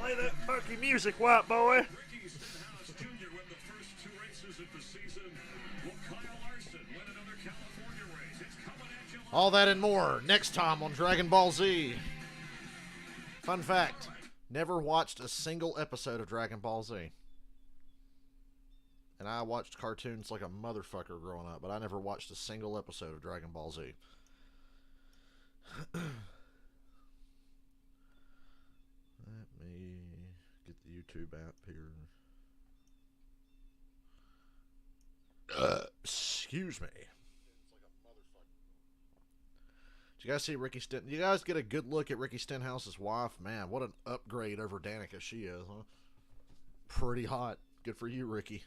Play that funky music, white boy. Ricky Stenhouse Jr. won the first 2 races of the season. Will Kyle Larson win another California race? It's coming at you. All that and more next time on Dragon Ball Z. Fun fact, never watched a single episode of Dragon Ball Z. And I watched cartoons like a motherfucker growing up, but I never watched a single episode of Dragon Ball Z. Let me get the YouTube app here. Excuse me. Did you guys see Ricky Sten? You guys get a good look at Ricky Stenhouse's wife? Man, what an upgrade over Danica she is, huh? Pretty hot. Good for you, Ricky.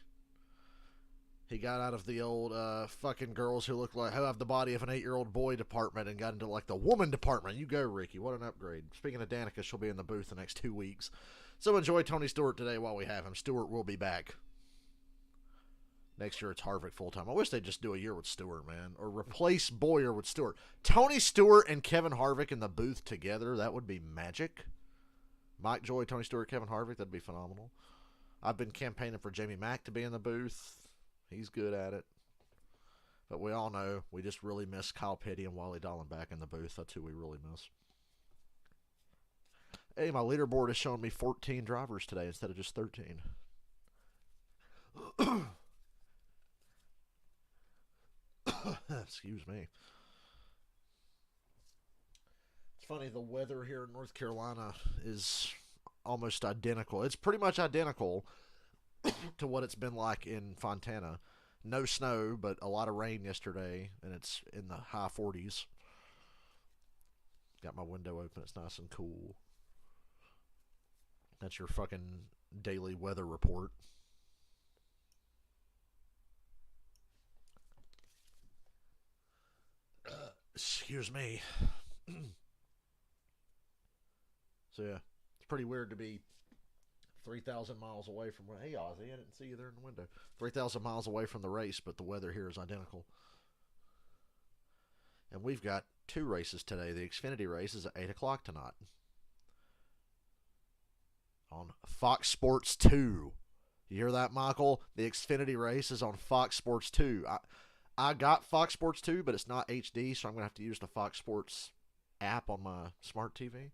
He got out of the old fucking girls who have the body of an 8-year-old boy department and got into like the woman department. You go, Ricky. What an upgrade. Speaking of Danica, she'll be in the booth the next 2 weeks. So enjoy Tony Stewart today while we have him. Stewart will be back. Next year it's Harvick full-time. I wish they'd just do a year with Stewart, man. Or replace Boyer with Stewart. Tony Stewart and Kevin Harvick in the booth together. That would be magic. Mike Joy, Tony Stewart, Kevin Harvick. That'd be phenomenal. I've been campaigning for Jamie Mack to be in the booth. He's good at it. But we all know we just really miss Kyle Petty and Wally Dolan back in the booth. That's who we really miss. Hey, my leaderboard is showing me 14 drivers today instead of just 13. Excuse me. It's funny, the weather here in North Carolina is almost identical. It's pretty much identical to what it's been like in Fontana. No snow, but a lot of rain yesterday, and it's in the high 40s. Got my window open. It's nice and cool. That's your fucking daily weather report. Excuse me. So yeah, it's pretty weird to be 3,000 miles away from... Hey, Ozzy, I didn't see you there in the window. 3,000 miles away from the race, but the weather here is identical. And we've got 2 races today. The Xfinity race is at 8 o'clock tonight. On Fox Sports 2. You hear that, Michael? The Xfinity race is on Fox Sports 2. I got Fox Sports 2, but it's not HD, so I'm going to have to use the Fox Sports app on my smart TV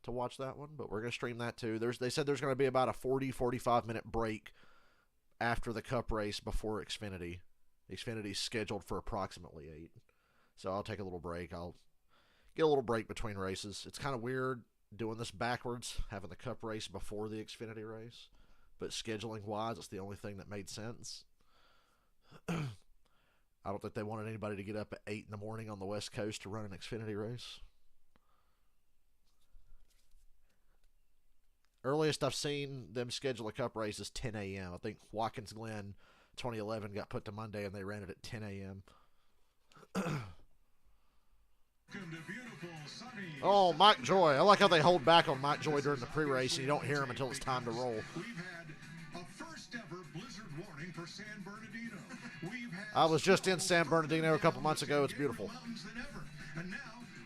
to watch that one, but we're going to stream that too. They said there's going to be about a 40-45 minute break after the Cup race before Xfinity. Xfinity's scheduled for approximately 8. So I'll take a little break. I'll get a little break between races. It's kind of weird doing this backwards, having the Cup race before the Xfinity race, but scheduling wise, it's the only thing that made sense. I don't think they wanted anybody to get up at 8 in the morning on the West Coast to run an Xfinity race. Earliest I've seen them schedule a Cup race is 10 a.m. I think Watkins Glen 2011 got put to Monday and they ran it at 10 a.m. Oh, Mike Joy. I like how they hold back on Mike Joy during the pre-race and you don't hear him until it's time to roll. I was just in San Bernardino a couple months ago. It's beautiful. And now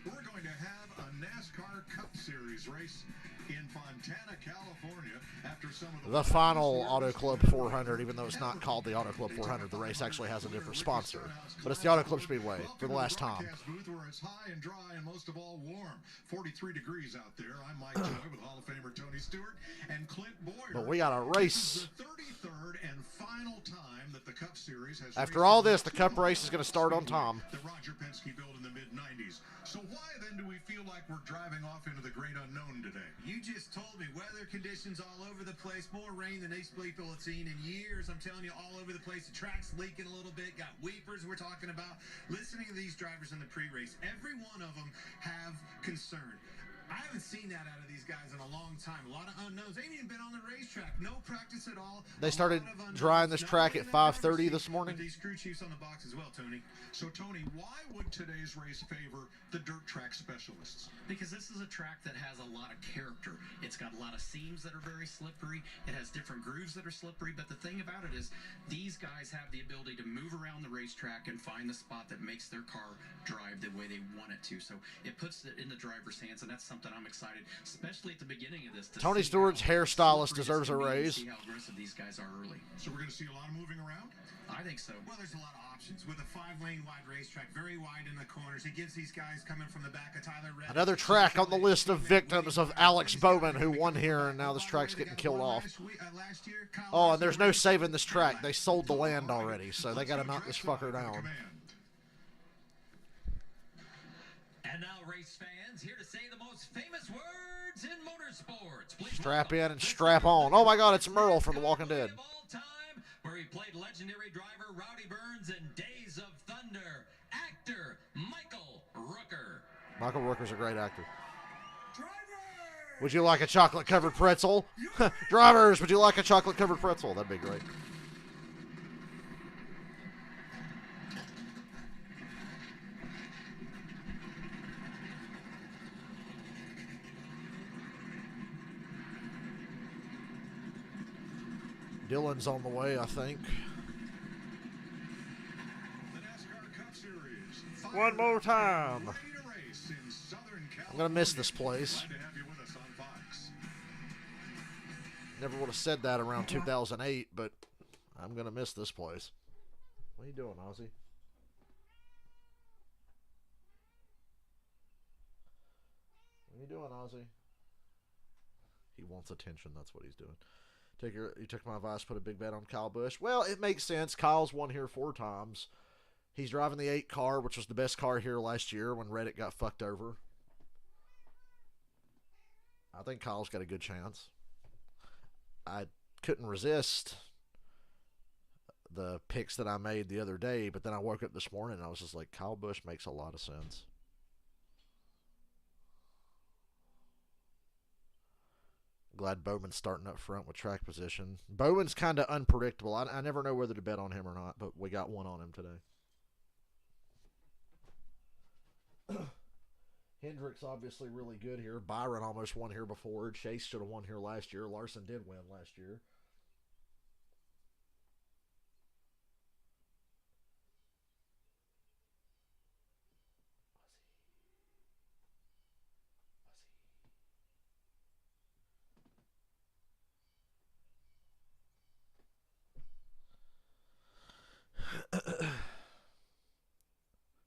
we're going to have a NASCAR Cup Series race in Fontana, California, after some of the final Auto Club 400, even though it's not called the Auto Club 400, the race actually has a different sponsor. But it's the Auto Club Speedway for the last time. Where it's high and dry and most of all warm. 43 degrees out there. I'm Mike Joy with Hall of Famer Tony Stewart and Clint Boyer. But we got a race. The 33rd and final time that the Cup Series has... After all this, the Cup race is going to start on time. The Roger Penske built in the mid-90s. So why then do we feel like we're driving off into the great unknown today? You just told me weather conditions all over the place, more rain than these people have seen in years. I'm telling you, all over the place. The track's leaking a little bit, got weepers we're talking about. Listening to these drivers in the pre-race, every one of them have concern. I haven't seen that out of these guys in a long time. A lot of unknowns. They ain't even been on the racetrack. No practice at all. They started drying this track at 5:30 this morning. These crew chiefs on the box as well, Tony. So, Tony, why would today's race favor the dirt track specialists? Because this is a track that has a lot of character. It's got a lot of seams that are very slippery. It has different grooves that are slippery. But the thing about it is these guys have the ability to move around the racetrack and find the spot that makes their car drive the way they want it to. So it puts it in the driver's hands, and that's something something I'm excited, especially at the beginning of this. To Tony see Stewart's how hairstylist slippery deserves this a can be and raise. See how aggressive these guys are early. So we're going to see a lot of moving around? I think so. Well, there's a lot of options. With a 5-lane wide racetrack, very wide in the corners, it gives these guys coming from the back of Tyler Reddick. Another track on the list of victims of Alex Bowman, who won here, and now this track's getting killed off. Oh, and there's no saving this track. They sold the land already, so they got to mount this fucker down. And now, race fans, here to say the most famous words in motorsports. Please Strap welcome in and strap on. Oh my God, it's Merle from The Walking Dead. of all time, where he played legendary driver Rowdy Burns in Days of Thunder, actor Michael Rooker. Michael Rooker's a great actor. Would you like a chocolate-covered pretzel? Drivers, would you like a chocolate-covered pretzel? That'd be great. Dylan's on the way, I think. The NASCAR Cup Series. One more time. Ready to race in Southern I'm going to miss this place. Glad to have you with us on Fox. Never would have said that around 2008, but I'm going to miss this place. What are you doing, Ozzy? What are you doing, Ozzy? He wants attention. That's what he's doing. You took my advice, put a big bet on Kyle Busch. Well, it makes sense. Kyle's won here 4 times. He's driving the 8 car, which was the best car here last year when Reddick got fucked over. I think Kyle's got a good chance. I couldn't resist the picks that I made the other day, but then I woke up this morning and I was just like, Kyle Busch makes a lot of sense. Glad Bowman's starting up front with track position. Bowman's kind of unpredictable. I never know whether to bet on him or not, but we got one on him today. Hendrick's obviously really good here. Byron almost won here before. Chase should have won here last year. Larson did win last year.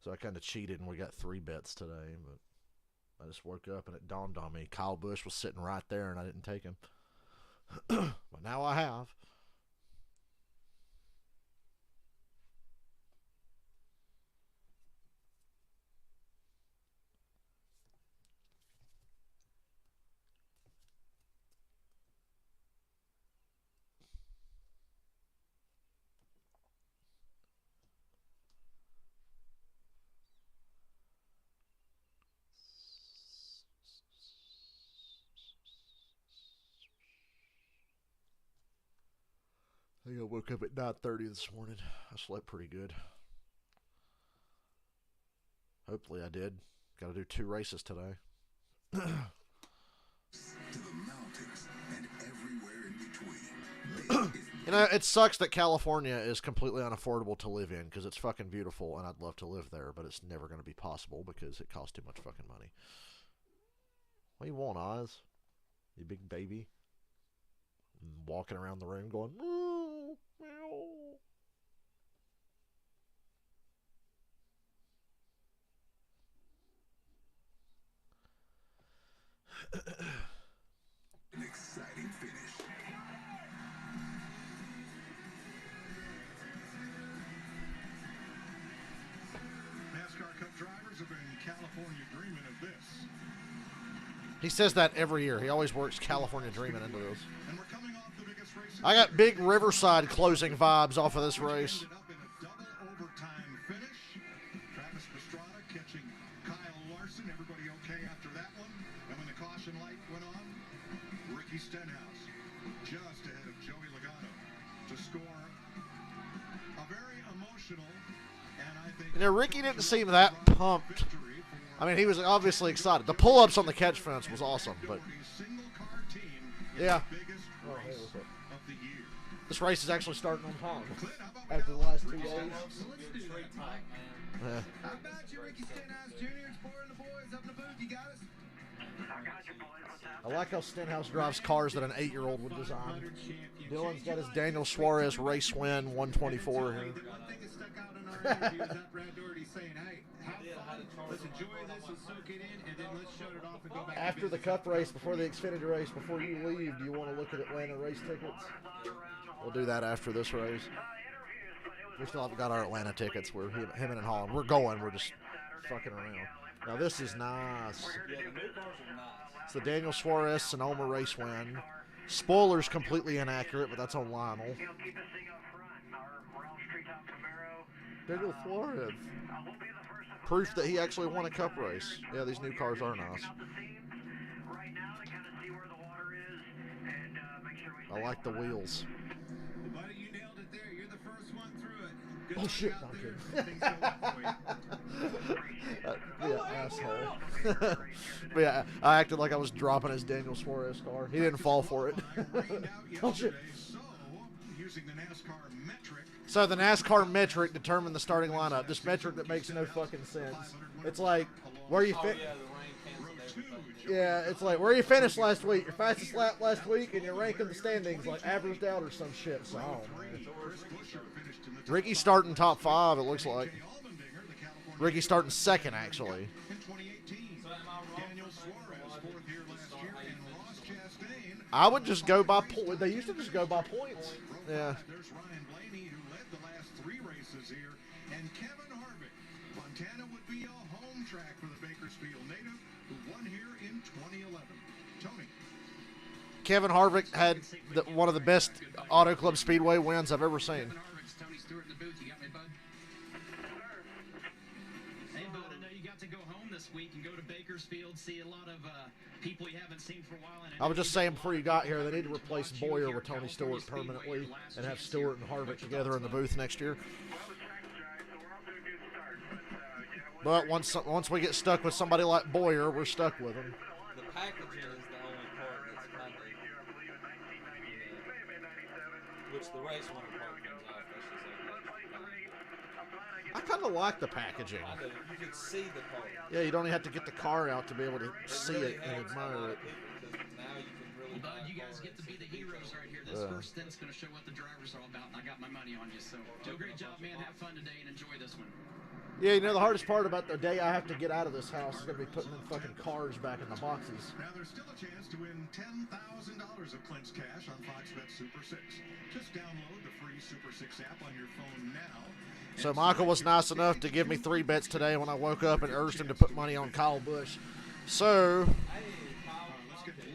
So I kind of cheated and we got 3 bets today, but I just woke up and it dawned on me Kyle Busch was sitting right there and I didn't take him. But now I have. I think I woke up at 9:30 this morning. I slept pretty good. Hopefully I did. Got to do 2 races today. To the mountains and everywhere in between. You know, it sucks that California is completely unaffordable to live in because it's fucking beautiful and I'd love to live there, but it's never going to be possible because it costs too much fucking money. What do you want, Oz? You big baby? Walking around the room going, meow, meow. An exciting finish. NASCAR Cup drivers have been California dreaming of this. He says that every year. He always works California Dreaming into this. And we're coming off the biggest race of I the got big Riverside closing vibes off of this race. ended up in a double overtime finish. Travis Pastrana catching Kyle Larson. Everybody okay after that one? And when the caution light went on, Ricky Stenhouse just ahead of Joey Logano to score a very emotional and I think You know, Ricky didn't seem that pumped. victory for I mean, he was obviously excited. The pull-ups on the catch fence was awesome, but single car team in yeah. the biggest Oh, hey, race what's up? of the year. This race is actually starting on time. Clint, how about we After got the last 2 Ricky days. Stenhouse? Yeah. How about you, Ricky Stenhouse Jr.? It's Boy and the boys up in the booth. You got us? I like how Stenhouse drives cars that an 8-year-old would design. Dylan's got his Daniel Suarez race win 124 here. One thing that stuck out in our interview is that Brad Doherty saying, hey, have fun, let's enjoy this, let's soak it in, and then let's shut it off and go back. After the Cup race, before the Xfinity race, before you leave, do you want to look at Atlanta race tickets? We'll do that after this race. We still haven't got our Atlanta tickets. We're him and Holland. We're going. We're just fucking around. Now this is nice. Yeah, the new cars are nice. It's the Daniel Suarez Sonoma race win. Spoilers completely inaccurate, but that's on Lionel. Daniel Suarez. Proof that he actually won a Cup race. Yeah, these new cars are nice. I like the wheels. Buddy, you nailed it there. You're the first one through it. Good Oh luck shit! out No, I'm there. kidding. Things go well for you. Yeah, asshole. But yeah, I acted like I was dropping his Daniel Suarez car. He didn't fall for it. Oh shit! So, using the NASCAR metric, So the NASCAR metric determined the starting lineup. This metric that makes no fucking sense. It's like where you Oh, fit. yeah, the rain canceled everything. Yeah, it's like where you finished last week. Your fastest lap last week, and your rank in the standings like averaged out or some shit. So, oh, man. Ricky starting top 5. It looks like Ricky starting second actually. in 2018. Daniel Suarez, fourth here last year, and Ross Chastain. I would just go by point. They used to just go by points. Yeah. There's Ryan Blaney, who led the last 3 races here, and Kevin Harvick. Montana would be a home track for the Bakersfield native, who won here in 2011. Tony. Kevin Harvick had one of the best Auto Club Speedway wins I've ever seen. Harvick's Tony Stewart in the booth. You got me, bud? Hey, bud, I know you got to go home this week and go to Bakersfield, see a lot of people you haven't seen for a while. And I was just saying before you got here, they need to replace Boyer with Tony Stewart permanently and have Stewart and Harvick together in the booth next year. But once we get stuck with somebody like Boyer, we're stuck with him. The packaging is the only part that's kind of, which the race winner part comes off. That's just like, I kind of like the packaging. I do. You can see the car. Yeah, you don't even have to get the car out to be able to see really it and helps a lot admire of it. people, 'cause now you can really buy Bud, a you guys car get to and be the see heroes right here. This first stint's going to show what the drivers are all about, and I got my money on you. So do a great job, man. Have fun today and enjoy this one. Yeah, you know, the hardest part about the day I have to get out of this house is going to be putting them fucking cars back in the boxes. Now there's still a chance to win $10,000 of Clint's cash on Fox Bet Super 6. Just download the free Super 6 app on your phone now. So Michael was nice enough to give me 3 bets today when I woke up and urged him to put money on Kyle Busch. So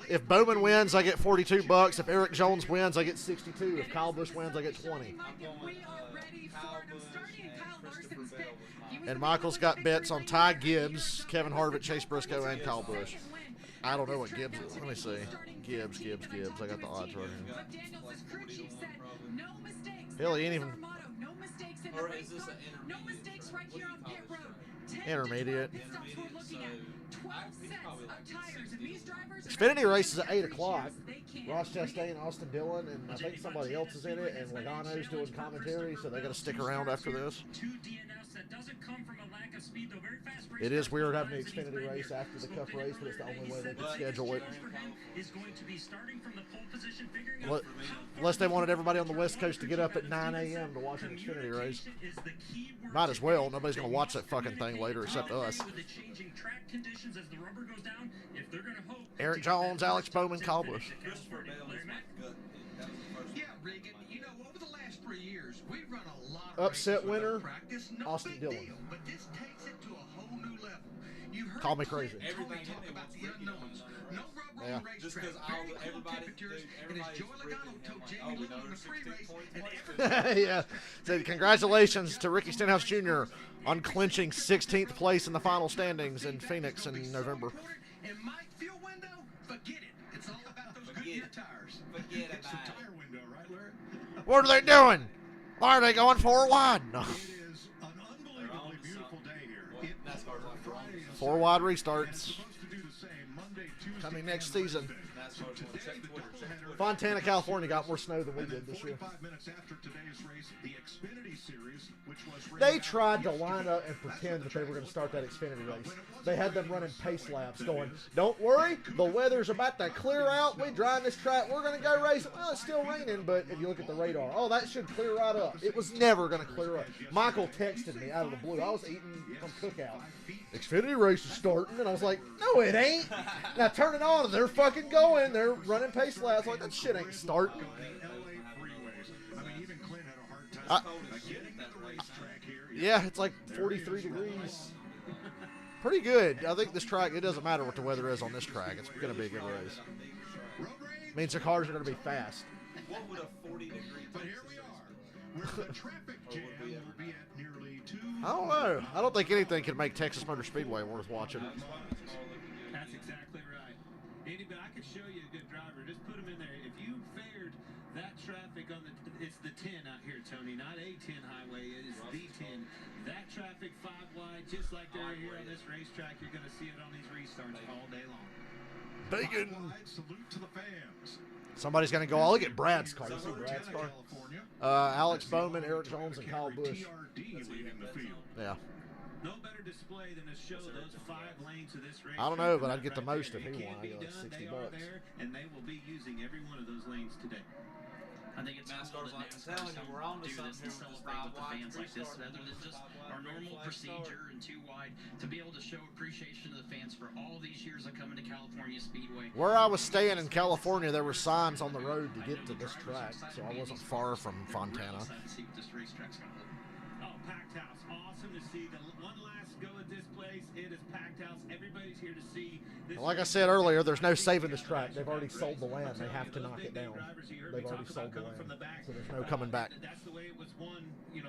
if Bowman wins, I get $42. If Eric Jones wins, I get 62. If Kyle Busch wins, I get 20. I'm going with Kyle Busch and Christopher Bell was my And Michael's got bets on Ty Gibbs, Kevin Harvick, Chase Briscoe, and Kyle Busch. I don't know what Gibbs is. Let me see. Gibbs. I got the odds right here. Hell, he ain't even Or is this an No mistakes right here on pit road. 10 intermediate. pit stops we're looking at. 12 sets of tires, and these drivers Xfinity race is at 8 o'clock. They can. Ross Chastain, Austin Dillon, and I think somebody else is in it, and Logano's doing commentary, so they got to stick around after this. Two DNFs that doesn't come from a lack of speed, though. Very fast race. It is weird having the Xfinity race after the Cup race, but it's the only way they could schedule it. For him is going to be starting from the pole position, figuring out Unless- how far Unless they wanted everybody on the West Coast to get up at 9 a.m. to watch an Xfinity race. communication is the key word. Might as well. Nobody's going to watch that fucking thing later except us. With the changing track conditions as the rubber goes down, if they're going to hope Eric Jones, Alex Bowman, Kyle Busch. Christopher Bell is my gut. That was the first Yeah, one. Regan, you know, over the last 3 years, we've run a lot of Upset races without winner, practice. No Austin big Dillon. deal, but this takes it to a whole new level. You heard Call me Clint crazy. and Tony Everything talk in me about wants the Ricky on unknowns. another No race. rubber Yeah. on racetrack. Just 'cause Very cool everybody- temperatures. dude, And as everybody's Joey ripping Logano him told like, Jamie oh, we Lou know in the there's 16 pre-race, points. and What's everybody Yeah. So congratulations to Ricky Stenhouse Jr. on clinching 16th place in the final standings in Phoenix in November. And Mike, fuel window, forget it. It's all about those Goodyear tires. Forget It's the about it. tire window, right, Larry? What are they doing? Why are they going 4 wide? No. It is an unbelievably beautiful day here. It NASCAR's like Friday is 4 wide and it's restarts supposed to do the same Monday, Tuesday, coming and next season. Wednesday. NASCAR's going to check Twitter. Fontana, California got more snow than we did this year. 45 minutes after today's race, the Xfinity Series, which was They tried to line up and pretend that they were going to start that Xfinity race. They had them running pace laps going, don't worry, the weather's about to clear out. We drive this track. We're going to go race. Well, it's still raining, but if you look at the radar, oh, that should clear right up. It was never going to clear up. Michael texted me out of the blue. I was eating from Cookout. Xfinity race is starting, and I was like, no, it ain't. Now turn it on, and they're fucking going. They're running pace laps. Like, that shit ain't starting. Yeah, it's like 43 degrees. Pretty good. I think this track, it doesn't matter what the weather is on this track. It's going to be a good race. Means the cars are going to be fast. What would a 40-degree Texas race be? where the traffic jam will be at nearly 2. I don't know. I don't think anything can make Texas Motor Speedway worth watching. That's exactly right. Anybody, I could show you a good driver. Just put him in there. If you fared that traffic on it's the 10 out here, Tony, not a 10 highway. It is the 10. That traffic 5 wide, just like they're here on this racetrack. You're going to see it on these restarts all day long. Bacon. Salute to the fans. Somebody's going to go, oh, look at Brad's car. You see Brad's car? Alex Bowman, Eric Jones, and Kyle Busch. Yeah. No better display than to show those 5 lanes of this race. I don't know, but I'd get the most if he won. I'd I'd get like $60. there, and they will be using every one of those lanes today. I think it's NASCAR's like, I'm telling you, we're on to something here with this 5 wide. fans like this, rather than just our normal procedure and 2 wide, to be able to show appreciation to the fans for all these years of coming to California Speedway. Where I was staying in California, there were signs on the road to get to this track, so I wasn't far from Fontana. Oh, packed house. Awesome to see. The one last go at this place. It is packed house. Everybody's here to see this. Like I said earlier, there's no saving this track. They've already sold the land. They have to knock it down. They've already sold the land, so there's no coming back. That's the way it was won,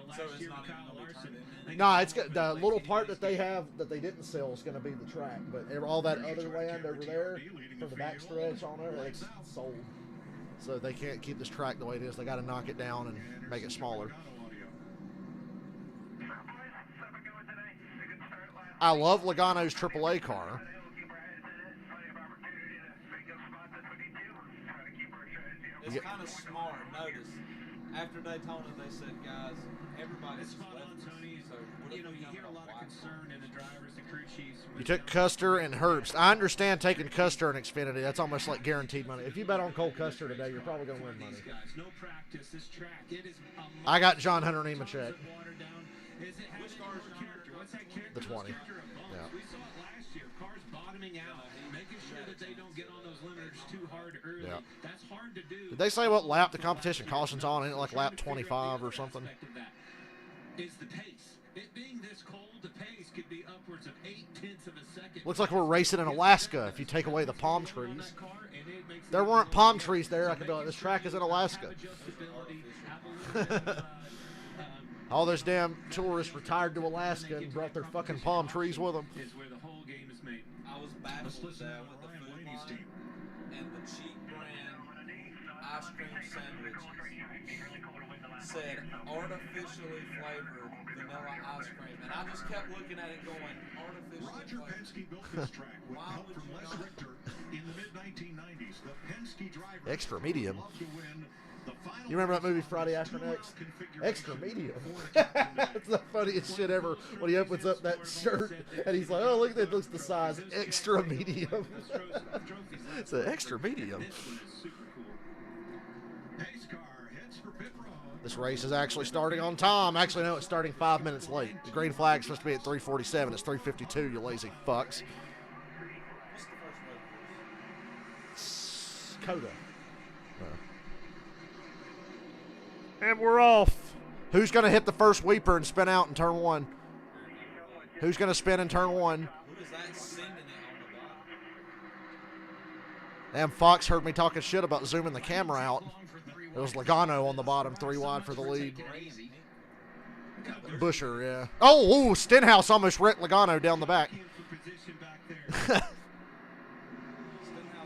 last year with Kyle Larson. No, it's got the little part that they have that they didn't sell is going to be the track, but all that other land over there from the backstretch on there, it's sold. So they can't keep this track the way it is. They got to knock it down and make it smaller. I love Logano's AAA car. It's kind of smart. Notice, after Daytona, they said, guys, everybody's spot on, Tony. So you hear a lot of concern in the drivers, the crew chiefs. You took Custer and Herbst. I understand taking Custer and Xfinity. That's almost like guaranteed money. If you bet on Cole Custer today, you're probably going to win money. No practice. This track, it is I got John Hunter Nemechek. Which car is character? What's that character? The 20. Yeah. We saw it last year. Cars bottoming out, making sure that they don't get on those limiters too hard early. Yeah. That's hard to do. Did they say what lap the competition caution's on? Ain't it like lap 25 or something? Is the pace. It being this cold, the pace could be upwards of 0.8 of a second. Looks like we're racing in Alaska if you take away the palm trees. There weren't palm trees there. I could be like, this track is in Alaska. All those damn tourists retired to Alaska and brought their fucking palm trees with them. Is where the whole game is made. I was baffled with the food line and the cheap brand ice cream sandwich said artificially flavored vanilla ice cream, and I just kept looking at it going, artificially Roger flavored. Penske built this track with help from Les Richter in the mid-1990s. The Penske driver Extra medium. loved to win the final You remember that movie Friday After Next? Extra medium. That's the funniest shit ever when he opens up that shirt and he's like, oh, look at that, looks the size. Extra medium. It's an extra medium. Pace car heads for pit road. This race is actually starting on time. Actually, no, it's starting 5 minutes late. The green flag's supposed to be at 3:47. It's 3:52, you lazy fucks. Coda. And we're off. Who's going to hit the first weeper and spin out in turn 1? Who's going to spin in turn 1? Who is that singing it on the bottom? Damn, Fox heard me talking shit about zooming the camera out. It was Logano on the bottom, 3 wide for the lead. Busher, yeah. Oh, Stenhouse almost wrecked Logano down the back. Stenhouse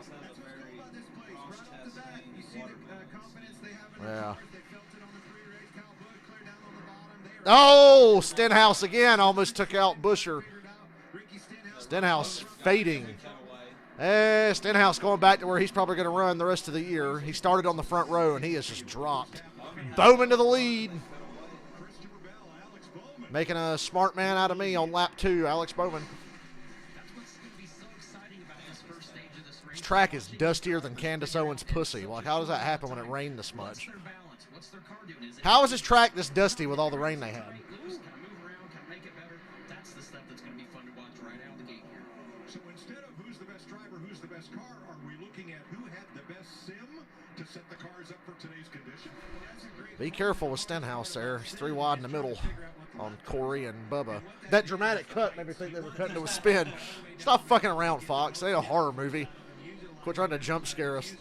has a very cross-testing Yeah. Oh, Stenhouse again almost took out Busher. Stenhouse fading. Stenhouse going back to where he's probably going to run the rest of the year. He started on the front row, and he has just dropped. Bowman to the lead. Making a smart man out of me on lap 2, Alex Bowman. This track is dustier than Candace Owens' pussy. Like, how does that happen when it rained this much? How is this track this dusty with all the rain they had? So instead of who's the best driver, who's the best car, are we looking at who had the best sim to set the cars up for today's condition? Be careful with Stenhouse there. It's 3 wide in the middle on Corey and Bubba. That dramatic cut made me think they were cutting to a spin. Stop fucking around, Fox. It ain't a horror movie. Quit trying to jump scare us.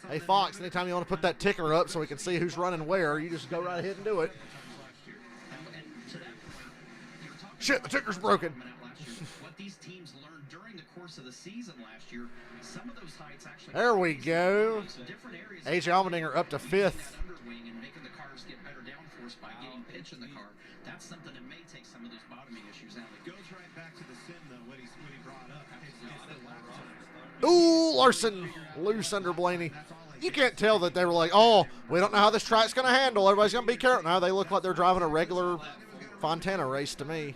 Hey, Fox, anytime you want to put that ticker up so we can see who's running where, you just go right ahead and do it. Shit, the ticker's broken. What these teams learned during the course of the season last year, some of those heights actually. There we go. AJ Allmendinger up to 5th. And making the cars get better downforce by getting pitch in the car. That's something that may take some of those bottoming issues out. Goes right back to the sim though. What he brought up. Ooh, Larson loose under Blaney. You can't tell that they were like, oh, we don't know how this track's going to handle. Everybody's going to be careful. No, they look like they're driving a regular Fontana race to me.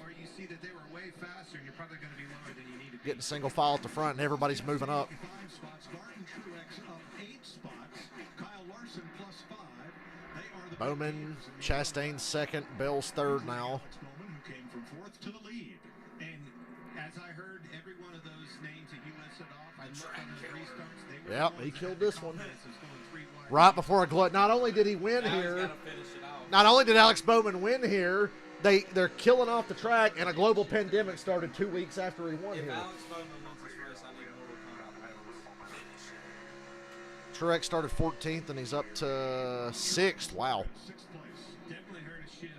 Getting single file at the front, and everybody's moving up. Bowman, Chastain's second, Bell's third now. Who came from 4th to the lead. And as I heard every one of those names that you listed off, I looked on the restarts. They were Yep, he killed this one. Right before a glut. Not only did he win here, not only did Alex Bowman win here, they're killing off the track, and a global pandemic started 2 weeks after he won here. Truex started 14th, and he's up to 6th. Wow. definitely heard a shift.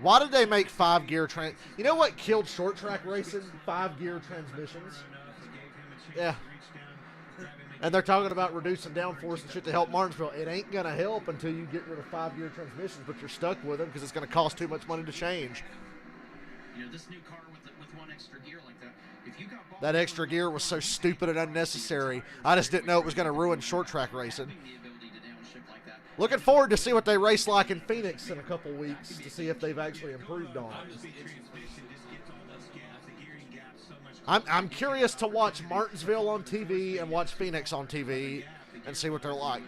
Why did they make 5-gear You know what killed short track racing? 5-gear transmissions. Yeah. And they're talking about reducing downforce and shit to help Martinsville. It ain't going to help until you get rid of 5-gear transmissions, but you're stuck with them because it's going to cost too much money to change. You know, this new car with one extra gear like that, if you got that extra gear was so stupid and unnecessary. I just didn't know it was going to ruin short track racing. Looking forward to see what they race like in Phoenix in a couple weeks to see if they've actually improved on it. I'm curious to watch Martinsville on TV and watch Phoenix on TV and see what they're like.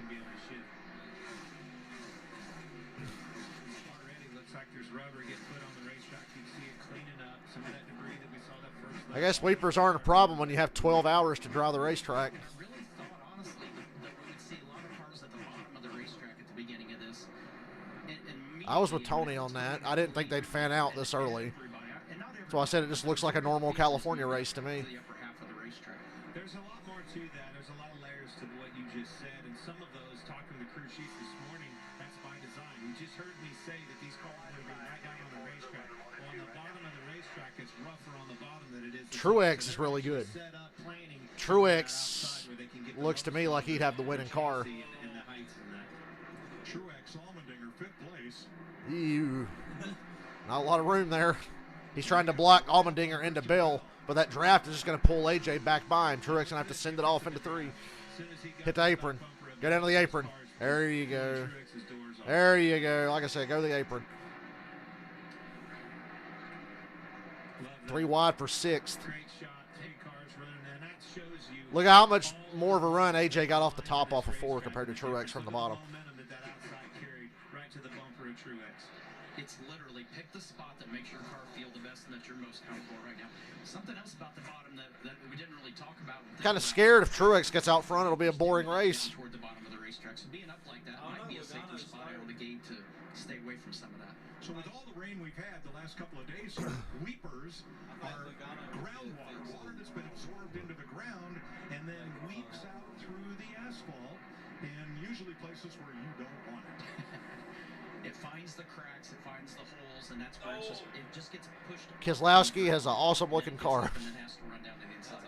I guess weepers aren't a problem when you have 12 hours to draw the racetrack. I was with Tony on that. I didn't think they'd fan out this early. So I said it just looks like a normal California race to me. There's a lot more to that. There's a lot of layers to what you just said. And some of those, talking to the crew chief this morning, that's by design. You just heard me say that these cars are going to be right down on the racetrack. Well, on the bottom of the racetrack, it's rougher on the bottom than it is. Truex is really good. Truex looks to me like he'd have the winning car. Truex Allmendinger, 5th place. Ew. Not a lot of room there. He's trying to block Allmendinger into Bell, but that draft is just going to pull AJ back by him. Truex going to have to send it off into 3. Hit the apron. Go down to the apron. There you go. There you go. Like I said, go to the apron. 3 wide for 6th. Look at how much more of a run AJ got off the top off of 4 compared to Truex from the bottom. It's literally pick the spot that makes your car feel the best and that you're most comfortable right now. Something else about the bottom that we didn't really talk about. Kind of scared if Truex gets out front, it'll be a boring race. Toward the bottom of the racetrack, so being up like that might be a safer spot out of the gate to stay away from some of that. So with all the rain we've had the last couple of days, weepers are groundwater, water that's been absorbed into the ground and then weeps out through the asphalt, and usually places where you don't want it. It finds the cracks, it finds the holes, and that's where it just gets pushed. Keselowski has an awesome looking car. And then has to run down to the inside.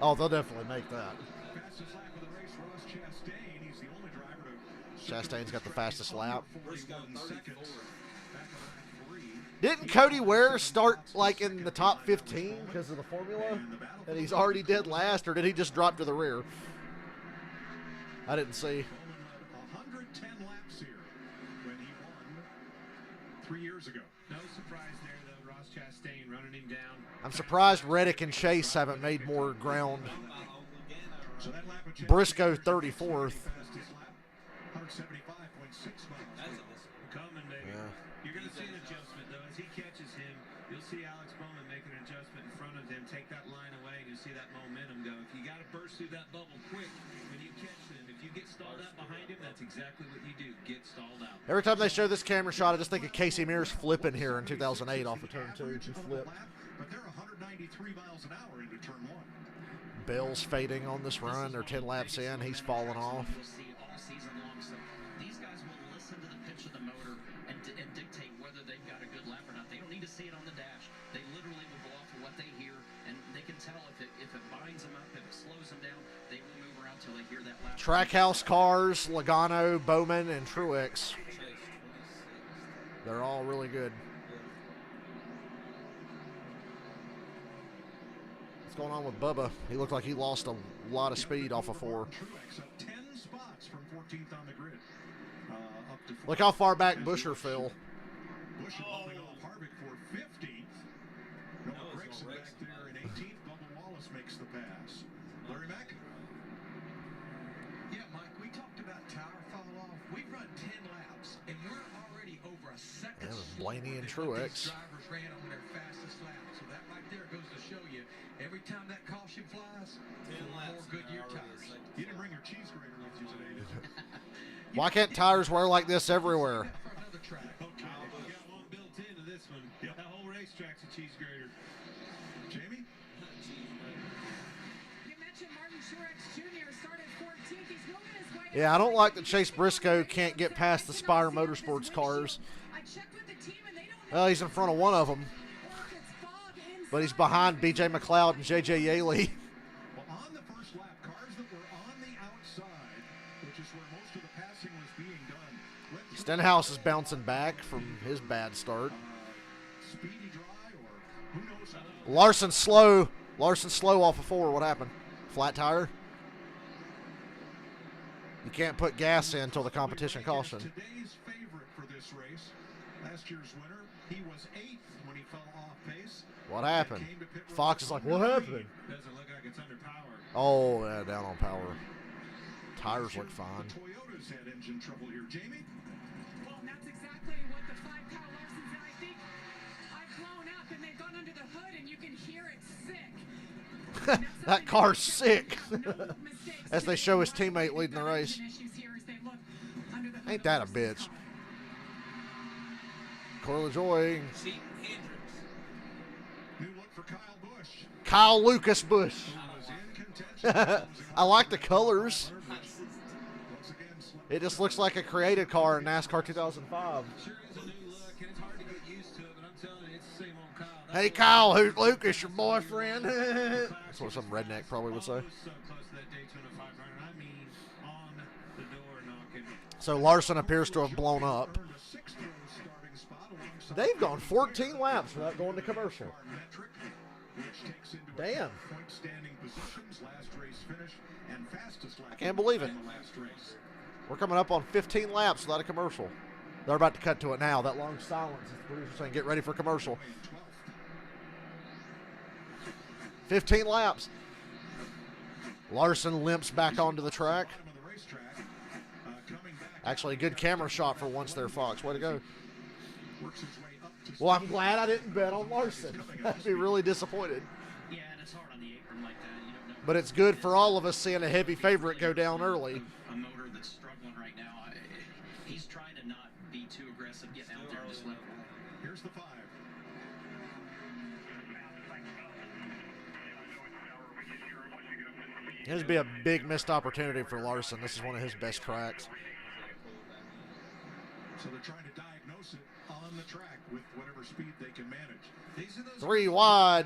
Oh, they'll definitely make that. Fastest lap of the race, Ross Chastain. He's the only driver to Chastain's got the fastest lap. 41 seconds. 34th. Back on lap 3. Didn't Cody Ware start like in the top 15 because of the formula? And he's already dead last, or did he just drop to the rear? I didn't see. Bowman led 110 laps here when he won 3 years ago. No surprise there, though. Ross Chastain running him down. I'm surprised Reddick and Chase haven't made more ground. So that lap of Briscoe Chastain, 34th. fastest lap, 175.6 miles. That's a listen. Coming, baby. Yeah. You're going to see an adjustment, though. As he catches him, you'll see Alex Bowman make an adjustment in front of him, take that line away, and you'll see that momentum go. If you got to burst through that bubble quick when you catch him, if you get stalled out behind him, that's exactly what you do. Get stalled out. Every time they show this camera shot, I just think of Casey Mears flipping here in 2008 off of turn 2. Average He of the flipped. lap, but they're 193 miles an hour into turn 1. Bell's fading on this run. They're 10 laps in. He's falling off. You'll see all season long. So these guys will listen to the pitch of the motor and dictate whether they've got a good lap or not. They don't need to see it on the dash. They literally will go off of what they hear, and they can tell if it binds them up, if it slows them down. They will move around till they hear that lap. Trackhouse cars, Logano, Bowman, and Truex. Chase 26th. They're all really good. What's going on with Bubba? He looked like he lost a lot of speed off of 4. Truex up 10 spots from 14th on the grid. Up to Look how far back Busher fell. Bush holding off Harvick for 15th. Noah No, it's Gragson no back Gragson. there in 18th. Bubba Wallace makes the pass. Larry Mack. Yeah, Mike, we talked about tire fall off. We've run 10 laps, and we're already over a second. Yeah, with Blaney and slower than what Truex. these drivers ran on their fastest lap. So that right there goes to show you, every time that caution flies, 10 more laps. Goodyear and they're already a tires. second You didn't slower. bring your cheese grater with you today, did you? Why can't tires wear like this everywhere? For another track. Okay, we got one built into this one. Yep. That whole racetrack's a cheese grater. Jamie? You mentioned Martin Truex Jr. started 14th. He's moving his way. Yeah, I don't like that Chase Briscoe can't get past the Spire Motorsports cars. I checked with the team and they don't know Well, he's in front of one of them, if it's fog inside. but he's behind B.J. McLeod and J.J. Yaley. Well, on the first lap, cars that were on the outside, which is where most of the passing was being done. Let Truex, Stenhouse is bouncing back from his bad start. speedy dry or who knows how. Larson slow. Larson slow off of 4. What happened? Flat tire? You can't put gas in until the competition caution. Today's favorite for this race, last year's winner, he was 8th when he fell off pace. What happened? Came to pit road Fox is like, what happened? Doesn't look like it's under power. Oh, yeah, down on power. Tires look fine. The Toyotas had engine trouble here. Jamie? Well, and that's exactly what the 5 Kyle Larsons and I think I've blown up and they've gone under the hood and you can hear it sick. That car's sick. No mistakes As they show his teammate leading the race. issues here as they look under the hood Ain't of that a Larson's bitch? car. Corey LaJoy. Cheating Hendricks. New look for Kyle Busch. Kyle Lucas Bush. Who was in contention. I like the colors. Once again, slipped It just looks like a created car in NASCAR 2005. Sure is a new look, and it's hard to get used to it, but I'm telling you, it's the same old Kyle. Hey, Kyle, who's Lucas, your boyfriend? That's what some redneck probably would say. Almost so close to that Daytona 500. I mean, on the door knocking. So Larson appears to have blown up. earned a 6th row starting spot alongside They've gone 14 laps without going to commercial. metric, which takes into Damn. account point standing positions, last race finish, and fastest lap. I can't believe it. in the last race. We're coming up on 15 laps without a commercial. They're about to cut to it now. That long silence is the producer saying, get ready for commercial. In 12th. 15 laps. Larson limps back onto the track. Bottom of the racetrack, coming back, Actually, a good camera shot for once there, Fox. Way to go. works his way up to Well, I'm glad I didn't bet on Larson. I'd be really disappointed. Yeah, and it's hard on the apron like that. You don't know. But it's good for all of us seeing a heavy favorite go down early. A motor that's struggling right now. He's trying to not be too aggressive, getting out there and just let it roll. Here's the 5. This would be a big missed opportunity for Larson. This is one of his best tracks. So they're trying to diagnose it on the track with whatever speed they can manage. These are those 3 wide.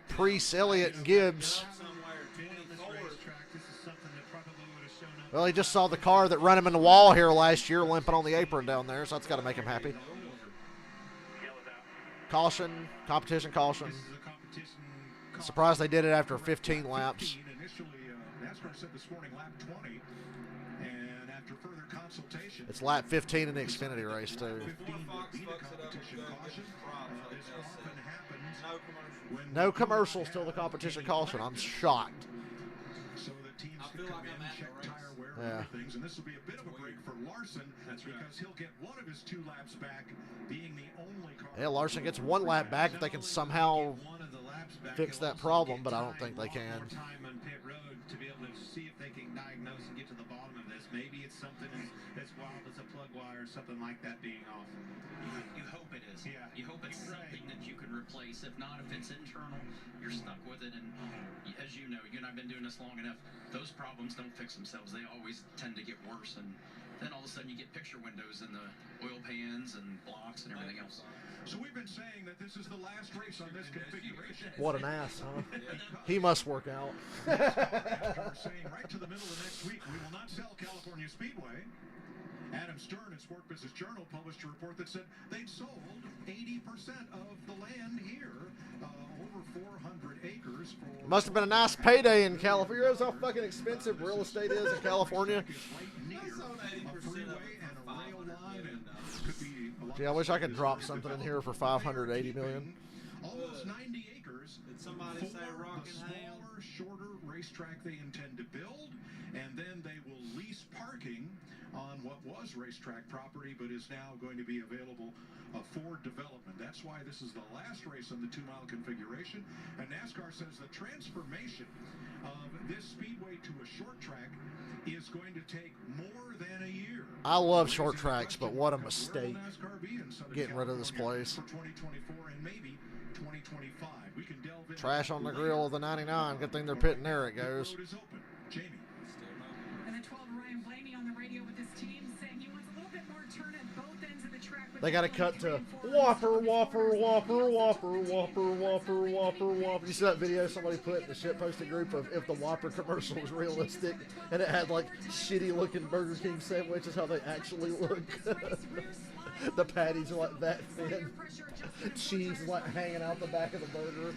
Priest, Elliott, and Gibbs. Somewhere 24th. This is something that probably would have shown up. Well, he just saw the car that run him in the wall here last year limping on the apron down there, so that's got to make him happy. Caution, competition caution. This is a competition. Surprised they did it after 15 laps. Initially, NASCAR said this morning lap 20, and after further consultation, It's lap 15 in the Xfinity race, too. 15 would be the competition caution. This often happens when No commercials till the competition caution. I'm shocked. so that teams I can feel come like in, I'm at check the race. tire wear, Yeah. and other things, and this will be a bit of a break for Larson because he'll get one of his 2 laps back, being the only car. Yeah, Larson gets 1 lap back if they can somehow fix that problem, but I don't think they can. More time on pit road to be able to see if they can diagnose and get to the bottom of this. Maybe it's something as wild as a plug wire or something like that being off. You hope it is. Yeah. You hope it's something that you can replace. If not, if it's internal, you're stuck with it. And as you know, you and I've been doing this long enough, those problems don't fix themselves. They always tend to get worse. And then all of a sudden you get picture windows in the oil pans and blocks and everything else. So we've been saying that this is the last race on this configuration. What an ass, huh? He must work out. We're saying right to the middle of next week, we will not sell California Speedway. Adam Stern at Sport Business Journal published a report that said they'd sold 80% of the land here, over 400 acres. For Must have been a nice payday in California. You realize how fucking expensive real estate is in California? Gee, I wish I could drop something in here for $580 million. Almost 90 acres. Did somebody say for the Rockingham? smaller, shorter racetrack they intend to build, and then they will lease parking on what was racetrack property but is now going to be available for development. That's why this is the last race on the 2-mile configuration, and NASCAR says the transformation of this speedway to a short track is going to take more than a year. I love short tracks, but what a Where will mistake NASCAR be in Southern getting rid of this California place. for 2024 and maybe 2025. We can delve into Trash that on the later. grill of the 99. Good thing they're pitting there it goes. The road is open. Jamie. And the 12 Ryan Blaney on the radio with his team saying he wants a little bit more turn at both ends of the track. They got to cut to Whopper, Whopper, Whopper, Whopper, Whopper, Whopper, Whopper, Whopper. You see that video somebody put in the shitposting group of if the Whopper commercial was realistic, and it had like shitty looking Burger King sandwiches, how they actually look. The patties are like that thin. Cheese is like hanging out the back of the burger.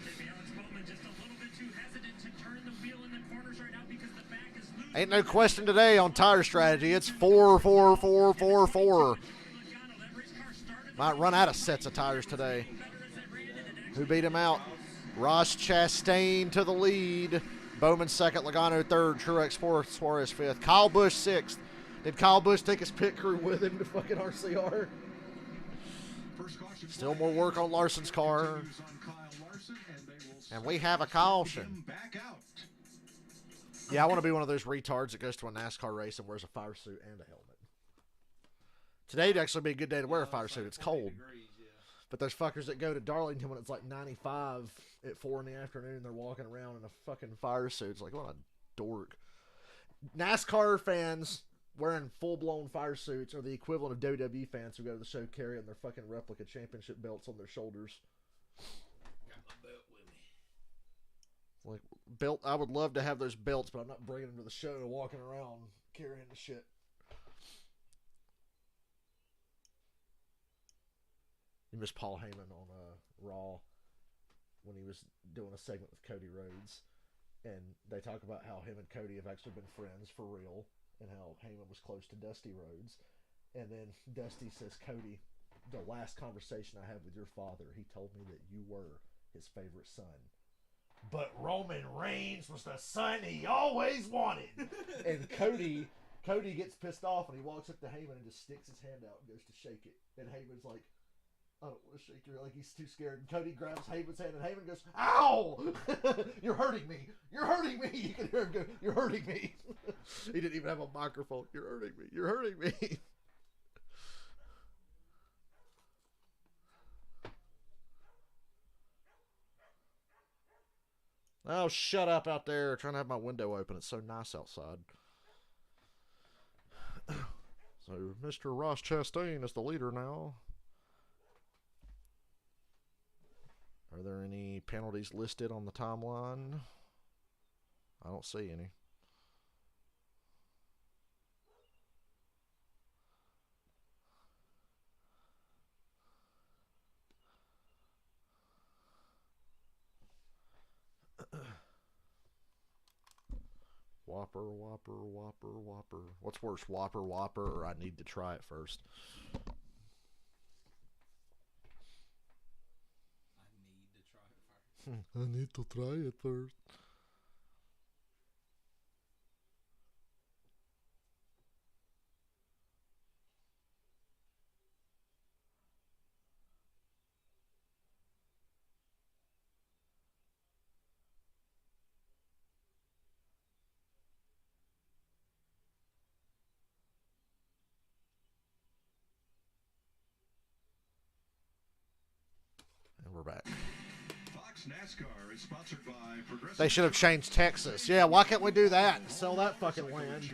Ain't no question today on tire strategy. It's 4, 4, 4, 4, 4. Might run out of sets of tires today. Who beat him out? Ross Chastain to the lead. Bowman second, Logano third, Truex fourth, Suarez fifth. Kyle Busch sixth. Did Kyle Busch take his pit crew with him to fucking RCR? Still more work on Larson's car. And we have a caution. Yeah, I want to be one of those retards that goes to a NASCAR race and wears a fire suit and a helmet. Today'd actually be a good day to wear a fire suit. It's cold. But those fuckers that go to Darlington when it's like 95 at 4 in the afternoon, they're walking around in a fucking fire suit. It's like, what a dork. NASCAR fans wearing full-blown fire suits are the equivalent of WWE fans who go to the show carrying their fucking replica championship belts on their shoulders. Got my belt with me. Like, belt, I would love to have those belts, but I'm not bringing them to the show walking around carrying the shit. You missed Paul Heyman on Raw when he was doing a segment with Cody Rhodes, and they talk about how him and Cody have actually been friends for real, and how Heyman was close to Dusty Rhodes. And then Dusty says, Cody, the last conversation I had with your father, he told me that you were his favorite son. But Roman Reigns was the son he always wanted. And Cody gets pissed off, and he walks up to Heyman and just sticks his hand out and goes to shake it. And Heyman's like, I don't want to shake your, like he's too scared. And Cody grabs Heyman's hand, and Heyman goes, ow! You're hurting me. You're hurting me. You can hear him go, you're hurting me. He didn't even have a microphone. You're hurting me. You're hurting me. Oh, shut up out there. Trying to have my window open. It's so nice outside. So Mr. Ross Chastain is the leader now. Are there any penalties listed on the timeline? I don't see any. Whopper, Whopper, Whopper, Whopper. What's worse, Whopper, Whopper, or I need to try it first? I need to try it first. And we're back. Fox NASCAR is sponsored by Progressive. They should have changed Texas. Yeah, why can't we do that? Sell that fucking land.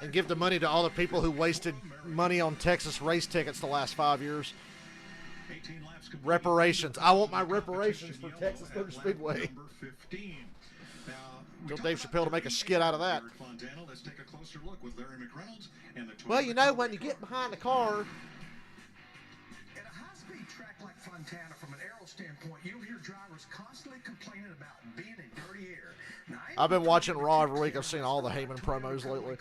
And give the money to all the people who wasted money on Texas race tickets the last 5 years. Reparations. I want my reparations for Texas Motor Speedway. Tell Dave Chappelle to make a skit out of that. Well, you know, when you get behind the car... At a high-speed track like Fontana, from an aero standpoint, you'll hear drivers constantly complaining about being in dirty air. Now, I've been watching Raw every week. I've seen all the Heyman promos lately.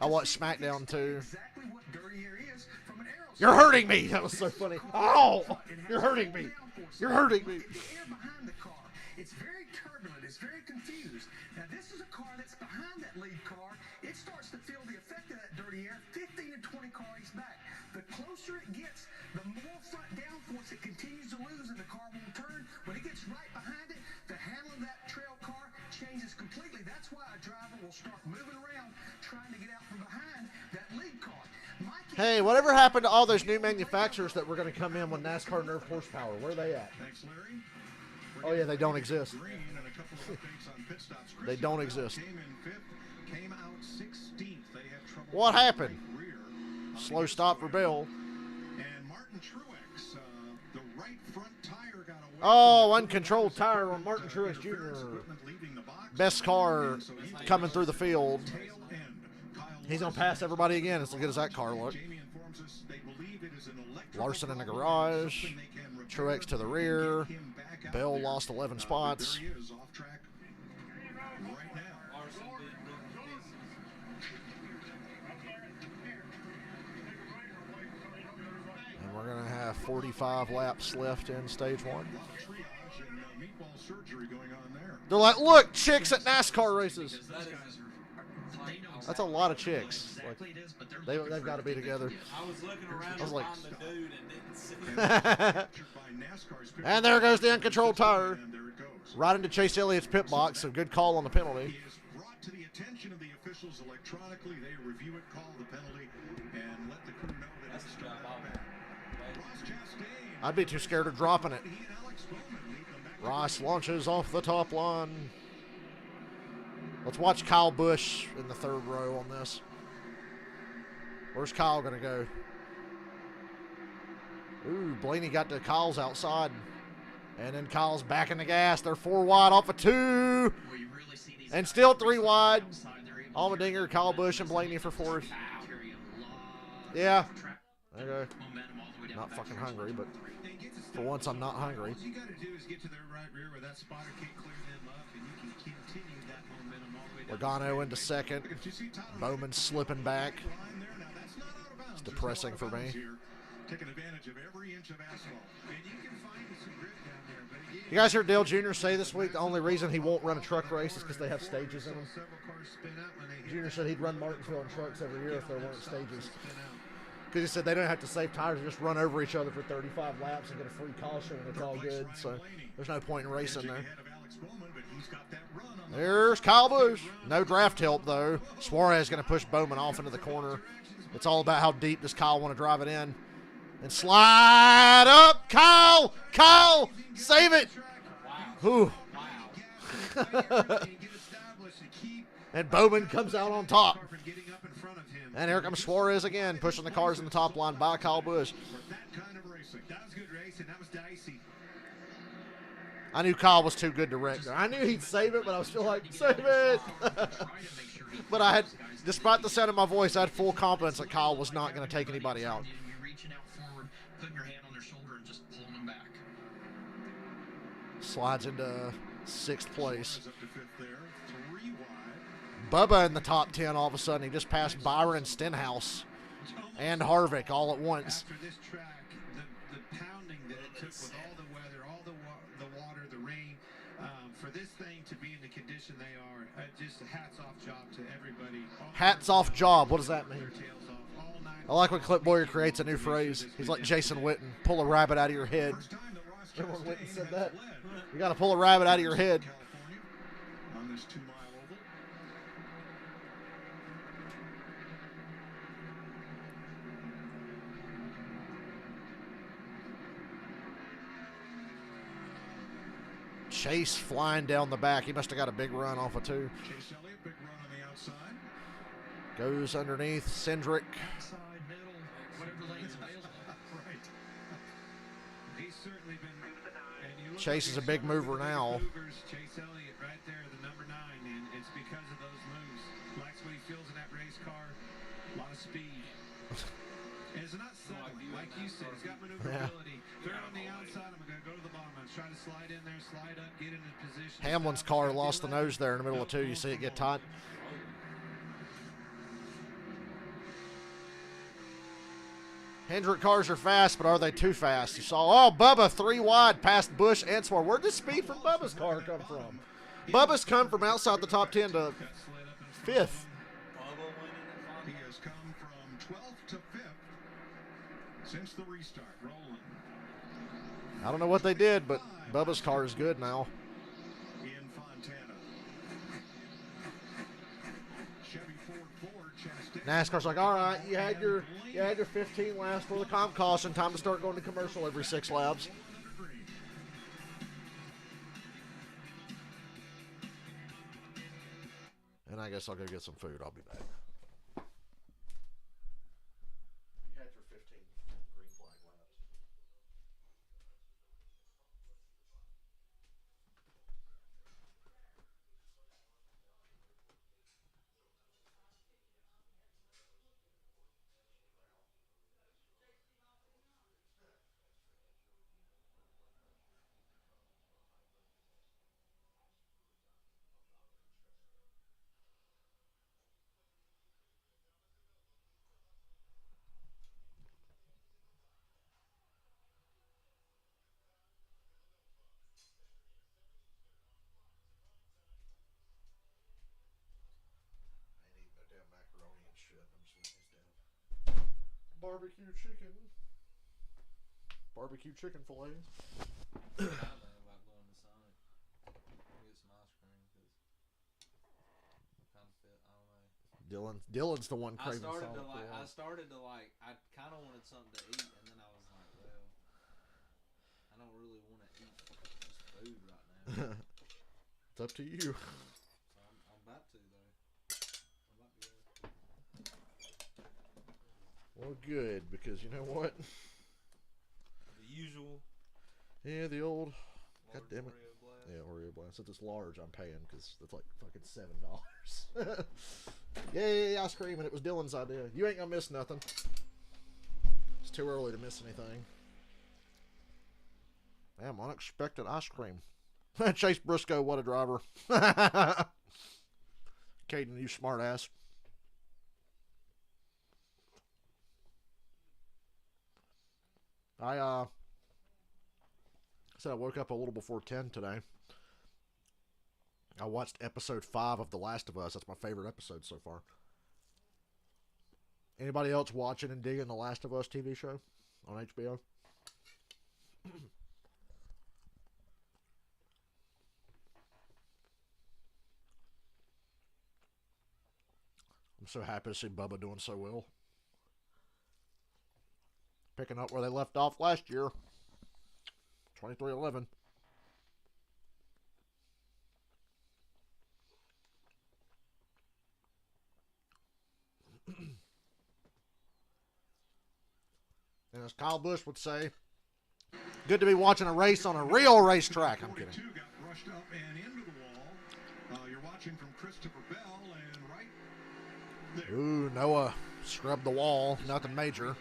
I watch SmackDown too. exactly what dirty air is from an aero You're hurting me. That was so funny. Oh, you're hurting me. You're hurting me. The air behind the car, it's very turbulent. It's very confused. Now, this is a car that's behind that lead car. It starts to feel the effect of that dirty air 15 and 20 cars back. The closer it gets, the more front downforce it continues to lose, and the car won't turn. When it gets right behind it, the handle of that trail car changes completely. That's why a driver will start moving around trying to get out from behind that lead car. Hey, whatever happened to all those new manufacturers that were going to come in with NASCAR nerf horsepower? Where are they at? Thanks, Larry. Oh, yeah, they don't exist. They don't exist. Came out 16th. They had trouble. What happened? Rear. Slow stop for Bill. And Martin Truex, the right front tire got away. Oh, uncontrolled tire on Martin Truex Jr. Best car coming through the field. He's going to pass everybody again. As good as that car looked. Larson in the garage. Truex to the rear. Bell lost 11 spots. And we're going to have 45 laps left in stage one. They're like, look, chicks at NASCAR races. That's a lot of chicks. Like, they've got to be together. I was looking around was like, to find the dude and didn't see him. And there goes the uncontrolled tire. Right into Chase Elliott's pit box. So good call on the penalty. Brought to the attention of the officials electronically. They review it, call the penalty, and let the crew know that That's it's the job Ross Chastain. I'd be too scared of dropping it. Ross launches off the top line. Let's watch Kyle Busch in the third row on this. Where's Kyle going to go? Ooh, Blaney got to Kyle's outside. And then Kyle's back in the gas. They're 4 wide off of 2. And still 3 wide. Allmendinger, Kyle Busch, and Blaney for 4th. Yeah. Okay. Not fucking hungry, but for once I'm not hungry. All you got to do is get to their right rear where that spotter can't clear them up, and you can continue that momentum all the way down. Logano into second. Bowman slipping back. It's depressing for me. Taking advantage of every inch of asphalt. And you can find some grip down there, but again, You guys heard Dale Jr. say this week the only reason he won't run a truck race is because they have stages in them. several cars spin out when they hit Jr. said he'd run Martinsville in trucks every year if there weren't stages. Because he said they don't have to save tires and just run over each other for 35 laps and get a free caution and it's all good. So there's no point in racing there. There's Kyle Busch. No draft help, though. Suarez going to push Bowman off into the corner. It's all about how deep does Kyle want to drive it in. And slide up. Kyle! Kyle! Save it! Whew. And Bowman comes out on top. getting up in front of him. And here comes Suarez again, pushing the cars in the top line by Kyle Busch. For that kind of racing. That was good racing. That was dicey. I knew Kyle was too good to wreck there. I knew he'd save it, but I was still like, save it! But I had, despite the sound of my voice, I had full confidence that Kyle was not going to take anybody out. You're reaching out forward, putting your hand on their shoulder, and just pulling them back. Slides into 6th place. Up to 5th there. 3 wide. Bubba in the top 10 all of a sudden. He just passed Byron and Stenhouse and Harvick all at once. After this track, the pounding that it took with all the weather, all the water, the rain, for this thing to be in the condition they are, just a hats off job to everybody. Hats off job. What does that mean? I like when Clip Boyer creates a new phrase. He's like Jason Witten. Pull a rabbit out of your head. First time that Ross Remember when Witten Chastain said has that? led You got to pull a rabbit out of your head. California on this 2-mile oval. Chase flying down the back. He must have got a big run off of 2. Chase Elliott, big run on the outside. Goes underneath Cindric. Outside, middle, whatever lane's available. Right. He's certainly been. And you look Chase at is a these big mover now. maneuvers, Chase Elliott right there, the number 9, and it's because of those moves. Likes what he feels in that race car. A lot of speed. And it's not settling, like you said. It's got maneuverability. They're on the outside. I'm going to go to the bottom. I'm trying to slide in there, slide up, get into position. Hamlin's car lost the nose there in the middle of 2. You see it get tight. Hendrick cars are fast, but are they too fast? You saw, oh, Bubba 3 wide past Busch and Suarez. Where'd the speed from Bubba's car come from? Bubba's come from outside the top 10 to 5th. He has come from 12th to 5th since the restart. Rolling. I don't know what they did, but Bubba's car is good now. In Fontana. Chevy Ford Chastain. NASCAR's like, all right, you had your 15 laps for the comp caution. Time to start going to commercial every 6 laps. And I guess I'll go get some food. I'll be back. You had your 15 green flag laps. Barbecue chicken. Barbecue chicken fillet. I'm thinking about going to Sonic. Get some ice cream because I kind of feel, I don't know. Dylan's the one I craving started Sonic to like. for a I while. started to like. I kind of wanted something to eat, and then I was like, well, I don't really want to eat just food right now. It's up to you. So I'm about to though. I'm about to go. Well, good, because you know what? The usual. Yeah, the old. God large damn it. Oreo blast. Yeah, Oreo blast. Since it's large, I'm paying because it's like fucking $7. Yay, ice cream, and it was Dylan's idea. You ain't gonna miss nothing. It's too early to miss anything. Damn, unexpected ice cream. Chase Briscoe, what a driver. Caden, you smart ass. I said I woke up a little before 10 today. I watched episode 5 of The Last of Us. That's my favorite episode so far. Anybody else watching and digging The Last of Us TV show on HBO? I'm so happy to see Bubba doing so well. Picking up where they left off last year. 23-11. And as Kyle Busch would say, good to be watching a race on a real racetrack. I'm kidding. 42 got brushed up and into the wall. You're watching from Christopher Bell, and right there. Ooh, Noah scrubbed the wall. Nothing major.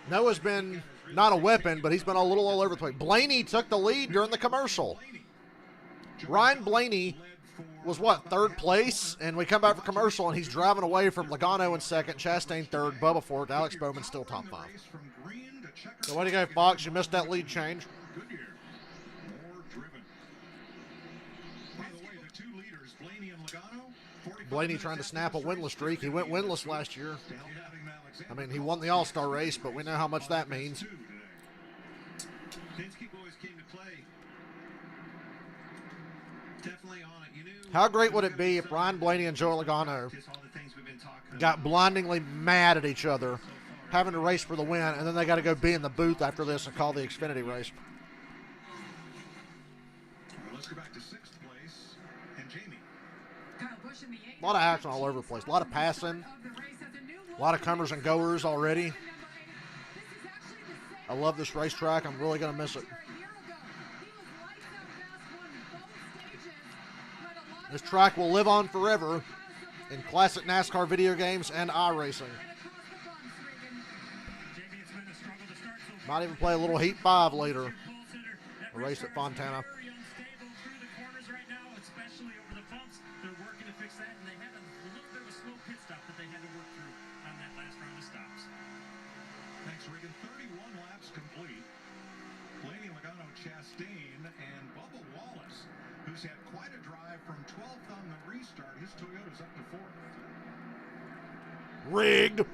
Noah's been not a weapon, but he's been a little all over the place. Blaney took the lead during the commercial. Ryan Blaney was what, third place? And we come back for commercial, and he's driving away from Logano in second, Chastain third, Bubba fourth, Alex Bowman still top five. So way to go, Fox. You missed that lead change. Goodyear, more driven. By the way, the two leaders, Blaney and Logano. Blaney trying to snap a winless streak. He went winless last year. I mean, he won the All-Star race, but we know how much that means. Penske boys came to play. Definitely on it. You knew How great would it be if Ryan Blaney and Joe Logano got blindingly mad at each other, having to race for the win, and then they got to go be in the booth after this and call the Xfinity race. Let's go back to 6th place, and Jamie. A lot of action all over the place. A lot of passing. A lot of comers and goers already. I love this racetrack. I'm really going to miss it. This track will live on forever in classic NASCAR video games and iRacing. Might even play a little Heat 5 later. A race at Fontana. Thanks, Regan. 31 laps complete. Blaney, Logano, Chastain, and Bubba Wallace, who's had quite a drive from 12th on the restart. His Toyota's up to 4th. Rigged.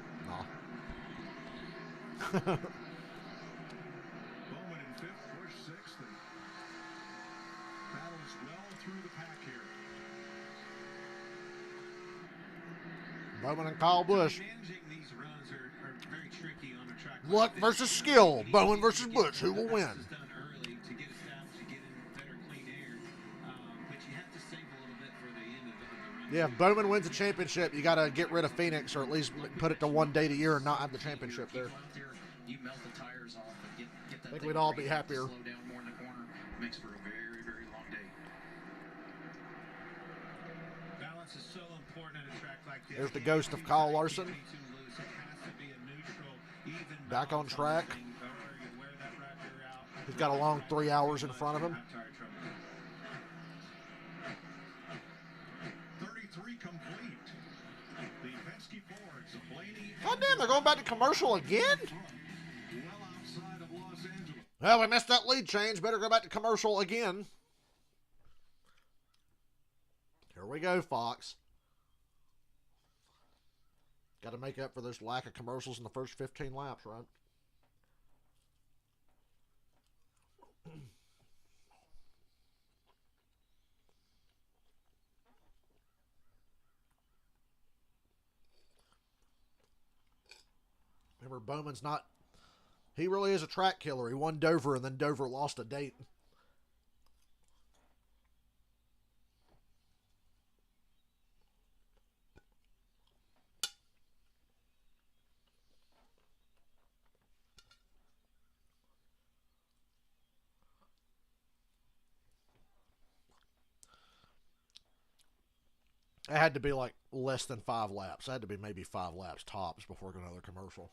Bowman in 5th, Busch 6th, and battle is well through the pack here. Bowman and Kyle Busch. managing these runs are very tricky on a track. Luck versus skill. Bowman versus Busch. Who will win? Done early to get established, to get in better clean air, but you have to save a little bit for the end of the run. Yeah, if Bowman wins the championship, you got to get rid of Phoenix or at least put it to one date a year and not have the championship there. You melt the tires off and get that I think thing we'd all be rated, happier. Slow down more in the corner. Makes for a very, very long day. Balance is so important at a track like this. There's the ghost of Kyle Larson. Back on track. He's got a long 3 hours in front of him. 33 complete. The Penske Fords, Blaney. God damn, they're going back to commercial again? Well outside of Los Angeles. Well, we missed that lead change. Better go back to commercial again. Here we go, Fox. Got to make up for this lack of commercials in the first 15 laps, right? Remember, Bowman's not... He really is a track killer. He won Dover, and then Dover lost a date. It had to be like less than 5 laps. It had to be maybe 5 laps tops before going to another commercial.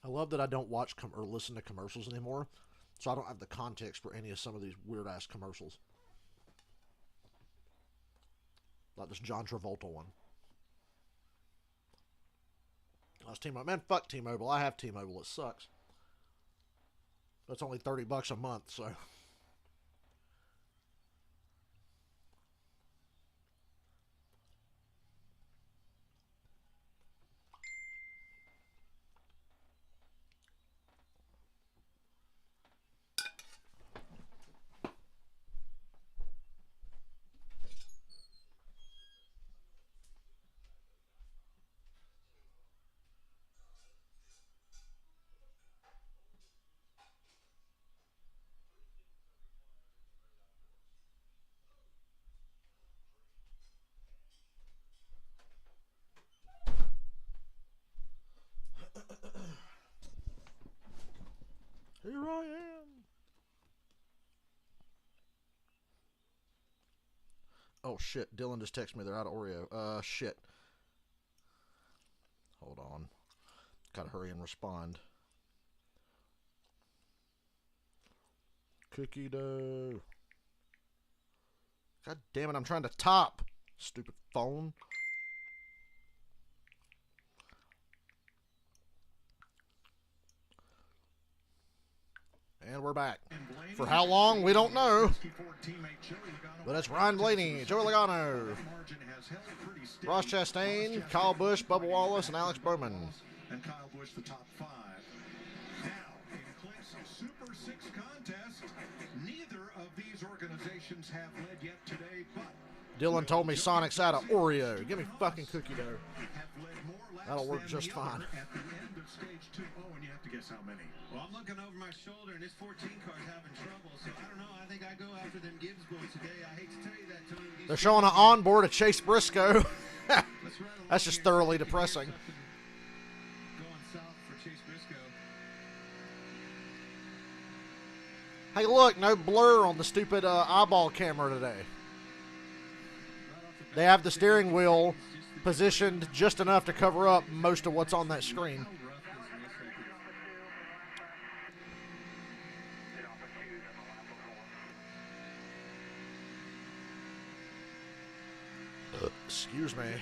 I love that I don't watch or listen to commercials anymore, so I don't have the context for any of some of these weird-ass commercials. Like this John Travolta one. I was T-Mobile. Man, fuck T-Mobile. I have T-Mobile. It sucks. That's only $30 a month, so... Oh, shit. Dylan just texted me they're out of Oreo. Shit. Hold on. Gotta hurry and respond. Cookie dough. God damn it, I'm trying to top. Stupid phone. And we're back. For how long, we don't know. But it's Ryan Blaney, Joey Logano, Ross Chastain, Kyle Busch, Bubba Wallace, and Alex Bowman. And Kyle Busch, the top 5. Now, in Cliff's Super 6 contest, neither of these organizations have led yet today, but Dylan told me Sonic's out of Oreo. Give me fucking cookie dough. That'll work just fine. At the end of stage 2, oh, and you have to guess how many. Well, I'm looking over my shoulder, and this 14 car's having trouble, so I don't know. I think I go after them Gibbs boys today. I hate to tell you that, Tony. They're showing an onboard of Chase Briscoe. That's just thoroughly depressing. Going south for Chase Briscoe. Hey, look, no blur on the stupid eyeball camera today. They have the steering wheel positioned just enough to cover up most of what's on that screen. Excuse me. Yeah,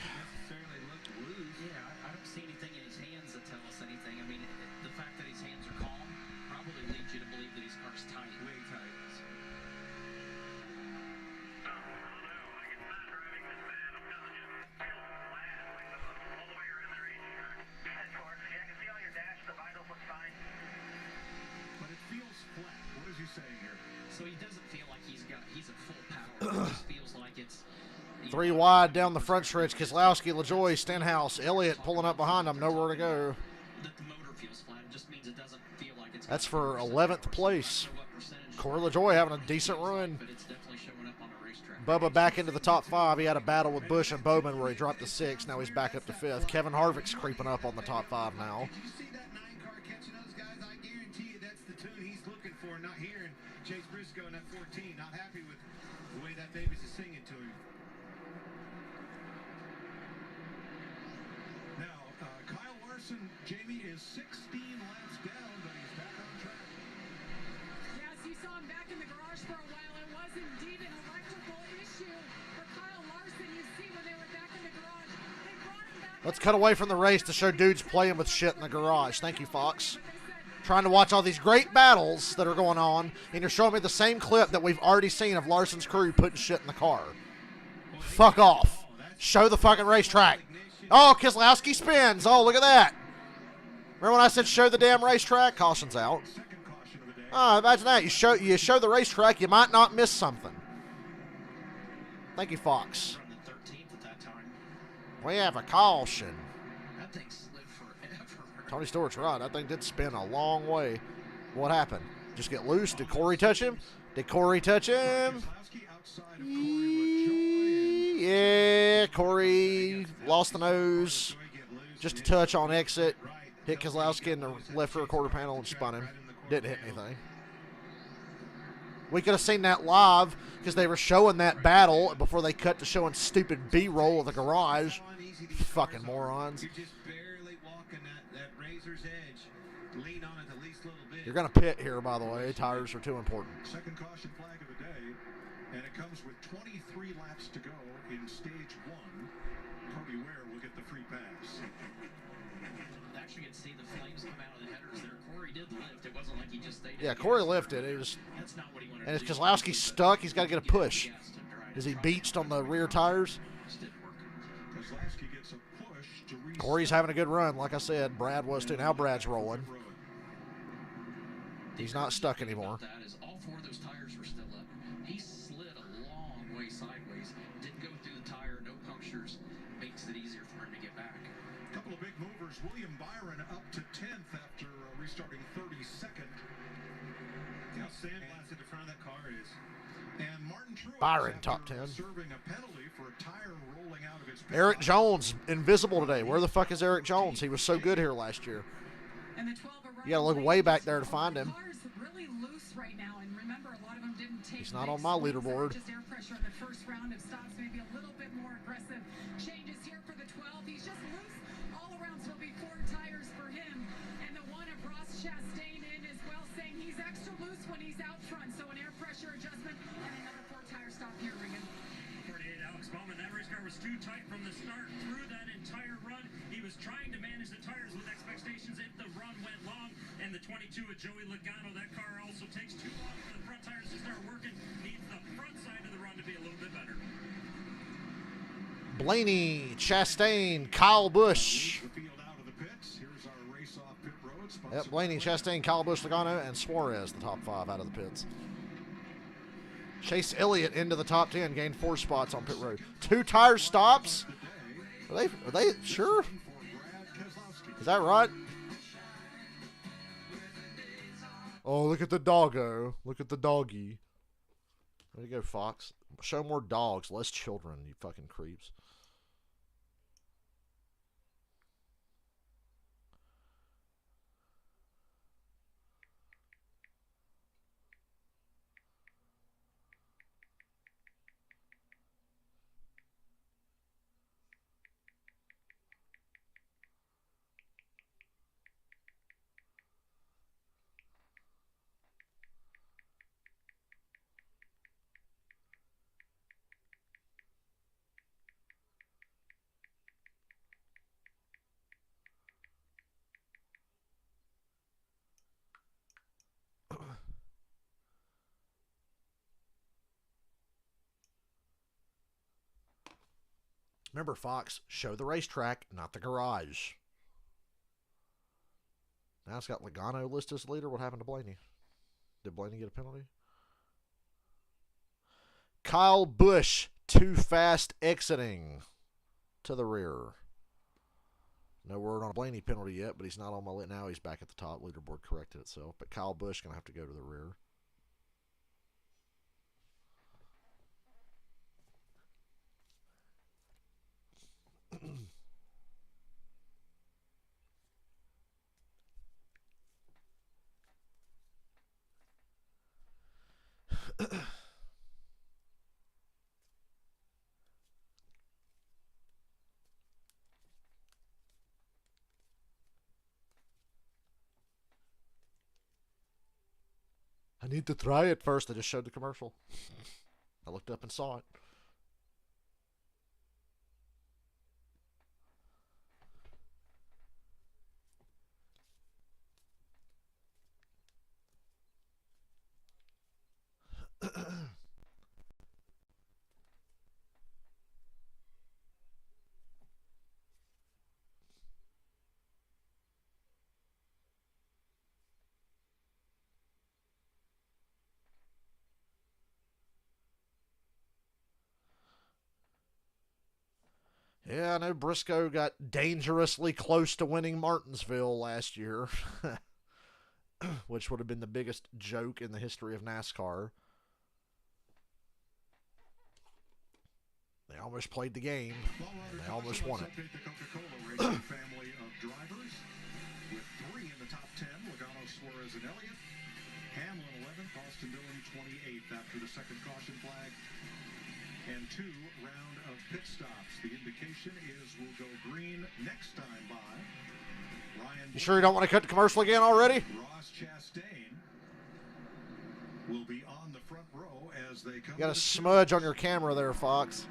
I don't see anything in his hands that tell us anything. I mean, the fact that his hands are calm probably leads you to believe that his car's tight. Way tight. But it feels flat. What is he saying here? So he doesn't feel like he's at full power. It just feels like it's 3 wide down the front stretch. Keselowski, LaJoy, Stenhouse, Elliott pulling up behind him. Nowhere to go. that the motor feels flat. It just means it doesn't feel like it's. That's for 11th place. Corey LaJoy having a decent run. But it's definitely showing up on the racetrack. Bubba back into the top 5. He had a battle with Busch and Bowman where he dropped to 6. Now he's back up to 5th. Kevin Harvick's creeping up on the top 5 now. Did you see that 9 car catching those guys? I guarantee you that's the tune he's looking for. Not hearing Chase Briscoe in that 14. Not happy with the way that baby's is singing to him. Now, Kyle Larson, Jamie, is 16 laps down, but he's back on track. Yes, you saw him back in the garage for a while. It was indeed an electrical issue for Kyle Larson. You see when they were back in the garage, they brought him back. Let's cut away from the race to show dudes playing with shit in the garage. Thank you, Fox. Trying to watch all these great battles that are going on, and you're showing me the same clip that we've already seen of Larson's crew putting shit in the car. Fuck off. Show the fucking racetrack. Oh, Keselowski spins. Oh, look at that. Remember when I said show the damn racetrack? Caution's out. Oh, imagine that. You show the racetrack, you might not miss something. Thank you, Fox. Running 13th at that time. We have a caution. That thing slid forever. Tony Stewart's right. That thing did spin a long way. What happened? Just get loose? Did Corey touch him? Did Corey touch him? Keselowski outside of Corey LaJoy. Yeah, Corey lost the nose. Just a touch on exit. Hit Keselowski in the left rear quarter panel and spun him. Didn't hit anything. We could have seen that live because they were showing that battle before they cut to showing stupid B-roll of the garage. Fucking morons. You're just barely walking that razor's edge. Lean on it the least little bit. You're going to pit here, by the way. Tires are too important. Second caution flag of the day, and it comes with 23 laps to go in stage 1. Cody Ware will get the free pass. Actually, you can see the flames come out of the headers there. Corey did lift. It wasn't like he just stayed. Yeah, Corey lifted. It was, That's not what he wanted and to if do. Keselowski stuck, he's got to get a push. Is he beached on the rear tires? Just didn't work. Keselowski gets a push to reset. Corey's having a good run, like I said. Brad was too. Now Brad's rolling. He's not stuck anymore. That is all 4 of those tires were still up. He slid a long way sideways. Didn't go through the tire. No punctures. Makes it easier for him to get back. A couple of big movers. William Byron up to 10th after restarting 32nd. How sandblasted the front of that car is. And Martin Truex Byron, after top 10. serving a penalty for a tire rolling out of his pit Eric stop. Jones, invisible today. Where the fuck is Eric Jones? He was so good here last year. And the 12 You got to look way back there to find him. Cars really loose right now, and remember, a lot of them didn't take He's not on big my swings leaderboard. Just air pressure in the first round of stops, maybe a little bit more aggressive changes here for the 12. He's just loose all around, so it'll be 4 tires for him. And the one of Ross Chastain in as well, saying he's extra loose when he's out front. So an air pressure adjustment and another 4-tire stop here, Regan. 48, Alex Bowman. That race car was too tight from the start through that entire run. He was trying to manage the tires with expectations if the run went long. And the 22 of Joey Logano, that car also takes too long for the front tires to start working. Needs the front side of the run to be a little bit better. Blaney, Chastain, Kyle Busch. The field out of the pits. Here's our race off pit road. Yep, Blaney, Chastain, Kyle Busch, Logano, and Suarez, the top 5 out of the pits. Chase Elliott into the top 10, gained 4 spots on pit road. 2 tire stops? Are they sure? Is that right? Oh, look at the doggo. Look at the doggy. There you go, Fox. Show more dogs, less children, you fucking creeps. Remember, Fox, show the racetrack, not the garage. Now it's got Logano listed as leader. What happened to Blaney? Did Blaney get a penalty? Kyle Busch, too fast exiting to the rear. No word on a Blaney penalty yet, but he's not on my list. Now he's back at the top. Leaderboard corrected itself. But Kyle Busch going to have to go to the rear. I need to try it first. I just showed the commercial. I looked up and saw it. Yeah, I know Briscoe got dangerously close to winning Martinsville last year, which would have been the biggest joke in the history of NASCAR. They almost played the game, and they almost won it. The Coca-Cola racing family of drivers with 3 in the top 10, Logano, Suarez, and Elliott. Hamlin 11th, Austin Dillon 28th after the second caution flag. And 2 round of pit stops. The indication is we'll go green next time by. Ryan, You sure you don't want to cut the commercial again already? Ross Chastain will be on the front row as they come. You got a to the smudge on your camera there, Fox.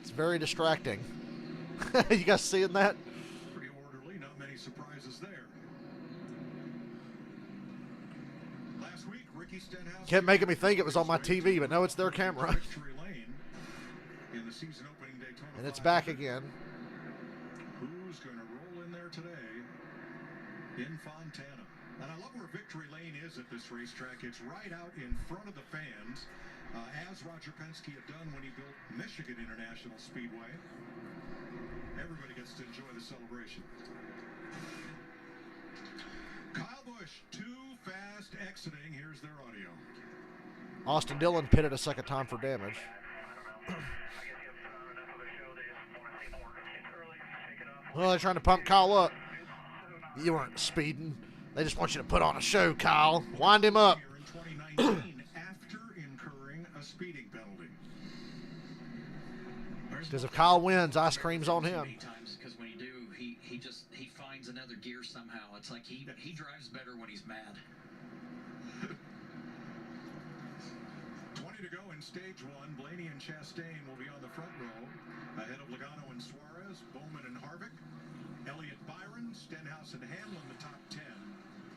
It's very distracting. You guys seeing that? Pretty orderly, not many surprises there. Last week, Ricky Stenhouse Kept making me think it was on my TV, but no, it's their camera. Victory Lane in the season opening Daytona And it's 500. back again. Who's going to roll in there today? In Fontana. And I love where Victory Lane is at this racetrack. It's right out in front of the fans, as Roger Penske had done when he built Michigan International Speedway. Everybody gets to enjoy the celebration. Kyle Busch, too fast exiting. Here's their audio. Austin Dillon pitted a second time for damage. Well, they're trying to pump Kyle up. You weren't speeding. They just want you to put on a show, Kyle. Wind him up. Here in 2019 after incurring a speeding penalty. Because if Kyle wins, ice cream's on him. Because when you do, he finds another gear somehow. It's like he drives better when he's mad. 20 to go in stage one. Blaney and Chastain will be on the front row. Ahead of Logano and Suarez, Bowman and Harvick, Elliott, Byron, Stenhouse and Hamlin the top 10.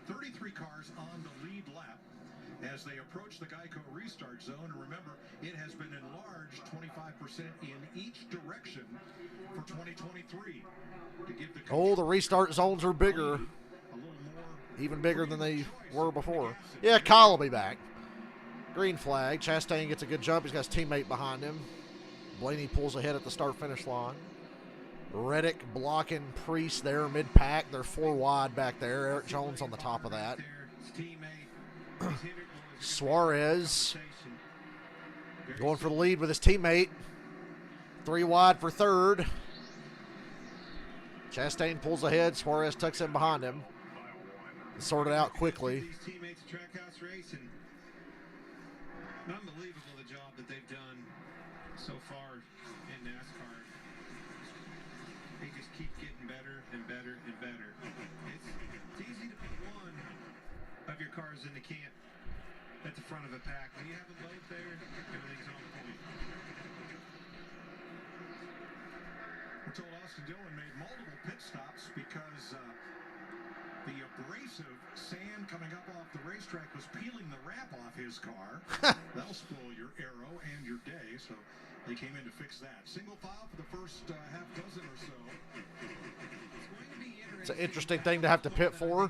33 cars on the lead lap as they approach the Geico restart zone. And remember, it has been enlarged 25% in each direction for 2023. To give the The restart zones are bigger. a little more Even bigger than they were before. Yeah, Kyle will be back. Green flag. Chastain gets a good jump. He's got his teammate behind him. Blaney pulls ahead at the start-finish line. Reddick blocking Priest there mid-pack. They're 4 wide back there. Eric Jones on the top of that. Suarez going for the lead with his teammate. 3 wide for third. Chastain pulls ahead. Suarez tucks in behind him. Sorted out quickly. These teammates at Trackhouse Racing. Unbelievable the job that they've done so far in NASCAR. They just keep getting better and better and better. It's easy to put one of your cars in the camp at the front of a pack. When you have them both there, everything's on point. We're told Austin Dillon made multiple pit stops because the abrasive sand coming up off the racetrack was peeling the wrap off his car. That'll spoil your aero and your day, so they came in to fix that. Single file for the first half dozen or so. It's an interesting thing to have to pit for.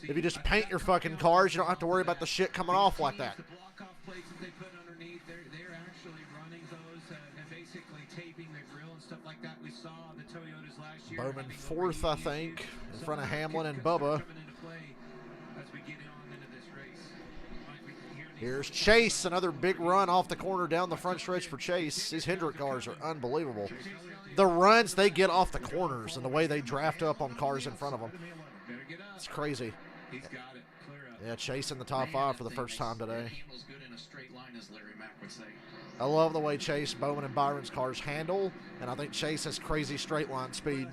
If you just paint your fucking cars, you don't have to worry about the shit coming off like that. The block-off plates that they put underneath, they're actually running those and basically taping the grill and stuff like that. We saw the Toyotas last year. Bowman 4th, I think, in front of Hamlin and Bubba. Here's Chase, another big run off the corner down the front stretch for Chase. These Hendrick cars are unbelievable. The runs they get off the corners and the way they draft up on cars in front of them. It's crazy. Yeah, Chase in the top 5 for the first time today. I love the way Chase, Bowman, and Byron's cars handle, and I think Chase has crazy straight line speed.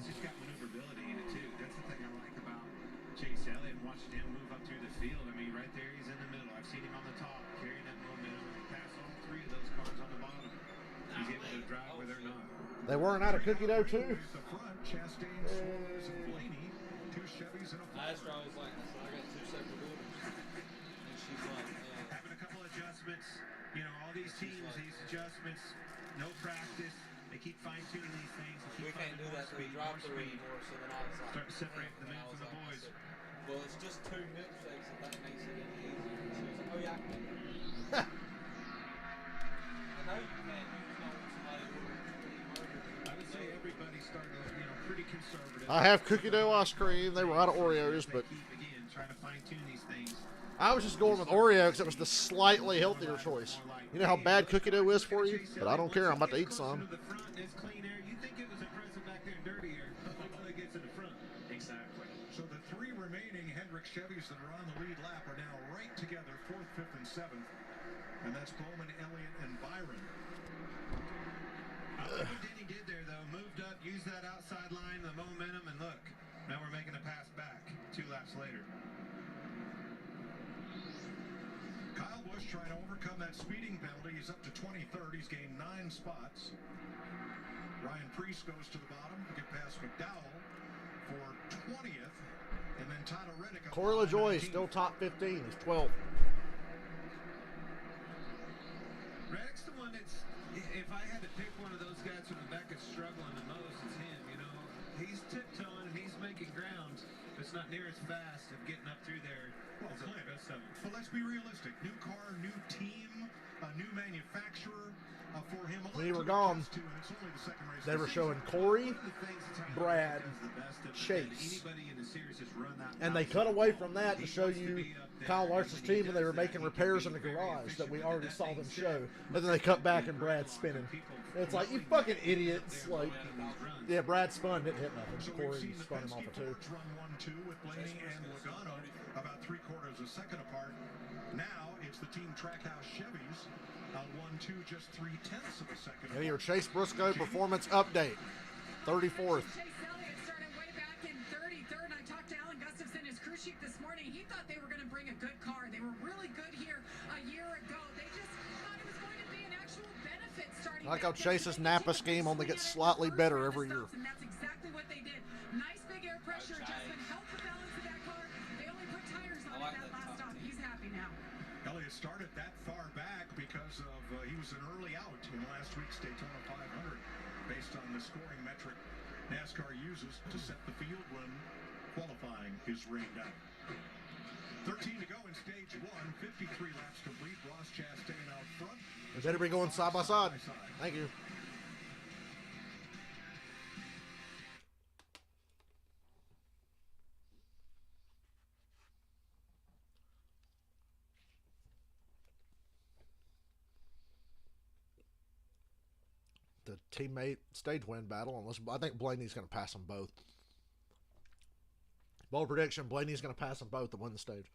They weren't out of cookie dough too. Last round was like, so I got 2 separate orders. And she's like, having a couple adjustments. You know, all these teams, these adjustments, no practice. They keep fine-tuning these things. We can't do that to the drive-through anymore, so then I was like, start to separate the men from the boys. Well, it's just 2 milkshakes, if that makes it any easier. She was like, oh yeah, I can. I know you can. You just don't want somebody I would say everybody started, pretty conservative. I have cookie dough ice cream. They were out of Oreos, but trying to fine-tune these things. I was just going with Oreo because it was the slightly healthier choice. You know how bad cookie dough is for you? But I don't care. I'm about to eat some. The front is clean air. You think it was impressive back there in dirty air until it gets in the front. Exactly. So the 3 remaining Hendrick Chevys that are on the lead lap are now right together, 4th, 5th, and 7th. And that's Bowman, Elliott, and Byron. I like what Denny did there, though. Moved up, used that outside line, the momentum, and look. Now we're making a pass back 2 laps later. Kyle Busch trying to overcome that speeding penalty. He's up to 23rd. He's gained 9 spots. Ryan Preece goes to the bottom to get past McDowell for 20th. And then Tyler Reddick. Corey LaJoie still top 15. He's 12th. Reddick's the one that's, if I had to pick one of those guys from the back that's struggling the most, it's him, He's tiptoeing and he's making ground, but it's not near as fast of getting up through there as the rest of them. But let's be realistic. New car, new team, a new manufacturer for him. A when you were gone, they were showing Corey, Brad, Chase, and they cut away from that to show you Kyle Larson's team, and they were making repairs in the garage that we already saw them show, and then they cut back and Brad's spinning. It's like, you fucking idiots. Like, yeah, Brad spun, didn't hit nothing. Corey spun him off a 2. Run 1-2 with Blaney and Logano about 3/4 a second apart. Now it's the Team Trackhouse Chevys on 1-2, just 3/10 of a second. And your Chase Briscoe performance update, 34th. Chase Elliott started way back in 33rd. I talked to Alan Gustafson, his crew chief, this morning. He thought they were going to bring a good car. They were really good here a year ago. They just thought it was going to be an actual benefit starting. I like how Chase's Napa scheme only gets slightly better every year. And that's exactly what they did. Nice big air pressure adjustment, helped the balance of that car. They only put tires on it that last stop. He's happy now. Elliott started that far back because of he was an early out in last week's Daytona 500, based on the scoring metric NASCAR uses to set the field when qualifying is rained out. 13 to go in stage 1, 53 laps complete. Ross Chastain out front. We better be going side by side. Thank you. The teammate stage win battle, unless I think Blaney's going to pass them both. Bold prediction: Blaney's going to pass them both to win the stage.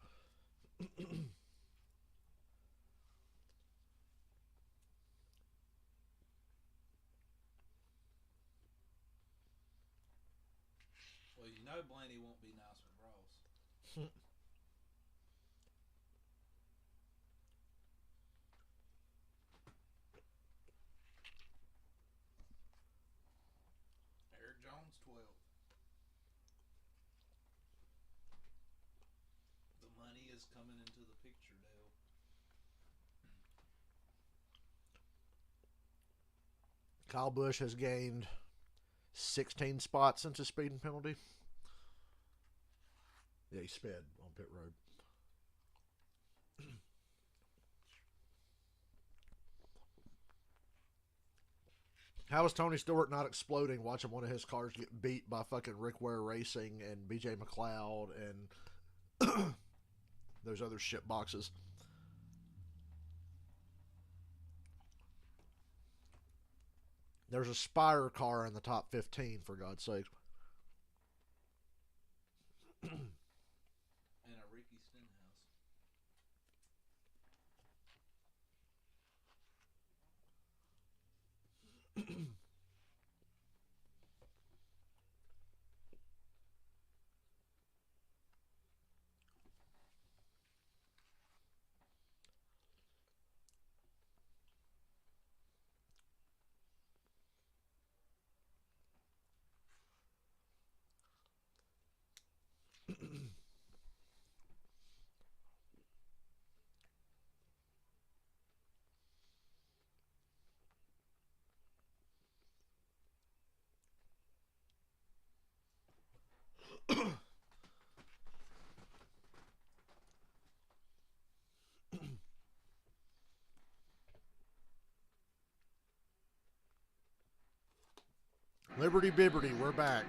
Well, you know Blaney won't be nice with Ross. Eric Jones, 12. The money is coming into the picture, Dale. Kyle Busch has gained 16 spots since his speeding penalty. Yeah, he sped on pit road. How is Tony Stewart not exploding watching one of his cars get beat by fucking Rick Ware Racing and BJ McLeod and those other shit boxes? There's a Spire car in the top 15, for God's sake. And a Ricky Stenhouse. Liberty Bibberty, we're back.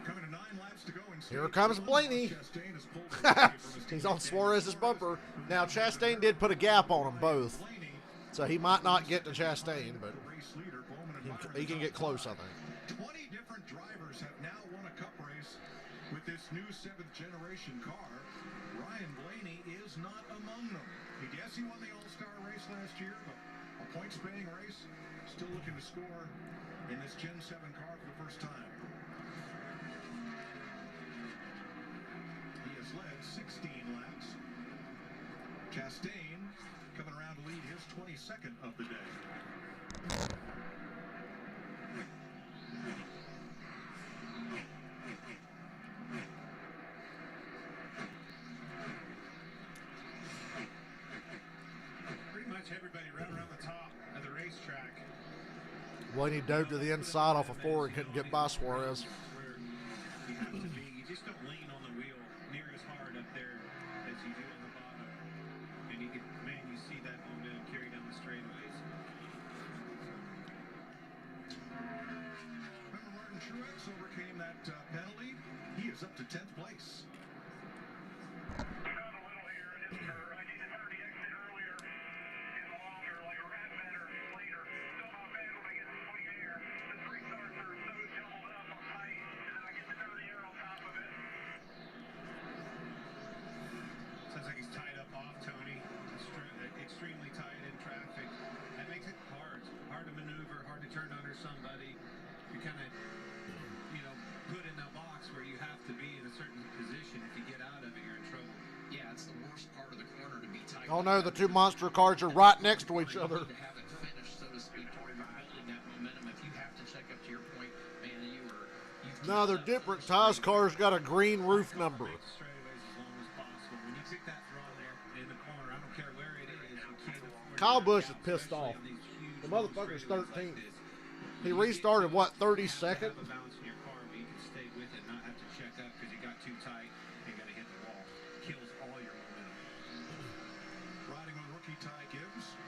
Coming to 9 laps to go in stage Here comes 1. Blaney. Chastain has pulled away from his He's on teammate Suarez's bumper. Now, Chastain did put a gap on them both, Blaney. so he might not get to Chastain, but The race leader, Bowman and Byron he can get close, I think. 20 different drivers have now won a cup race with this new 7th generation car. Ryan Blaney is not among them. Yes, he won the All-Star race last year, but a points-paying race, still looking to score in this Gen 7 car for the first time. He has led 16 laps. Chastain coming around to lead his 22nd of the day. Pretty much everybody right around the top of the racetrack. Blaney dove to the inside off a 4 and couldn't get by Suarez. Where you have to be. You just don't lean on the wheel near as hard up there as you do on the bottom. And you can, man, you see that going down, carry down the straightaways. overcame that penalty. He is up to 10th place. Sounds like he's tied up off, Tony. Extremely tight in traffic. That makes it hard to maneuver, hard to turn under somebody. You're kind of, put in a box where you have to be in a certain position. If you get out of it, you're in trouble. Yeah, it's the worst part of the corner to be tight. Oh no, the two monster cars are right next to each other. To have it finished, so to speak, to building that momentum. If you have to check up to your point, man, you've No, they're different. Ty's car's got a green roof number. Straightaways as long as possible. When you pick that run there in the corner, I don't care where it is, you can't afford Kyle to Busch back is out, pissed especially off. on these huge The long motherfucker's straightaways 13th. like this. He restarted, what, 32nd? Have a balance in your car where you can stay with it, not have to check up because you got too tight and got to hit the wall. Kills all your momentum. Riding on rookie Ty Gibbs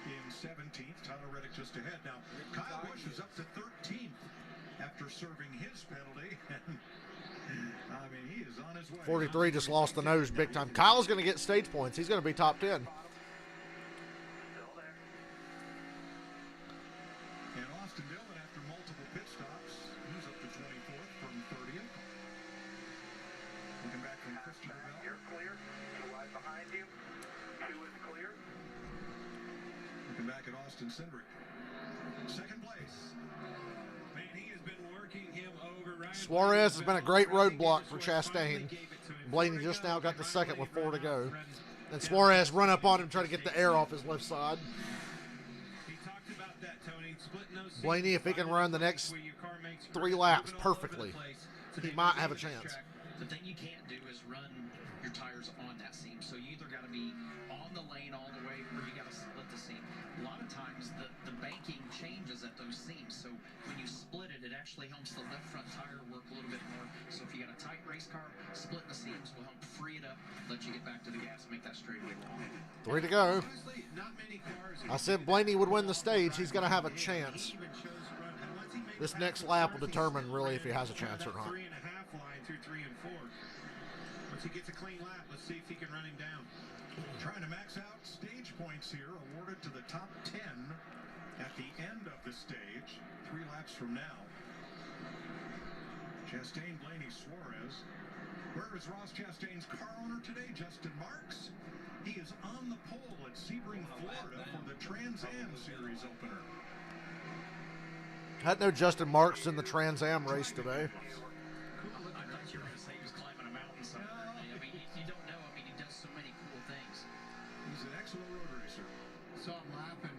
in 17th. Tyler Reddick just ahead. Now, Kyle Busch is up to 13th after serving his penalty. I mean, he is on his way. 43 just lost the nose big time. Kyle's going to get stage points. He's going to be top 10. And Austin Dillon, after multiple pit stops, he's up to 24th from 30th. Looking back from Christopher Bell. You're clear. Two right behind you. Two is clear. Looking back at Austin Cindric. Second place. Man, he has been working him over. Ryan Suarez has been a great roadblock for Chastain. Blaney just now got the second with 4 to go. And Suarez run up on him, try to get the air off his left side. He talked about that, Tony. Splitting those seats Blaney, if he can run the next where your car makes 3 turns, laps moving all over the perfectly, place to he make might it have a to the chance. track. The thing you can't do is run your tires on that seam. So you either got to be on the lane all the way or you got to split the seam. A lot of times the banking changes at those seams. So when you split it, it actually helps the left front tire work a little bit more. So if you got a tight race car, splitting the seams will help free it up, let you get back to the gas, make that straightaway long. 3 to go. Honestly, not many cars I said Blaney would win the stage. He's going to have a chance. This next lap will determine really if he has a chance or not. 3.5 line through 3 and 4. Once he gets a clean lap, let's see if he can run him down. Trying to max out stage points here, awarded to the top 10 at the end of the stage, 3 laps from now. Chastain, Blaney, Suarez. Where is Ross Chastain's car owner today? Justin Marks. He is on the pole at Sebring, Florida for the Trans Am Series opener. I didn't know Justin Marks in the Trans Am race today. I thought you were going to say he was climbing a mountain somewhere. I mean, you don't know. I mean, he does so many cool things. He's an excellent road racer. Saw him lapping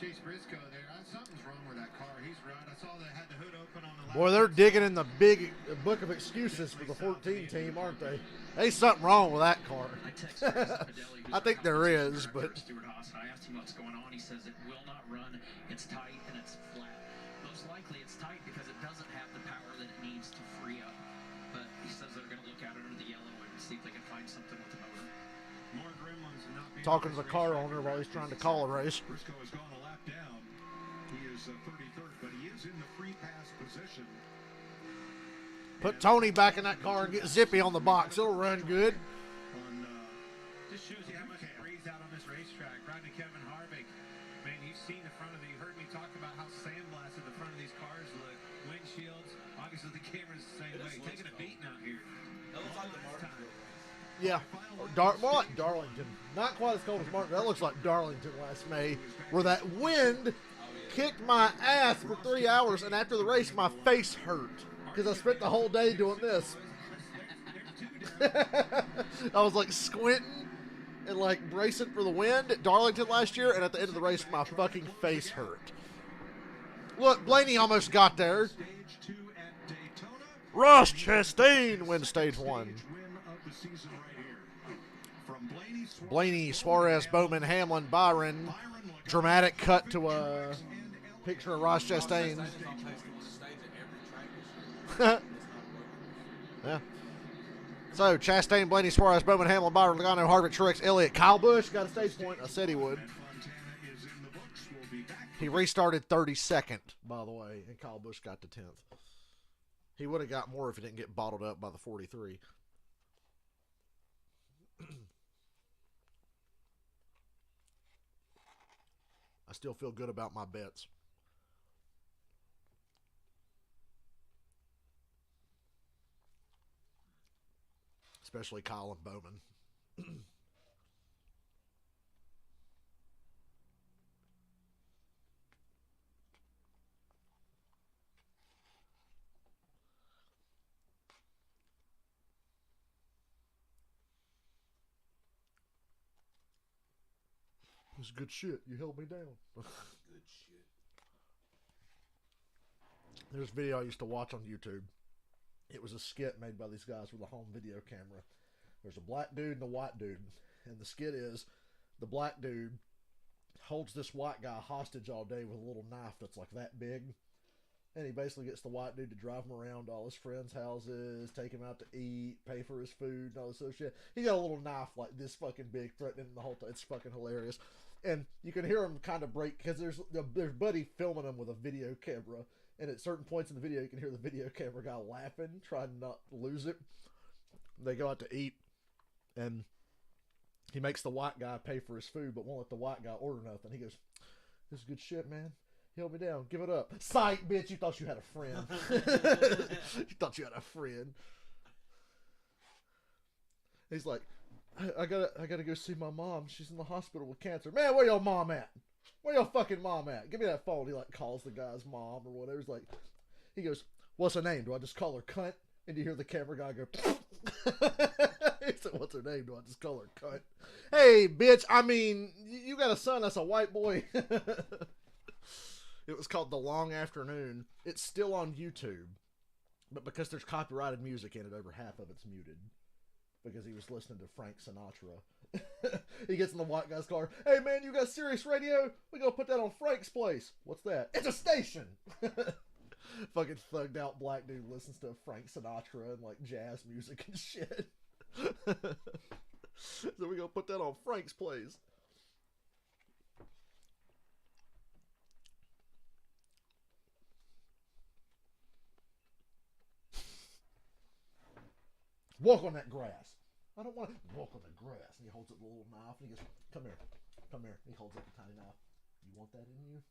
Chase Briscoe there. Something's wrong with that car. He's right. I saw they had the hood open on the lap. Boy, they're digging in the big book of excuses for the 14 team, aren't they? There's something wrong with that car. I texted Chris Fidelli, who's I think there the is, but Stewart Haas, and I asked him what's going on. He says it will not run. It's tight and it's flat. Most likely it's tight because it doesn't have the power that it needs to free up. But he says they're going to look at it under the yellow and see if they can find something with the motor. More gremlins and not being talking to the car owner while he's trying to call a race. Briscoe has gone a lap down. He is 33rd, but he is in the free pass position. Put Tony back in that car and get Zippy on the box. It'll run good. On, Just shows you how much it breathes out on this racetrack. Riding Kevin Harvick. Man, you've seen the front of you heard me talk about how sandblasted the front of these cars look. Windshields. Obviously the camera's the same way. Taking a beating out here. That looks like the Martinsville race. Yeah, more like Darlington. Not quite as cold as Martin. That looks like Darlington last May, where that wind kicked my ass for 3 hours, and after the race, my face hurt because I spent the whole day doing this. I was like squinting and like bracing for the wind at Darlington last year, and at the end of the race, my fucking face hurt. Look, Blaney almost got there. stage 2 at Daytona. Ross Chastain wins stage 1. Win of the season right here. From Blaney, Suarez, Bowman, Hamlin, Byron. Dramatic cut to a picture of Ross Chastain. Yeah. So, Chastain, Blaney, Suarez, Bowman, Hamlin, Byron, Logano, Harvick, Truex, Elliott, Kyle Busch got a stage point. I said he would. He restarted 32nd, by the way, and Kyle Busch got to 10th. He would have got more if he didn't get bottled up by the 43. I still feel good about my bets. Especially Kyle and Bowman. It's good shit. You held me down. Good shit. There's a video I used to watch on YouTube. It was a skit made by these guys with a home video camera. There's a black dude and a white dude. And the skit is the black dude holds this white guy hostage all day with a little knife that's like that big. And he basically gets the white dude to drive him around to all his friends' houses, take him out to eat, pay for his food, and all this other shit. He got a little knife like this fucking big, threatening him the whole time. It's fucking hilarious. And you can hear him kind of break, because there's Buddy filming him with a video camera. And at certain points in the video, you can hear the video camera guy laughing, trying not to lose it. They go out to eat, and he makes the white guy pay for his food, but won't let the white guy order nothing. He goes, "This is good shit, man. Held me down. Give it up." Psych, bitch. You thought you had a friend. You thought you had a friend. He's like, I gotta go see my mom. She's in the hospital with cancer. Man, where your mom at? Where your fucking mom at? Give me that phone. He like calls the guy's mom or whatever. He's like, he goes, "What's her name? Do I just call her cunt?" And you hear the camera guy go, he said, "What's her name? Do I just call her cunt?" Hey, bitch. I mean, you got a son that's a white boy. It was called The Long Afternoon. It's still on YouTube, but because there's copyrighted music in it, over half of it's muted. Because he was listening to Frank Sinatra. He gets in the white guy's car. "Hey man, you got Sirius Radio? We gonna put that on Frank's place." "What's that?" "It's a station." Fucking thugged out black dude listens to Frank Sinatra and like jazz music and shit. So we gonna put that on Frank's place. "Walk on that grass." "I don't want to walk on the grass." And he holds up the little knife and he goes, "Come here. Come here." He holds up a tiny knife. "You want that in you?"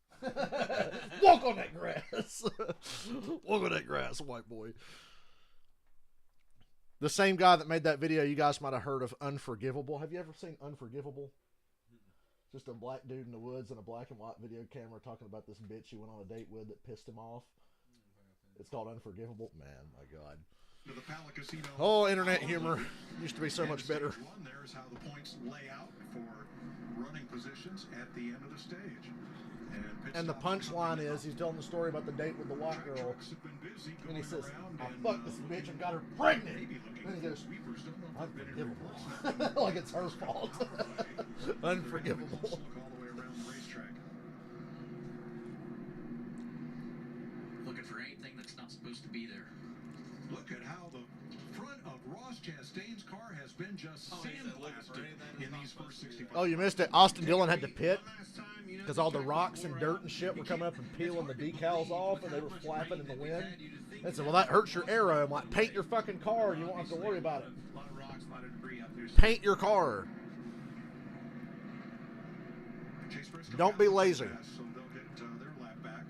"Walk on that grass." Walk on that grass, white boy. The same guy that made that video, you guys might have heard of Unforgivable. Have you ever seen Unforgivable? Just a black dude in the woods and a black and white video camera talking about this bitch he went on a date with that pissed him off. It's called Unforgivable. Man, my God. To the Pala Casino. Oh, internet humor used to be so much better. One, there's how the points lay out for running positions at the end of the stage. And the punchline is, he's telling the story about the date with the white girl. And he says, "I fucked this bitch and got her pregnant." And he goes, "Unforgivable." Like it's her fault. Unforgivable. All the way around the racetrack. Looking for anything that's not supposed to be there. Look at how the front of Ross Chastain's car has been just sandblasted in these first 65. Oh, you missed it. Austin Dillon had to pit because all the rocks and dirt and shit were coming up and peeling the decals off, and they were flapping in the wind. They said, "Well, that hurts your aero." I'm like, "Paint your fucking car and you won't have to worry about it." A lot of rocks, a lot of debris out there. Paint your car. Don't be lazy. So they'll get their lap back,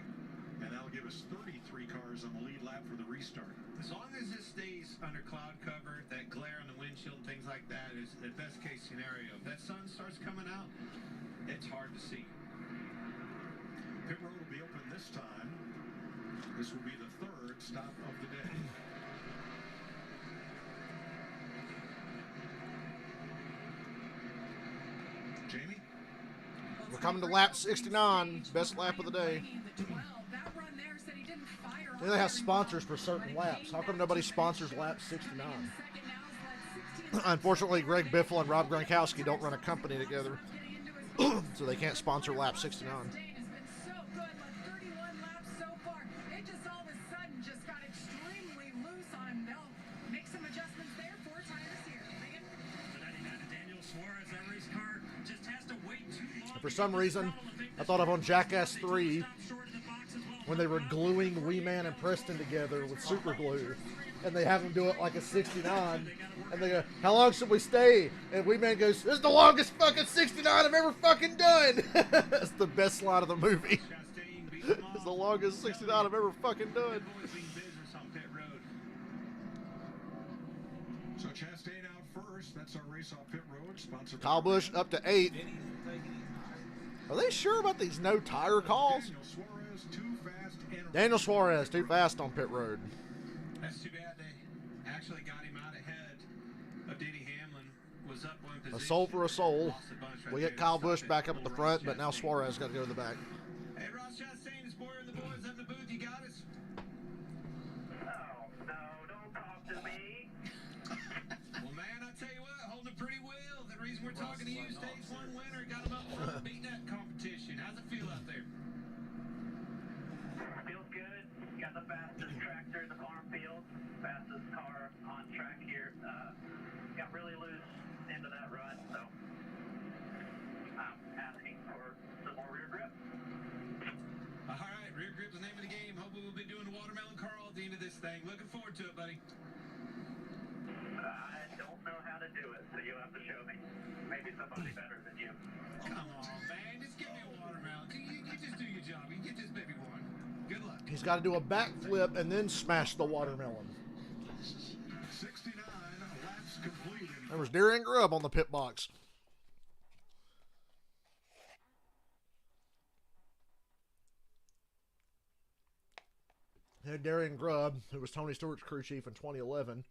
and that'll give us 33 cars on the lead lap for the restart. As long as it stays under cloud cover, that glare on the windshield and things like that is the best case scenario. If that sun starts coming out, it's hard to see. Pit road will be open this time. This will be the third stop of the day. Jamie? We're coming to lap 69. Best lap of the day. They have sponsors for certain laps. How come nobody sponsors lap 69? Unfortunately, Greg Biffle and Rob Gronkowski don't run a company together, so they can't sponsor lap 69. For some reason, I thought of on Jackass 3 when they were gluing Wee Man and Preston together with super glue, and they have them do it like a 69, and they go, "How long should we stay?" And Wee Man goes, "This is the longest fucking 69 I've ever fucking done." That's the best line of the movie. It's the longest 69 I've ever fucking done. So Chastain out first. That's our race off pit road. Sponsored Kyle Busch up to 8th. Vinny didn't take any tires. Are they sure about these no tire calls? Daniel Suarez too fast. Daniel Suarez too fast on pit road. That's too bad. They actually got him out ahead of Denny Hamlin. Was up one position. A soul for a soul. Lost a bunch right We there. get Kyle Busch Started back up at the front, but Ross now Chastain. Suarez got to go to the back. Hey, Ross Chastain is Boyer and the boys up in the booth. You got us? Oh, no, don't talk to me. Well, man, I tell you what, holding it pretty well. The reason we're talking to you, stage 1 winner, got him up front, beating that competition. How's it feel out there? Feels good. Got the fastest tractor in the farm field. Fastest car on track here. Got really loose into that run, so I'm asking for some more rear grip. All right, rear grip's the name of the game. Hopefully we'll be doing the watermelon Carl at the end of this thing. Looking forward to it, buddy. I don't know how to do it, so you'll have to show me. Maybe somebody better than you. Come on, man. Just give me a watermelon. You just do your job. You get this baby one. Good luck. He's got to do a backflip and then smash the watermelon. 69 laps completed. There was Darren Grubb on the pit box. Had Darren Grubb, who was Tony Stewart's crew chief in 2011.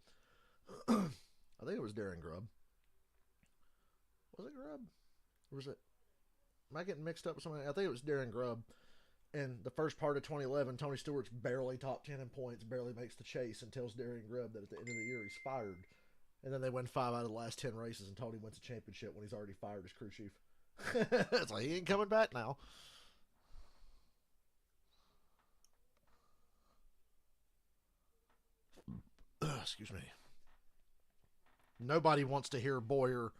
I think it was Darren Grubb. Was it Grubb? Or was it? Am I getting mixed up with something? I think it was Darren Grubb. And the first part of 2011, Tony Stewart's barely top 10 in points, barely makes the chase, and tells Darren Grubb that at the end of the year he's fired. And then they win 5 out of the last 10 races, and Tony wins a championship when he's already fired as crew chief. It's like, he ain't coming back now. Excuse me. Nobody wants to hear Boyer.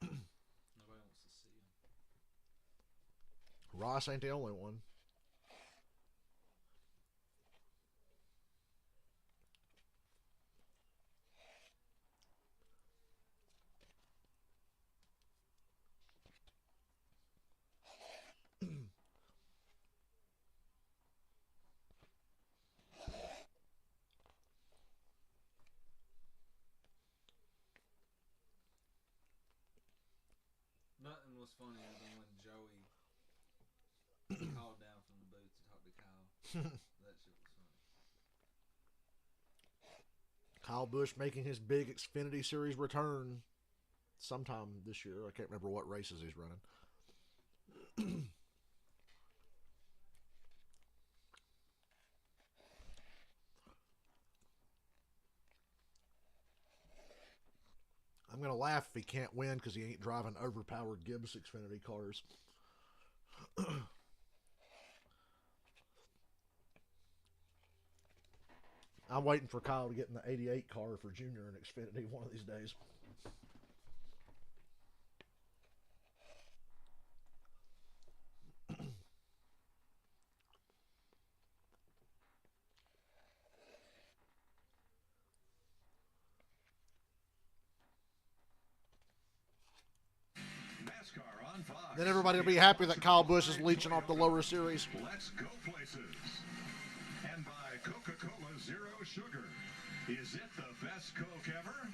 Nobody wants to see him. Ross ain't the only one. Nothing was funnier than when Joey called down from the booth to talk to Kyle. That shit was funny. Kyle Busch making his big Xfinity Series return sometime this year. I can't remember what races he's running. I'm going to laugh if he can't win because he ain't driving overpowered Gibbs Xfinity cars. I'm waiting for Kyle to get in the 88 car for Junior in Xfinity one of these days. NASCAR on Fox. Then everybody will be happy that Kyle Busch is leeching off the lower series. Let's go places. And by Coca-Cola Zero Sugar. Is it the best Coke ever?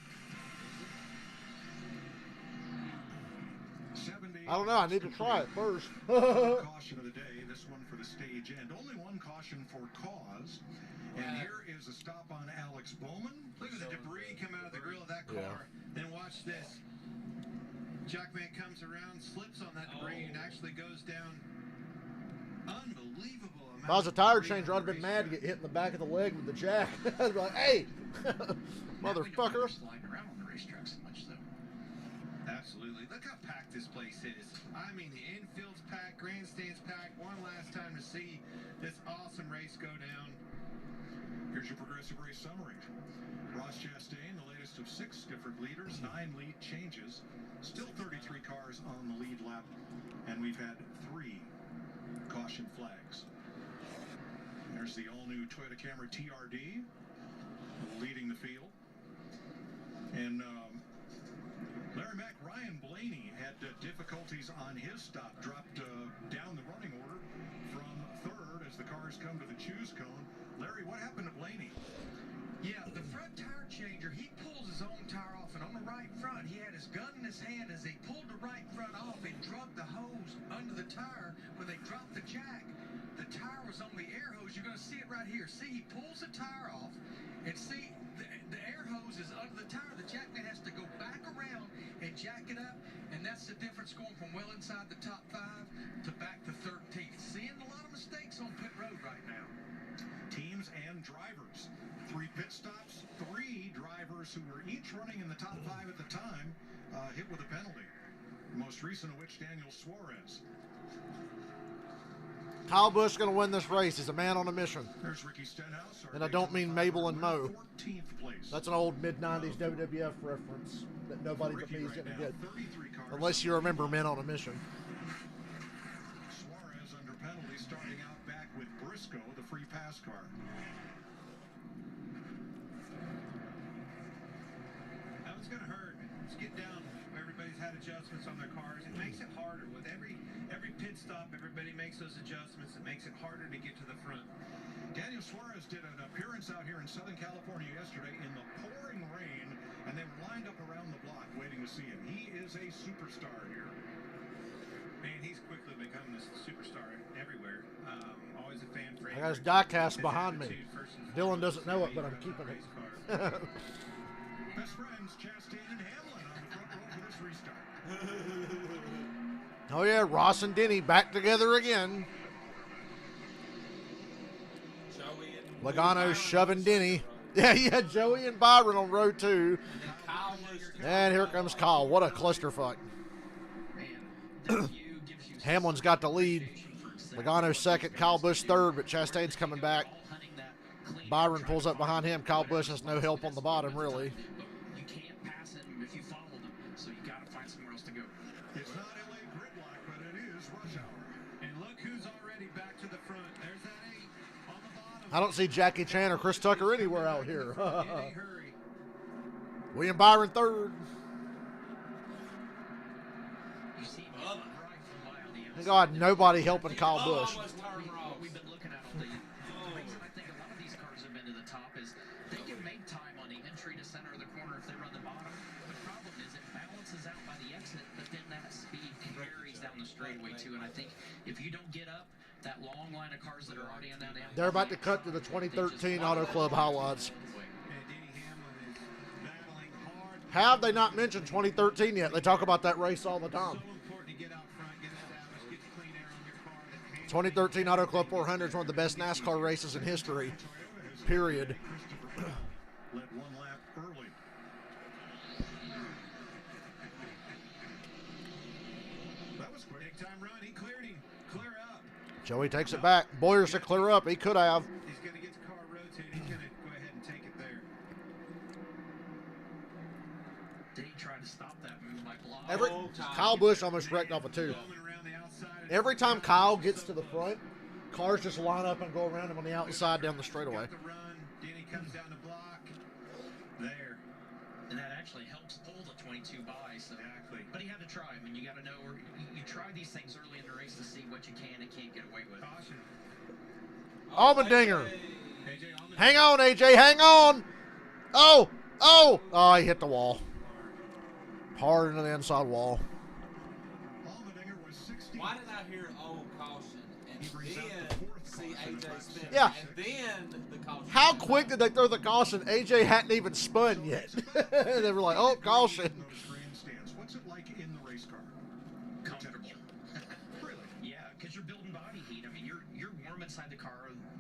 70. I don't know. I need to try it first. Caution of the day. This one for the stage end. Only one caution for cause. And here is a stop on Alex Bowman. Look at the debris come out of the grill of that car. Yeah. Then watch this. Jackman comes around, slips on that debris, and actually goes down. Unbelievable amount. If I was a tire changer, I'd have been mad to get hit in the back of the leg with the jack. I'd be like, hey, motherfucker. Sliding around on the racetrack so much, though. Absolutely. Look how packed this place is. I mean, the infield's packed, grandstand's packed. One last time to see this awesome race go down. Here's your progressive race summary. Ross Chastain, the latest of 6 different leaders, 9 lead changes. Still 33 cars on the lead lap. And we've had 3 caution flags. There's the all-new Toyota Camry TRD leading the field. And Larry Mack, Ryan Blaney had difficulties on his stop, dropped down the running order from third as the cars come to the choose cone. Larry, what happened to Blaney? Yeah, the front tire changer, he pulls his own tire off, and on the right front, he had his gun in his hand as he pulled the right front off and drug the hose under the tire. When they dropped the jack, the tire was on the air hose. You're going to see it right here. See, he pulls the tire off, and see, the air hose is under the tire. The jackman has to go back around and jack it up, and that's the difference going from well inside the top 5 to back to 13th. Seeing a lot of mistakes on pit road right now. Teams and drivers. 3 pit stops, 3 drivers who were each running in the top 5 at the time hit with a penalty. Most recent of which, Daniel Suarez. Kyle Busch going to win this race. He's a man on a mission. There's Ricky Stenhouse. And I don't mean Mabel and Mo. 14th place. That's an old mid-90s WWF reference that nobody but me is going to get. Unless you remember Men on a Mission. Suarez under penalty starting out back with Briscoe, the free pass car. That was going to hurt. Let's get down. Everybody's had adjustments on their cars. It makes it harder. With every pit stop, everybody makes those adjustments. It makes it harder to get to the front. Daniel Suarez did an appearance out here in Southern California yesterday in the pouring rain, and they were lined up around the block waiting to see him. He is a superstar here. Man, he's quickly becoming this superstar everywhere. Always a fan favorite. I got his diecast behind me. Dylan doesn't know it, but I'm keeping it. Best friends Chastain and Hamlin on the front row for this restart. Oh yeah, Ross and Denny back together again. Logano shoving Denny. Yeah, Joey and Byron on row 2. And here comes Kyle. What a clusterfuck. Hamlin's got the lead. Logano second, Kyle Busch third, but Chastain's coming back. Byron pulls up behind him. Kyle Busch has no help on the bottom, really. You can't pass him if you follow them, so you got to find somewhere else to go. It's not LA gridlock, but it is rush hour. And look who's already back to the front. There's that 8 on the bottom. I don't see Jackie Chan or Chris Tucker anywhere out here. William Byron third. Thank God nobody helping Kyle Busch. What we've been looking at all day. The reason I think a lot of these cars have been to the top is they can make time on the entry to center of the corner if they run the bottom. The problem is it balances out by the exit, but then that speed carries down the straightaway too. And I think if you don't get up, that long line of cars that are already on that end. They're about to cut to the 2013 Auto Club highlights. How have they not mentioned 2013 yet? They talk about that race all the time. 2013 Auto Club 400 is one of the best NASCAR races in history. Period. Led 1 lap early. That was quick. Big time run. He cleared him. Clear up. Joey takes it back. Boyer said clear up. He could have. He's going to get the car rotated. He's going to go ahead and take it there. Did he try to stop that move by blocking? Kyle Busch almost wrecked off a 2. Every time Kyle gets to the front, cars just line up and go around him on the outside down the straightaway. The run. Denny comes down the block. There. And that actually helps pull the 22 by. So. Exactly. But he had to try. I mean, you got to know where you try these things early in the race to see what you can and can't get away with. Caution. Allmendinger. Hang on, AJ. Hang on. Oh, he hit the wall. Hard into the inside wall. Why did I hear caution and then see AJ spin? Yeah. And then the caution. How quick did they throw the caution? AJ hadn't even spun yet. They were like, oh, caution. What's it like in the race car? Comfortable. Really? Yeah, because you're building body heat. I mean, you're warm inside the car.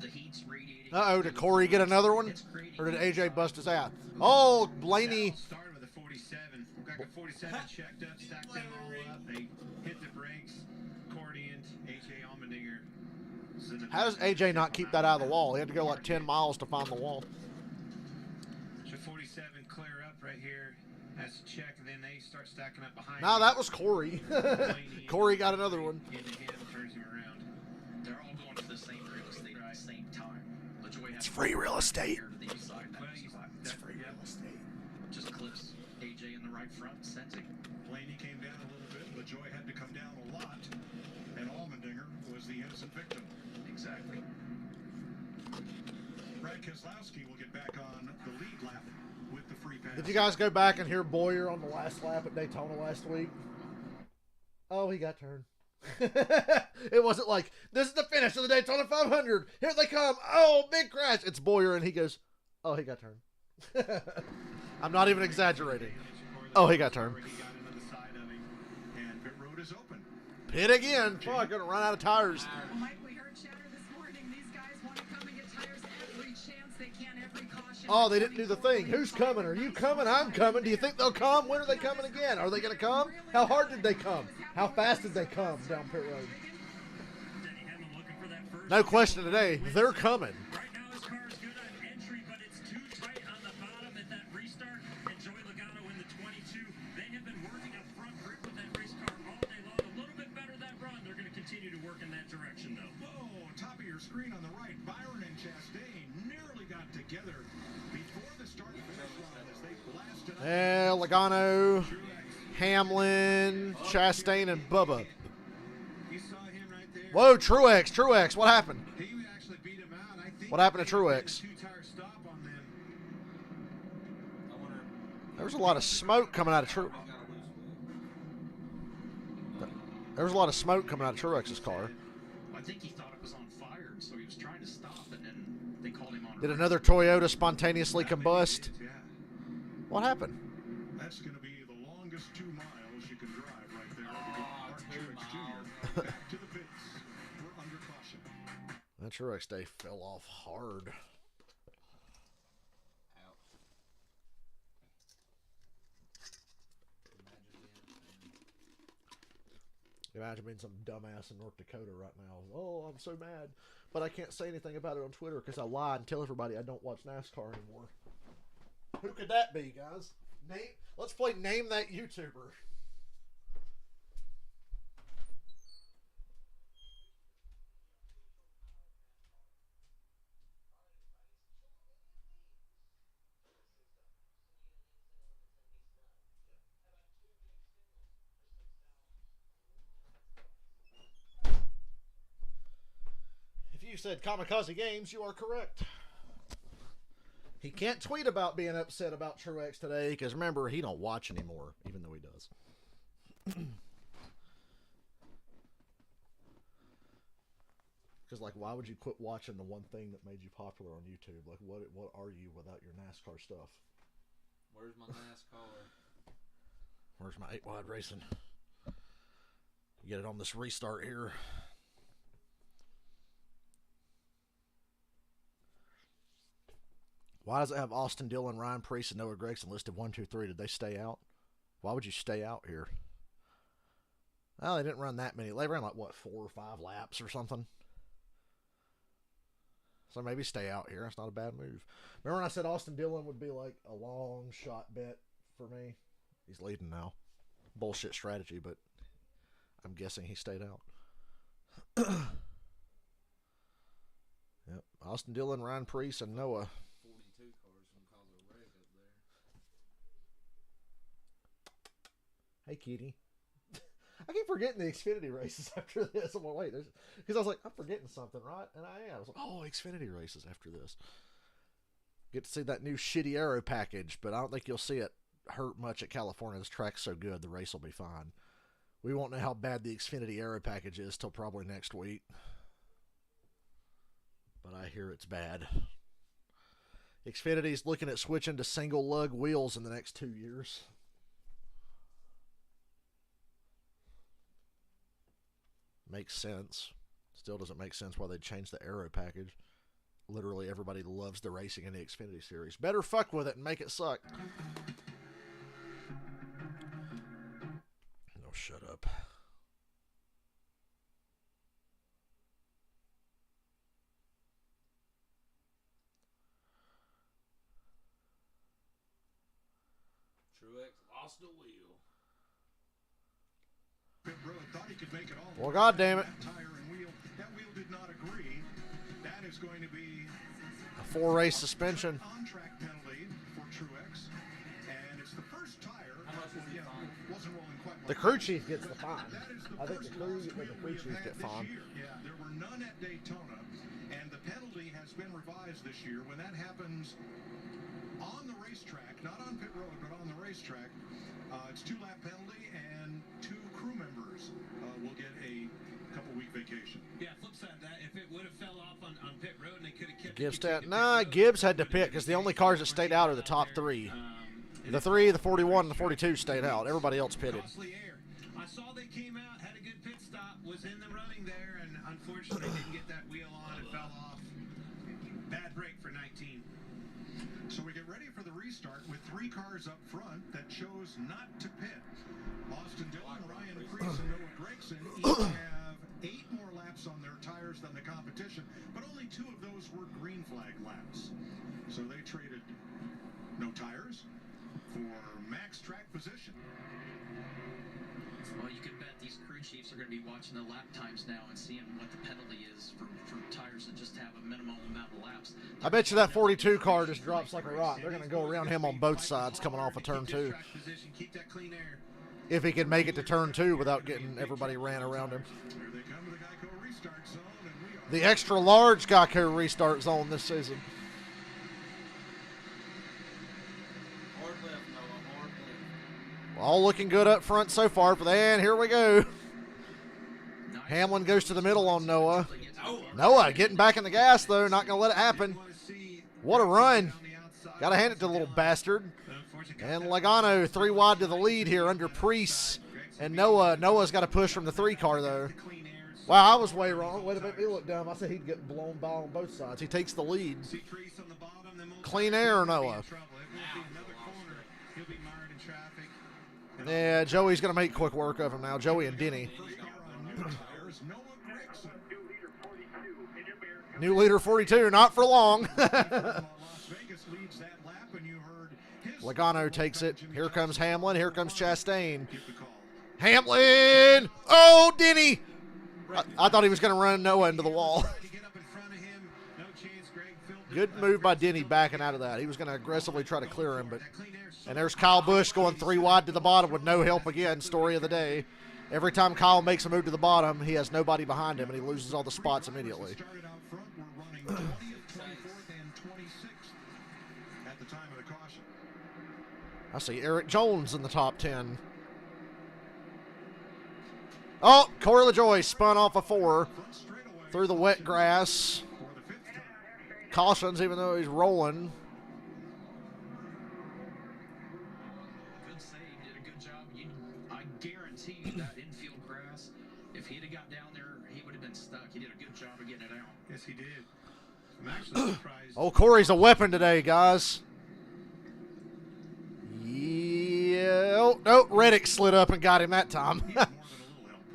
The heat's radiating. Uh-oh, did Corey get another one? Or did AJ bust his ass? Oh, Blaney. Started with a 47. Got the 47 checked up, stacked them all up. They hit the brakes. Cordiant, AJ Allmendinger. How does AJ not keep that out of the wall? He had to go like 10 miles to find the wall. So 47 clear up right here. Has to check, and then they start stacking up behind. No, that was Corey. Corey got another one. Into him, turns him around. They're all going to the same real estate at the same time. It's free real estate. Here to the east side. It's free real estate. Just clips AJ in the right front, sends him. Blaney came down a little bit. LaJoy had to come down a lot. And Allmendinger was the innocent victim. Exactly. Brad Keselowski will get back on the lead lap with the free pass. Did you guys go back and hear Boyer on the last lap at Daytona last week? Oh, he got turned. It wasn't like, this is the finish of the Daytona 500. Here they come. Oh, big crash. It's Boyer, and he goes, oh, he got turned. I'm not even exaggerating. Oh, he got turned. And pit road is open. Pit again. Oh, I'm going to run out of tires. Well, Mike, we heard chatter this morning. These guys want to come and get tires every chance they can, every caution. Oh, they didn't do the thing. Who's coming? Are you coming? I'm coming. Do you think they'll come? When are they coming again? Are they going to come? How hard did they come? How fast did they come down pit road? No question today. They're coming. Right now his car is good on entry, but it's too tight on the bottom at that restart. And Joey Logano in the 22. They have been working up front grip with that race car all day long. A little bit better that run. They're going to continue to work in that direction, though. Whoa, top of your screen on the right. Byron and Chastain nearly got together before the start of the line as they blasted out. Logano, Hamlin, Chastain, and Bubba. You saw him right there. Whoa, Truex, Truex, what happened? He actually beat him out. I think What happened to they had Truex? a two-tire stop on them. I wonder. There was a lot of smoke coming out of Truex. There was a lot of smoke coming out of Truex's car. I think he thought it was on fire, so he was trying to stop, and then they called him on. Did another Toyota spontaneously combust? Yeah, What happened? that's going to be the longest 2 miles you can drive right there. Martin Truex Jr. back to the pits for under caution. That Truex day fell off hard. Imagine being some dumbass in North Dakota right now. Oh, I'm so mad. But I can't say anything about it on Twitter because I lie and tell everybody I don't watch NASCAR anymore. Who could that be, guys? Let's play Name That YouTuber. If you said Kamikaze Games, you are correct. He can't tweet about being upset about Truex today because remember, he don't watch anymore, even though he does. Because, like, why would you quit watching the one thing that made you popular on YouTube? Like, what are you without your NASCAR stuff? Where's my NASCAR? Where's my 8-wide racing? Get it on this restart here. Why does it have Austin Dillon, Ryan Preece, and Noah Gragson listed 1, 2, 3? Did they stay out? Why would you stay out here? Well, they didn't run that many. They ran like, what, 4 or 5 laps or something? So maybe stay out here. It's not a bad move. Remember when I said Austin Dillon would be like a long shot bet for me? He's leading now. Bullshit strategy, but I'm guessing he stayed out. Yep. Austin Dillon, Ryan Preece, and Noah. 42 cars from cause a wreck up there. Hey, Kitty. I keep forgetting the Xfinity races after this. I'm like, wait, because I was like, I'm forgetting something, right? And I am. I was like, oh, Xfinity races after this. Get to see that new shitty aero package, but I don't think you'll see it hurt much at California. This track's so good, the race will be fine. We won't know how bad the Xfinity aero package is till probably next week. But I hear it's bad. Xfinity's looking at switching to single lug wheels in the next 2 years. Makes sense. Still doesn't make sense why they'd change the aero package. Literally everybody loves the racing in the Xfinity series. Better fuck with it and make it suck. No, shut up. Truex lost the wheel. Pit road thought he could make it all. Well, goddamn it. That tire and wheel. That wheel did not agree. That is going to be A 4-race suspension. On-track penalty for Truex, and it's the first tire. How much is he fined? Wasn't rolling quite The like crew that. chief gets the fine. That is the I think first the crew lost wheel we've chiefs had get this fined. year. Yeah, there were none at Daytona, and the penalty has been revised this year. When that happens on the racetrack, not on pit road, but on the racetrack, it's 2-lap penalty, and 2 crew members will get a couple-week vacation. Yeah, flip side of that, if it would have fell off on pit road and they could have kept Gibbs it, you take stat. the pit Nah, road, Gibbs had to it would've pit because the been only safe. cars that Once stayed you out get are the top there, 3. and The it's 3, the 41, and the 42 stayed out. Everybody else pitted. costly air. I saw they came out, had a good pit stop, was in the running there, and unfortunately didn't get that wheel on. It fell off. Bad break for 19. So we get ready for the restart with 3 cars up front that chose not to pit. Austin Dillon, Ryan Preece, and Noah Gregson each have 8 more laps on their tires than the competition, but only 2 of those were green flag laps. So they traded no tires for max track position. Well, you can bet these crew chiefs are going to be watching the lap times now and seeing what the penalty is for tires that just have a minimum amount of laps. I bet you that 42 car just drops like a rock. They're going to go around him on both sides coming off of turn 2. Keep that clean air. If he can make it to turn 2 without getting everybody ran around him. Here they come to the Geico restart zone, and we are The extra large Geico restart zone this season. Hard left, Noah. Hard left. All looking good up front so far. And here we go. Hamlin goes to the middle on Noah. Noah getting back in the gas, though. Not going to let it happen. What a run. Got to hand it to the little bastard. And Logano 3 wide to the lead here under Preece. And Noah's got to push from the 3 car, though. Wow, I was way wrong. Way to make me look dumb. I said he'd get blown by on both sides. He takes the lead. Clean air, Noah. Yeah, Joey's going to make quick work of him now. Joey and Denny. New leader 42, not for long. Logano takes it. Here comes Hamlin. Here comes Chastain. Hamlin! Oh, Denny! I thought he was going to run Noah into the wall. Good move by Denny backing out of that. He was going to aggressively try to clear him, but and there's Kyle Busch going 3 wide to the bottom with no help again. Story of the day. Every time Kyle makes a move to the bottom, he has nobody behind him, and he loses all the spots immediately. I see Eric Jones in the top 10. Oh, Corey LaJoy spun off a 4 through the wet grass. Cautions, even though he's rolling. Good save, did a good job. I guarantee you that infield grass, if he'd have got down there, he would have been stuck. He did a good job of getting it out. Yes, he did. I'm actually surprised. Oh, Corey's a weapon today, guys. Yeah. Oh, no, Reddick slid up and got him that time.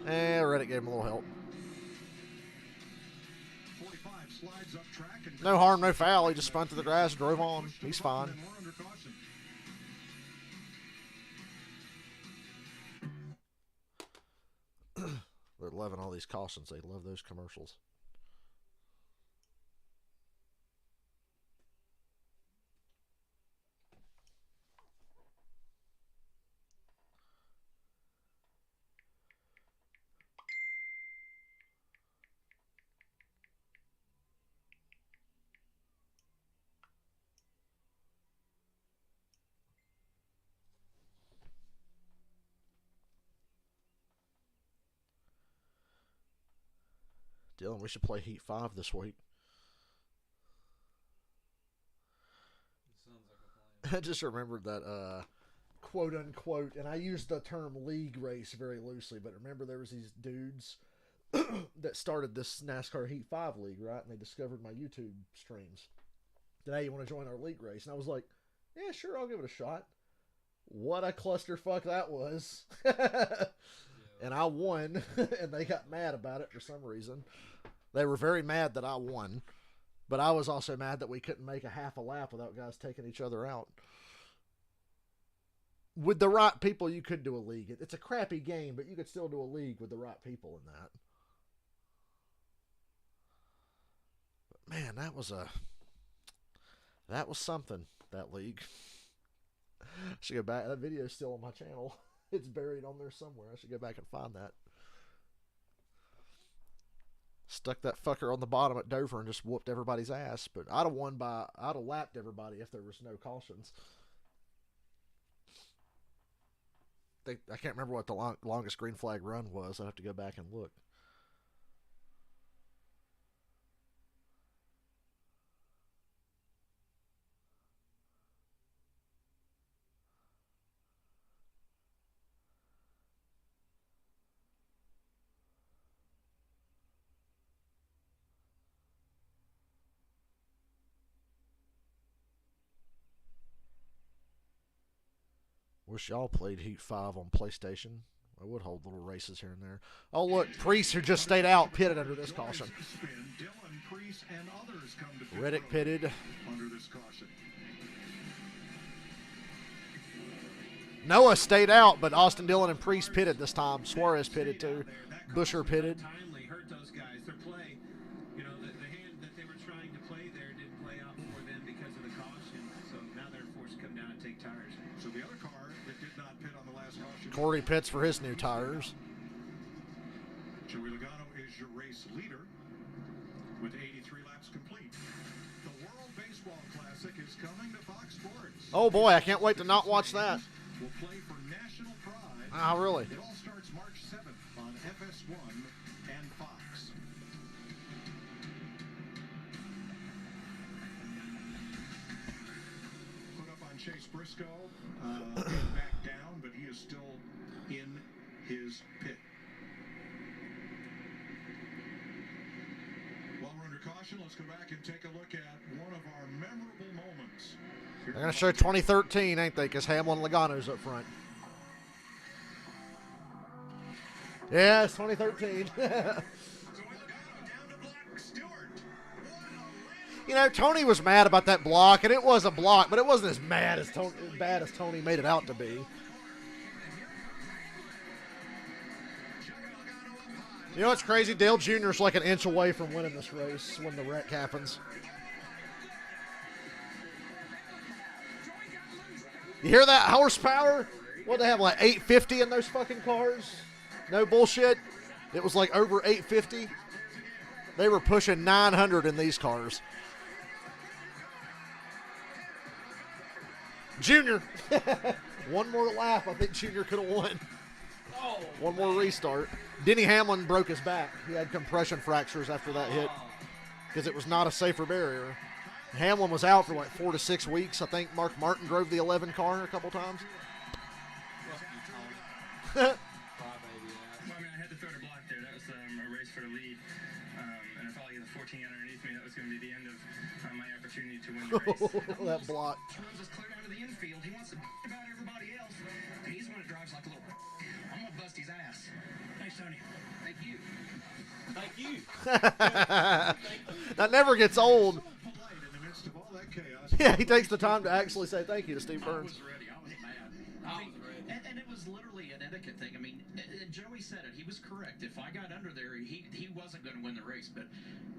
Reddick gave him a little help. No harm, no foul. He just spun to the grass, drove on. He's fine. They're loving all these cautions. They love those commercials. Dylan, we should play Heat 5 this week. Sounds like a plan. I just remembered that quote unquote, and I used the term league race very loosely, but remember there was these dudes that started this NASCAR Heat 5 league, right? And they discovered my YouTube streams. Hey, you want to join our league race? And I was like, yeah, sure, I'll give it a shot. What a clusterfuck that was. And I won, and they got mad about it for some reason. They were very mad that I won, but I was also mad that we couldn't make a half a lap without guys taking each other out. With the right people, you could do a league. It's a crappy game, but you could still do a league with the right people in that. But man, that was a... That was something, that league. I should go back. That video is still on my channel. It's buried on there somewhere. I should go back and find that. Stuck that fucker on the bottom at Dover and just whooped everybody's ass. But I'd have lapped everybody if there was no cautions. I can't remember what the longest green flag run was. I'd have to go back and look. Wish y'all played Heat 5 on PlayStation. I would hold little races here and there. Oh, look, Priest, who just stayed out, pitted under this caution. Reddick pitted. Under this caution. Noah stayed out, but Austin Dillon and Priest pitted this time. Suarez pitted too. Busher pitted. Timely hurt those guys. Their play, you know, the hand that they were trying to play there didn't play out for them because of the caution. So now they're forced to come down and take tires. So the other car that did not pit on the last caution. Corey pits for his new tires. Joey Logano is your race leader with 83 laps complete. The World Baseball Classic is coming to Fox Sports. Oh boy, I can't wait to not watch that. Will play for national pride. Ah, really? It all starts March 7th on FS1 and Fox. Put up on Chase Briscoe, back down, but he is still in his pit. While we're under caution, let's go back and take a look at one of our memorable moments. They're going to show 2013, ain't they? Because Hamlin and Logano's up front. Yeah, it's 2013. You know, Tony was mad about that block, and it was a block, but it wasn't as bad as Tony made it out to be. You know what's crazy? Dale Jr. is like an inch away from winning this race when the wreck happens. You hear that horsepower? What, they have like 850 in those fucking cars? No bullshit. It was like over 850. They were pushing 900 in these cars. Junior. One more lap. I think Junior could have won. One more restart. Denny Hamlin broke his back. He had compression fractures after that hit because it was not a safer barrier. Hamlin was out for like 4 to 6 weeks. I think Mark Martin drove the 11 car a couple times. Well, I mean, I had to throw the block there. That was a race for the lead. And I felt like the 14 underneath me, that was going to be the end of my opportunity to win the race. That block. Runs us clear onto the infield. He wants to about everybody else. And he's the one that drives like a little. I'm going to bust his ass. Thanks, Tony. Thank you. Thank you. That never gets old. Polite in the midst of all that chaos. Yeah, he takes the time to actually say thank you to Steve I Burns. was ready. I was mad. I mean, and it was literally an etiquette thing. I mean, Joey said it. He was correct. If I got under there, he wasn't going to win the race. But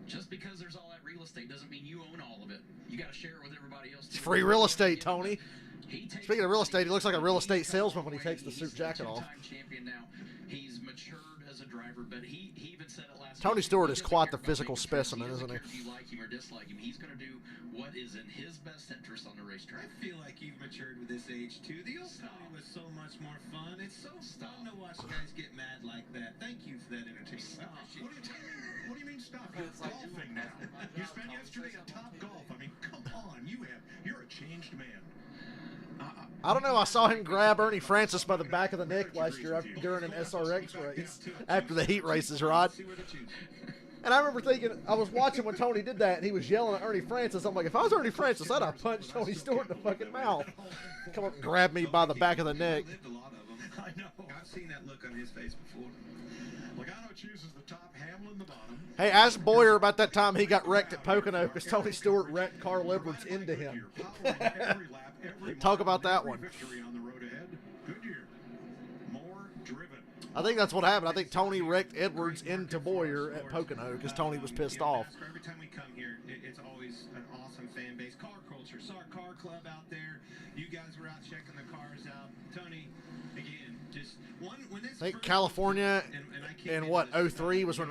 just because there's all that real estate doesn't mean you own all of it. You got to share it with everybody else. It's free real estate, Tony. Speaking of real estate, he looks like a real estate salesman when he takes the suit jacket off. Champion now. He's matured as a driver, but he even said it last Tony week. Stewart He is doesn't quite care the about physical making friends. specimen, He doesn't isn't he? care if you like him or dislike him. He's going to do what is in his best interest on the racetrack. I feel like you've matured with this age too. The old Tony was so much more fun. It's so fun to watch guys get mad like that. Thank you for that entertainment. What do you mean stop? You're golfing now. You spent yesterday at Top Golf. I mean, come on. You're a changed man. I don't know. I saw him grab Ernie Francis by the back of the neck last year during an SRX race after the heat races, Rod. And I remember thinking, I was watching when Tony did that, and he was yelling at Ernie Francis. I'm like, if I was Ernie Francis, I'd have punched Tony Stewart in the fucking mouth. Come up and grab me by the back of the neck. I know. I've seen that look on his face before. Logano chooses the top, Hamlin the bottom. Hey, ask Boyer about that time he got wrecked at Pocono because Tony Stewart wrecked Carl Edwards into him. Talk about that one. Victory on the road ahead. Goodyear, more driven. I think that's what happened. I think Tony wrecked Edwards into Boyer at Pocono because Tony was pissed off. Every time we come here, it's always an awesome fan base. Car culture, car club out there. You guys were out checking the cars out. Tony, again, just when this. I think California in what 03 was when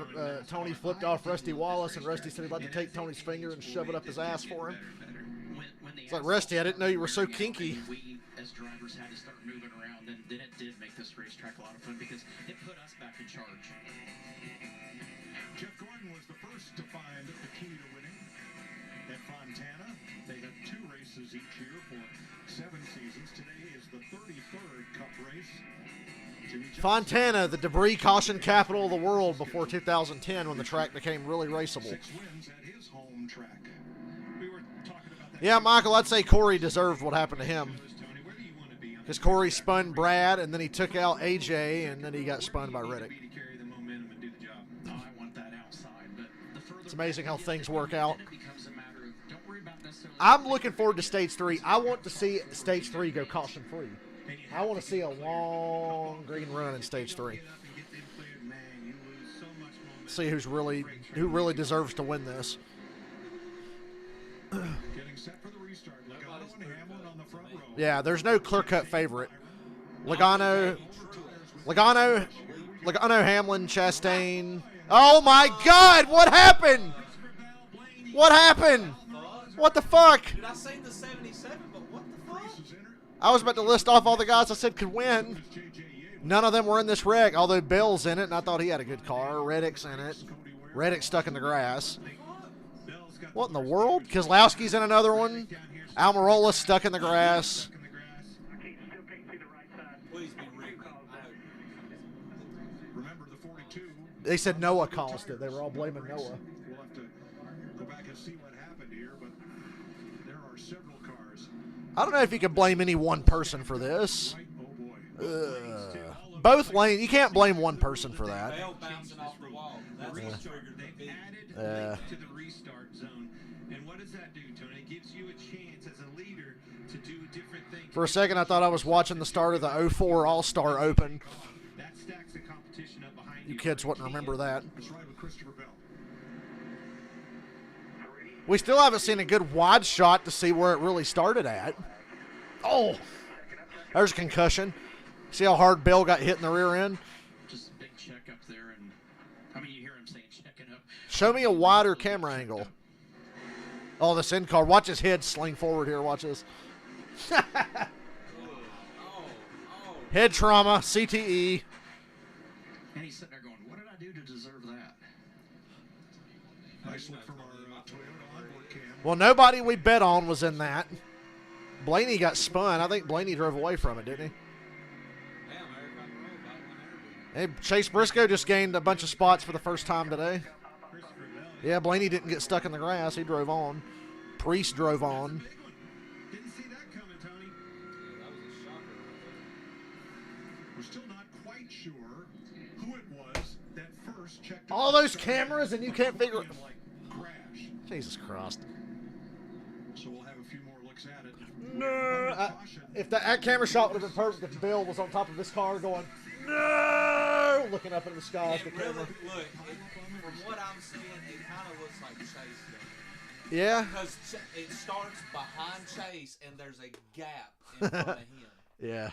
Tony flipped off Rusty Wallace, and Rusty said he'd like to take Tony's finger and shove it up his ass for him. It's like, Rusty, I didn't know you were so kinky. We as drivers had to start moving around, and then it did make this racetrack a lot of fun because it put us back in charge. Jeff Gordon was the first to find the key to winning at Fontana. They have 2 races each year for 7 seasons. Today is the 33rd Cup race. Fontana, the debris caution capital of the world before 2010 when the track became really raceable. 6 wins at his home track. We were talking about that. Yeah, Michael, I'd say Corey deserved what happened to him. Because Corey spun Brad, and then he took out AJ, and then he got spun by Reddick. It's amazing how things work out. I'm looking forward to Stage 3. I want to see Stage 3 go caution-free. I want to see a long green run in Stage 3. See who really deserves to win this. Getting set for the restart. Logano and Hamlin on the front row. Yeah, there's no clear-cut favorite. Logano, Hamlin, Chastain. Oh my God! What happened? What happened? What the fuck? Did I say the 77? But what the fuck? I was about to list off all the guys I said could win. None of them were in this wreck, although Bell's in it, and I thought he had a good car. Reddick's in it. Reddick's stuck in the grass. What in the world? Keselowski's in another one. Almirola's stuck in the grass. Please be rigged. Remember the 42. They said Noah caused it. They were all blaming Noah. We'll have to go back and see what happened here, but there are several cars. I don't know if you can blame any one person for this. Oh boy. Both lanes. You can't blame one person for that. Bell bouncing off the wall. That's what triggered the big. Added to the restart zone. And what does that do, Tony? It gives you a chance as a leader to do different things. For a second, I thought I was watching the start of the 04 All-Star Open. That stacks the competition up behind You kids wouldn't remember that. That's right with Christopher Bell. We still haven't seen a good wide shot to see where it really started at. Oh, there's a concussion. See how hard Bell got hit in the rear end? Just a big check up there, and I mean, you hear him saying checking up. Show me a wider camera angle. Oh, this in car. Watch his head sling forward here. Watch this. Head trauma, CTE. And he's sitting there going, what did I do to deserve that? Nice look from our Toyota onboard cam. Well, nobody we bet on was in that. Blaney got spun. I think Blaney drove away from it, didn't he? Hey, Chase Briscoe just gained a bunch of spots for the first time today. Yeah, Blaney didn't get stuck in the grass. He drove on. Priest drove on. Didn't see that coming, Tony. That was a shocker. We're still not quite sure who it was that first checked All those cameras and you can't figure it. like crash. Jesus Christ. So we'll have a few more looks at it. No. If that camera shot would have been perfect if Bill was on top of his car going, no, looking up into the sky at the It really, camera. look, from what I'm seeing, it kind of looks like Chase though. Yeah. Because it starts behind Chase and there's a gap in front of him. Yeah.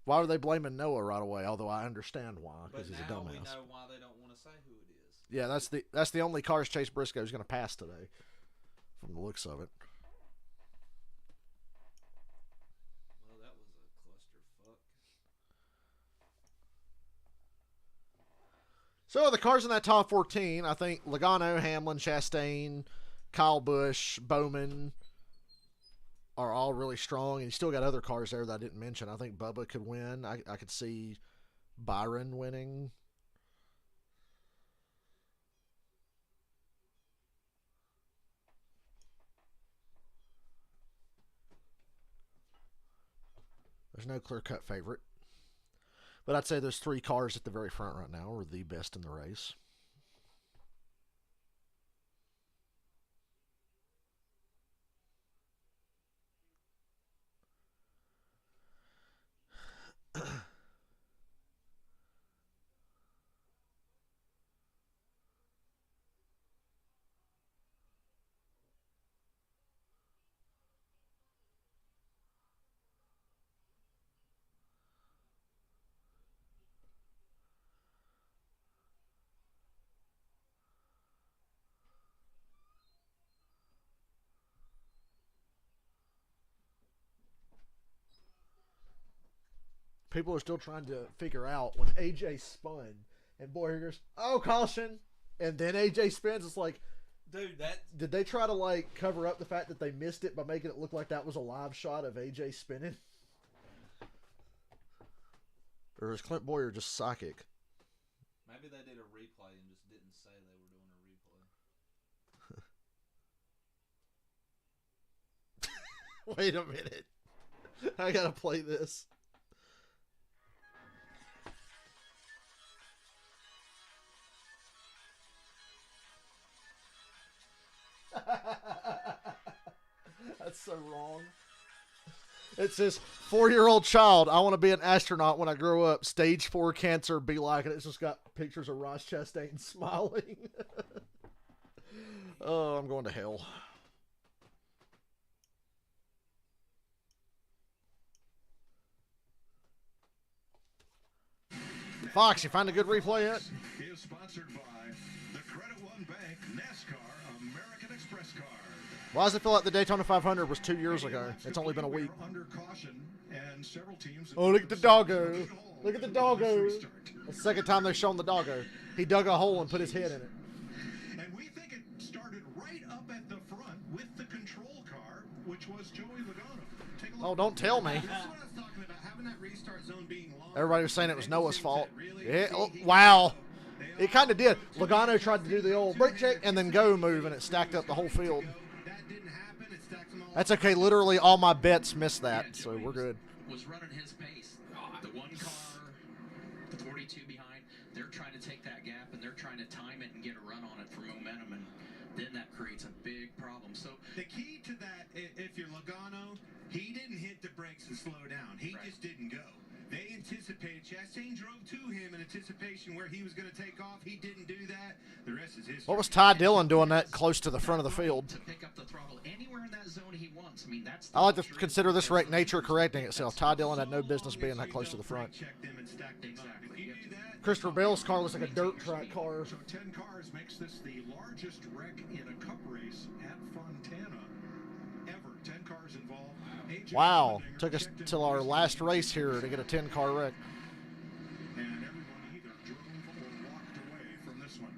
Why were they blaming Noah right away? Although I understand why, But because he's a now we dumbass. know why they don't want to say who it is. Yeah, that's the only cars Chase Briscoe is going to pass today, from the looks of it. Well, that was a clusterfuck. So the cars in that top 14, I think Logano, Hamlin, Chastain, Kyle Busch, Bowman are all really strong. And you still got other cars there that I didn't mention. I think Bubba could win. I could see Byron winning. There's no clear-cut favorite. But I'd say those three cars at the very front right now are the best in the race. People are still trying to figure out when AJ spun and Boyer goes, "Oh, caution," and then AJ spins. It's like, dude, that did they try to like cover up the fact that they missed it by making it look like that was a live shot of AJ spinning? Or is Clint Boyer just psychic? maybe they did a replay and just didn't say they were doing a replay. Wait a minute. I gotta play this. That's so wrong. It says, 4-year-old child, I want to be an astronaut when I grow up. Stage 4 cancer, be like it. It's just got pictures of Ross Chastain smiling. Oh, I'm going to hell. Fox, you find a good replay yet? Is sponsored by the Credit One Bank NASCAR American Express card. Why does it feel like the Daytona 500 was 2 years ago? It's only been a week. Under caution, and several teams. Oh, look at the doggo. Look at the doggo. The second time they've shown the doggo. He dug a hole and put his head in it. And we think it started right up at the front with the control car, which was Joey Logano. Take a look. Oh, don't tell me. That's what I was talking about. Having that restart zone being long. Everybody was saying it was Noah's fault. Yeah, oh, wow. It kind of did. Logano tried to do the old brake check and then go move, and it stacked up the whole field. That didn't happen. It stacked them all. That's okay. Literally all my bets missed that, so we're good. Was running his pace. The one car, the 42 behind, they're trying to take that gap and they're trying to time it and get a run on it for momentum, and then that creates a big problem. So The key to that, if you're Logano, he didn't hit the brakes and slow down. He just didn't go. They anticipated. Chastain drove to him in anticipation where he was going to take off. He didn't do that. The rest is history. What was Ty Dillon doing that close to the front of the field? to pick up the throttle anywhere in that zone he wants. I mean, that's. I like to consider this wreck nature correcting itself. Ty Dillon had no business being that close to the front. Check them and stack them up. If you do that, Christopher Bell's car looks like a dirt track car. So 10 cars makes this the largest wreck in a cup race at Fontana ever. 10 cars involved. AJ Wow. Allmendinger Took us checked in till our first last place. race here to get a 10-car wreck. And everyone either drove or walked away from this one.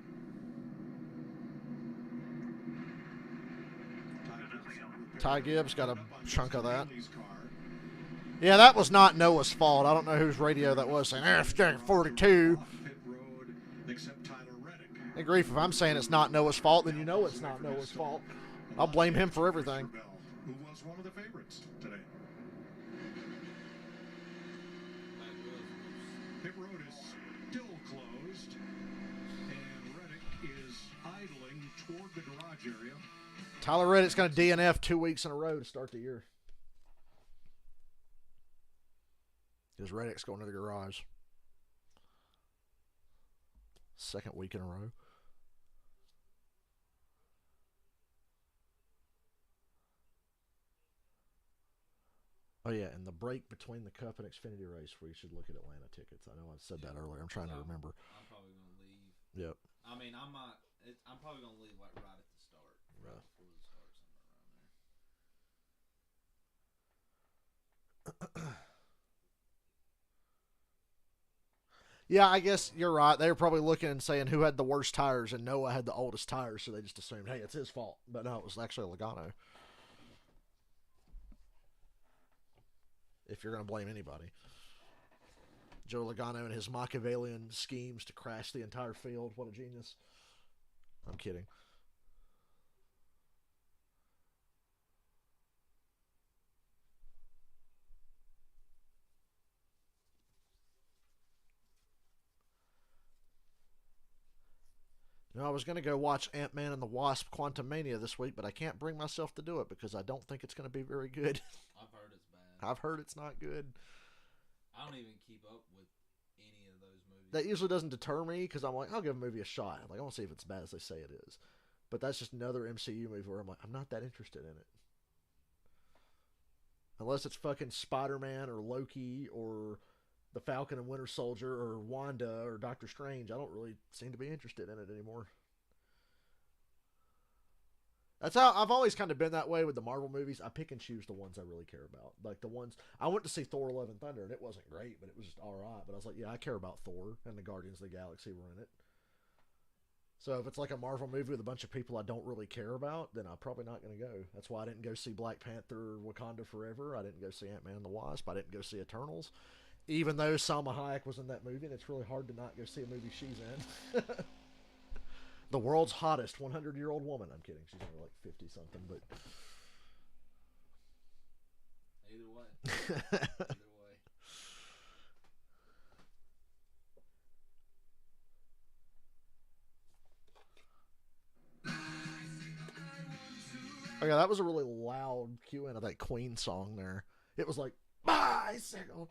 Ty Gibbs got a chunk of that. Bailey's car. Yeah, that was not Noah's fault. I don't know whose radio that was saying, 42. Off pit road, except Tyler Reddick. Hey, grief, if I'm saying it's not Noah's fault, then you know it's not Noah's fault. I'll blame him for everything. Bell, who was one of the favorites today. Pit road is still closed, and Reddick is idling toward the garage area. Tyler Reddick's going to DNF 2 weeks in a row to start the year. Because Reddick's going to the garage. Second week in a row. Oh, yeah, and the break between the Cup and Xfinity race where you should look at Atlanta tickets. I know I said that earlier. I'm trying to remember. I'm probably gonna leave. Yep. I mean, I'm not. I'm probably gonna leave like right at the start, right Yeah. before the start, somewhere around there. Yeah, I guess you're right. They were probably looking and saying who had the worst tires, and Noah had the oldest tires, so they just assumed, hey, it's his fault. But no, it was actually Logano. If you're going to blame anybody. Joe Logano and his Machiavellian schemes to crash the entire field. What a genius. I'm kidding. You know, I was going to go watch Ant-Man and the Wasp Quantumania this week, but I can't bring myself to do it because I don't think it's going to be very good. I've heard it's bad. I've heard it's not good. I don't even keep up with any of those movies. That usually doesn't deter me because I'm like, I'll give a movie a shot. Like, I want to see if it's as bad as they say it is. But that's just another MCU movie where I'm like, I'm not that interested in it. Unless it's fucking Spider-Man or Loki or the Falcon and Winter Soldier or Wanda or Doctor Strange. I don't really seem to be interested in it anymore. That's how I've always kind of been that way with the Marvel movies. I pick and choose the ones I really care about. Like the ones I went to see Thor: Love and Thunder, and it wasn't great, but it was just all right. But I was like, yeah, I care about Thor, and the Guardians of the Galaxy were in it. So if it's like a Marvel movie with a bunch of people I don't really care about, then I'm probably not going to go. That's why I didn't go see Black Panther: Wakanda Forever. I didn't go see Ant-Man and the Wasp. I didn't go see Eternals. Even though Salma Hayek was in that movie, and it's really hard to not go see a movie she's in. The world's hottest 100-year-old woman. I'm kidding. She's only like 50-something, but... Either way. Either way. Okay, that was a really loud cue in of that Queen song there. It was like, bicycle.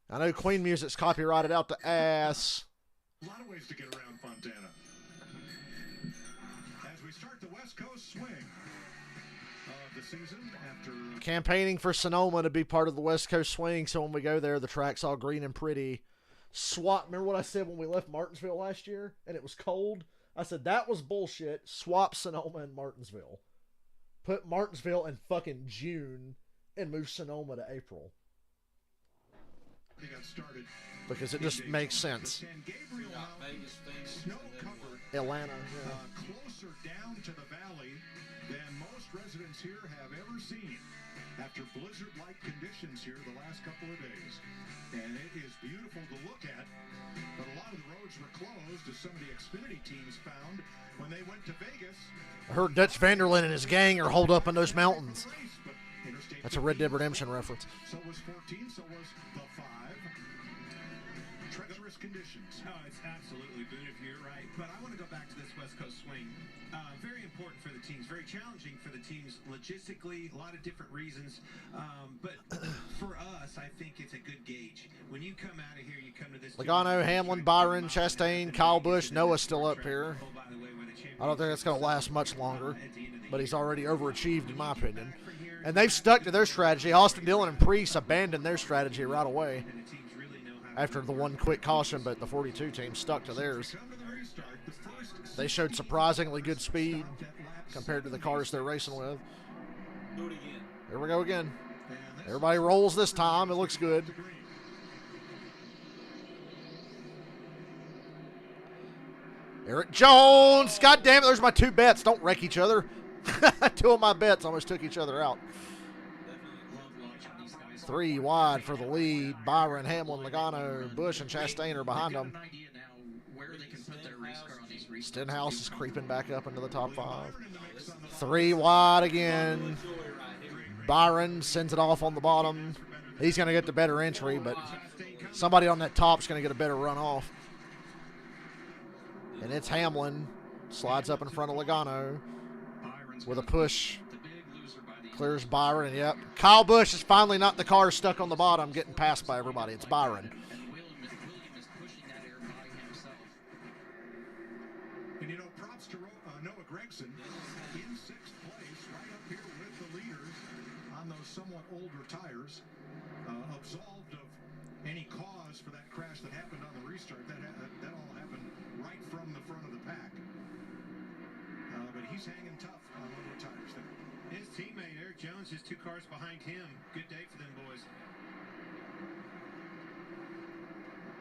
I know Queen music's copyrighted out the ass. A lot of ways to get around Fontana. As we start the West Coast swing of the season after... Campaigning for Sonoma to be part of the West Coast swing, so when we go there, the track's all green and pretty. Swap, remember what I said when we left Martinsville last year and it was cold? I said, that was bullshit. Swap Sonoma and Martinsville. Put Martinsville in fucking June and move Sonoma to April. They got started. Because it just makes sense. The San Gabriel Mountains, snow-covered, Atlanta, closer down to the valley than most residents here have ever seen after blizzard-like conditions here the last couple of days. And it is beautiful to look at, but a lot of the roads were closed as some of the Xfinity teams found when they went to Vegas. I heard Dutch Vanderlyn and his gang are holed up in those mountains. That's a Red Dead Redemption reference. So was 14, so was the 5. Treacherous conditions. Oh, it's absolutely booted here, right? But I want to go back to this West Coast swing. Very important for the teams, very challenging for the teams logistically, a lot of different reasons. But for us, I think it's a good gauge. When you come out of here, you come to this... Logano, Hamlin, Byron, Chastain, Kyle Busch, Noah's still up here. I don't think it's going to last much longer, but he's already overachieved in my opinion. And they've stuck to their strategy. Austin Dillon and Preece abandoned their strategy right away after the one quick caution, but the 42 team stuck to theirs. They showed surprisingly good speed compared to the cars they're racing with. Do it again. Here we go again. Everybody rolls this time. It looks good. Eric Jones. God damn it, there's my 2 bets. Don't wreck each other. 2 of my bets almost took each other out. 3 wide for the lead. Byron, Hamlin, Logano, Busch, and Chastain are behind them. Stenhouse is creeping back up into the top 5. 3 wide again. Byron sends it off on the bottom. He's going to get the better entry, but somebody on that top is going to get a better run off. And it's Hamlin. Slides up in front of Logano with a push. Clears Byron, yep. Kyle Busch is finally not the car stuck on the bottom getting passed by everybody. It's Byron. And you know, props to Noah Gragson in 6th place, right up here with the leaders on those somewhat older tires, absolved of any cause for that crash that happened on the restart. That all happened right from the front of the pack. But he's hanging tough on older tires there. His teammate, Eric Jones, is 2 cars behind him. Good day for them boys.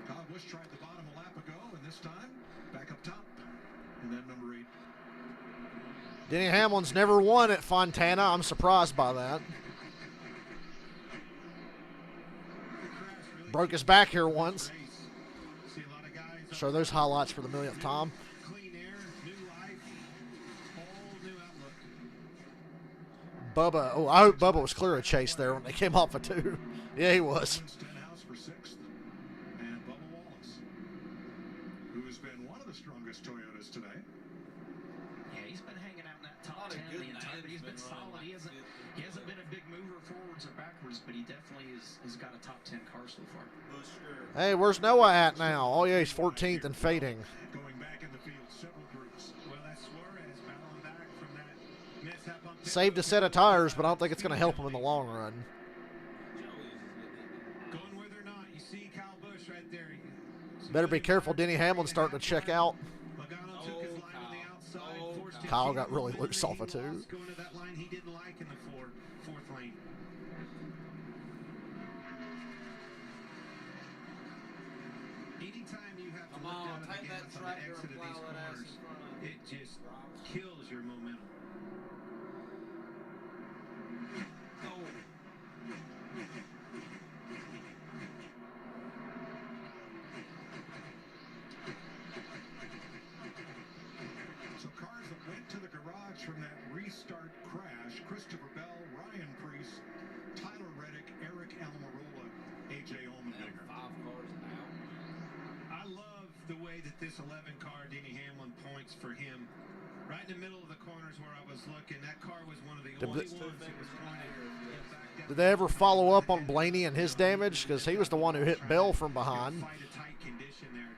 Kyle Busch tried the bottom a lap ago, and this time, back up top. And then number 8. Denny Hamlin's never won at Fontana. I'm surprised by that. Broke his back here once. Show those highlights for the millionth time. Bubba, oh, I hope Bubba was clear of Chase there when they came off of 2. Yeah, he was. Stenhouse for 6th, and Bubba Wallace, who's been one of the strongest Toyotas today. Yeah, he's been hanging out in that top 10 the entire, but he's been solid. He hasn't been a big mover forwards or backwards, but he definitely has got a top 10 car so far. Hey, where's Noah at now? Oh, yeah, he's 14th and fading. Going back in the field, several groups. Well, that's Suarez battling back from that mishap on pit. Saved a set of tires, but I don't think it's going to help him in the long run. Going with or not, you see Kyle Busch right there. Better be careful. Denny Hamlin's starting to check out. Logano took his line on the outside. Kyle got really loose off of 2. Going to that line he didn't like in the fourth lane. Anytime you have to Come look on, down at the take that gas on the tractor exit and of plow these that ass corners, in front of it just kills your momentum. So cars that went to the garage from that restart crash: Christopher Bell, Ryan Preece, Tyler Reddick, Eric Almirola, AJ Allmendinger. 5 cars out. I love the way that this 11 car, Denny Hamlin, points for him. Right in the middle of the corners where I was looking, that car was one of the only ones that was pointed back down. Did they ever follow up on Blaney and his damage? Because he was the one who hit Bell from behind. Fight a tight condition there.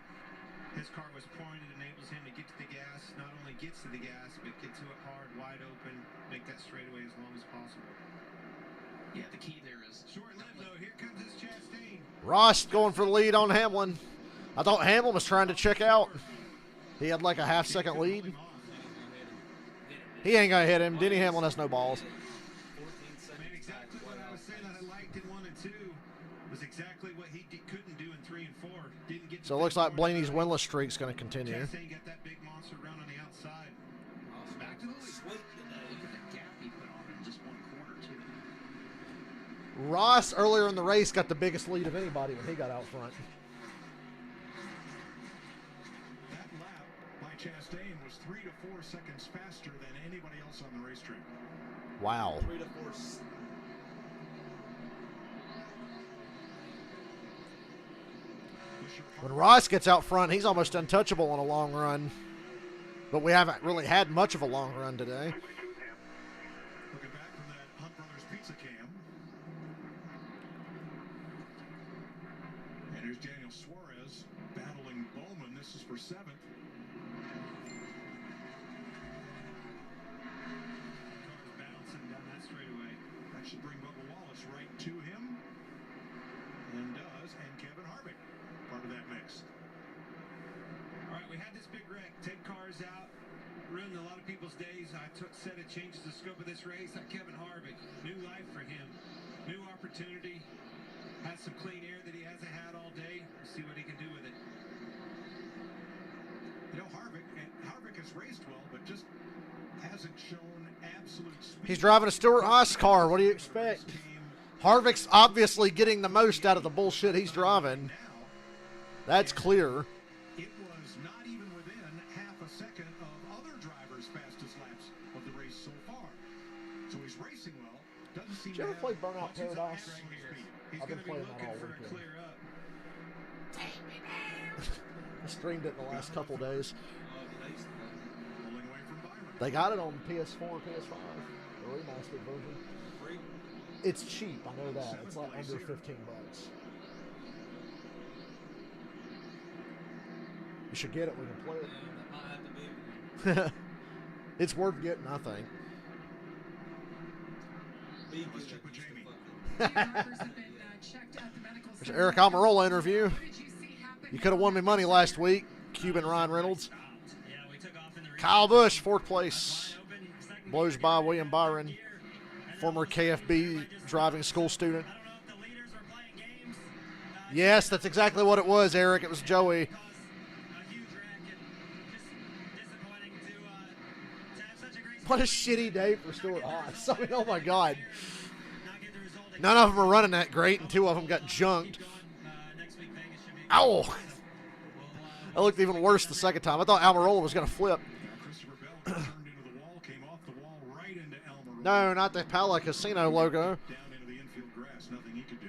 His car was pointed, enables him to get to the gas. Not only gets to the gas, but get to it hard, wide open, make that straightaway as long as possible. Yeah, the key there is Short-lived though. Here comes this Chastain. Ross going for the lead on Hamlin. I thought Hamlin was trying to check out. He had like a half-second lead. He ain't going to hit him. Denny Hamlin has no balls. Man, exactly what I was saying that I liked in 1 and 2 was exactly what he couldn't do in 3 and 4. Didn't get. So it looks like Blaney's winless streak's going to continue. Chastain got that big monster run on the outside. Back to the lead. look at the gap he put on in just 1 quarter too. Ross earlier in the race got the biggest lead of anybody when he got out front. That lap by Chastain was 3 to 4 seconds faster than anybody else on the racetrack. Wow. 3 to 4. When Ross gets out front, he's almost untouchable on a long run. But we haven't really had much of a long run today. Looking back from that Hunt Brothers pizza cam. And here's Daniel Suarez battling Bowman. This is for 7th. Car's bouncing down that straightaway. That should bring Bubba Wallace right to him. And does. And Kevin Harvick, part of that mix. All right, we had this big wreck. 10 cars out. Ruined a lot of people's days. Said it changes the scope of this race. That Kevin Harvick, new life for him. New opportunity. Has some clean air that he hasn't had all day. We'll see what he can do with it. You know, Harvick has raced well, but just hasn't shown absolute speed. He's driving a Stuart Haas car. What do you expect? Harvick's obviously getting the most out of the bullshit he's driving. That's clear. It was not even within half a second of other drivers' fastest laps of the race so far. So he's racing well. Doesn't seem Did you to ever play have Burnout much of Paradise? absolute speed. He's I've been going to be playing that looking all for a weekend. clear up. I streamed it in the last couple days. Pulling away from Byron. They got it on PS4, PS5, the remastered version. It's cheap, I know that. It's like under 15 bucks. You should get it when you play it. That might have to be. It's worth getting, I think. Be Let's good check with at Jamie. Drivers have been checked at the medical There's center. Eric Almirola interview. What did you see happen? You could have won me money last week. Cuban Ryan Reynolds. Yeah, we took off in the Kyle Busch, 4th place. wide open. Second Blows gear, by good William in Byron, gear. And former then all of a sudden, KFB I just- driving school student. I don't know if the leaders were playing games. Yes, that's exactly what it was, Eric. It was Joey. Caused a huge wreck and just disappointing to have such a great What a start. shitty day for Stuart Haas. I mean, oh my God. Not get the result they None of them are running that great, and 2 of them got junked. going. Next week Vegas should be Ow! That looked even worse the second time. I thought Almirola was going to flip. Christopher Bell turned into the wall, came off the wall right into Almirola. No, not the Pala Casino logo. Down into the infield grass, nothing he could do.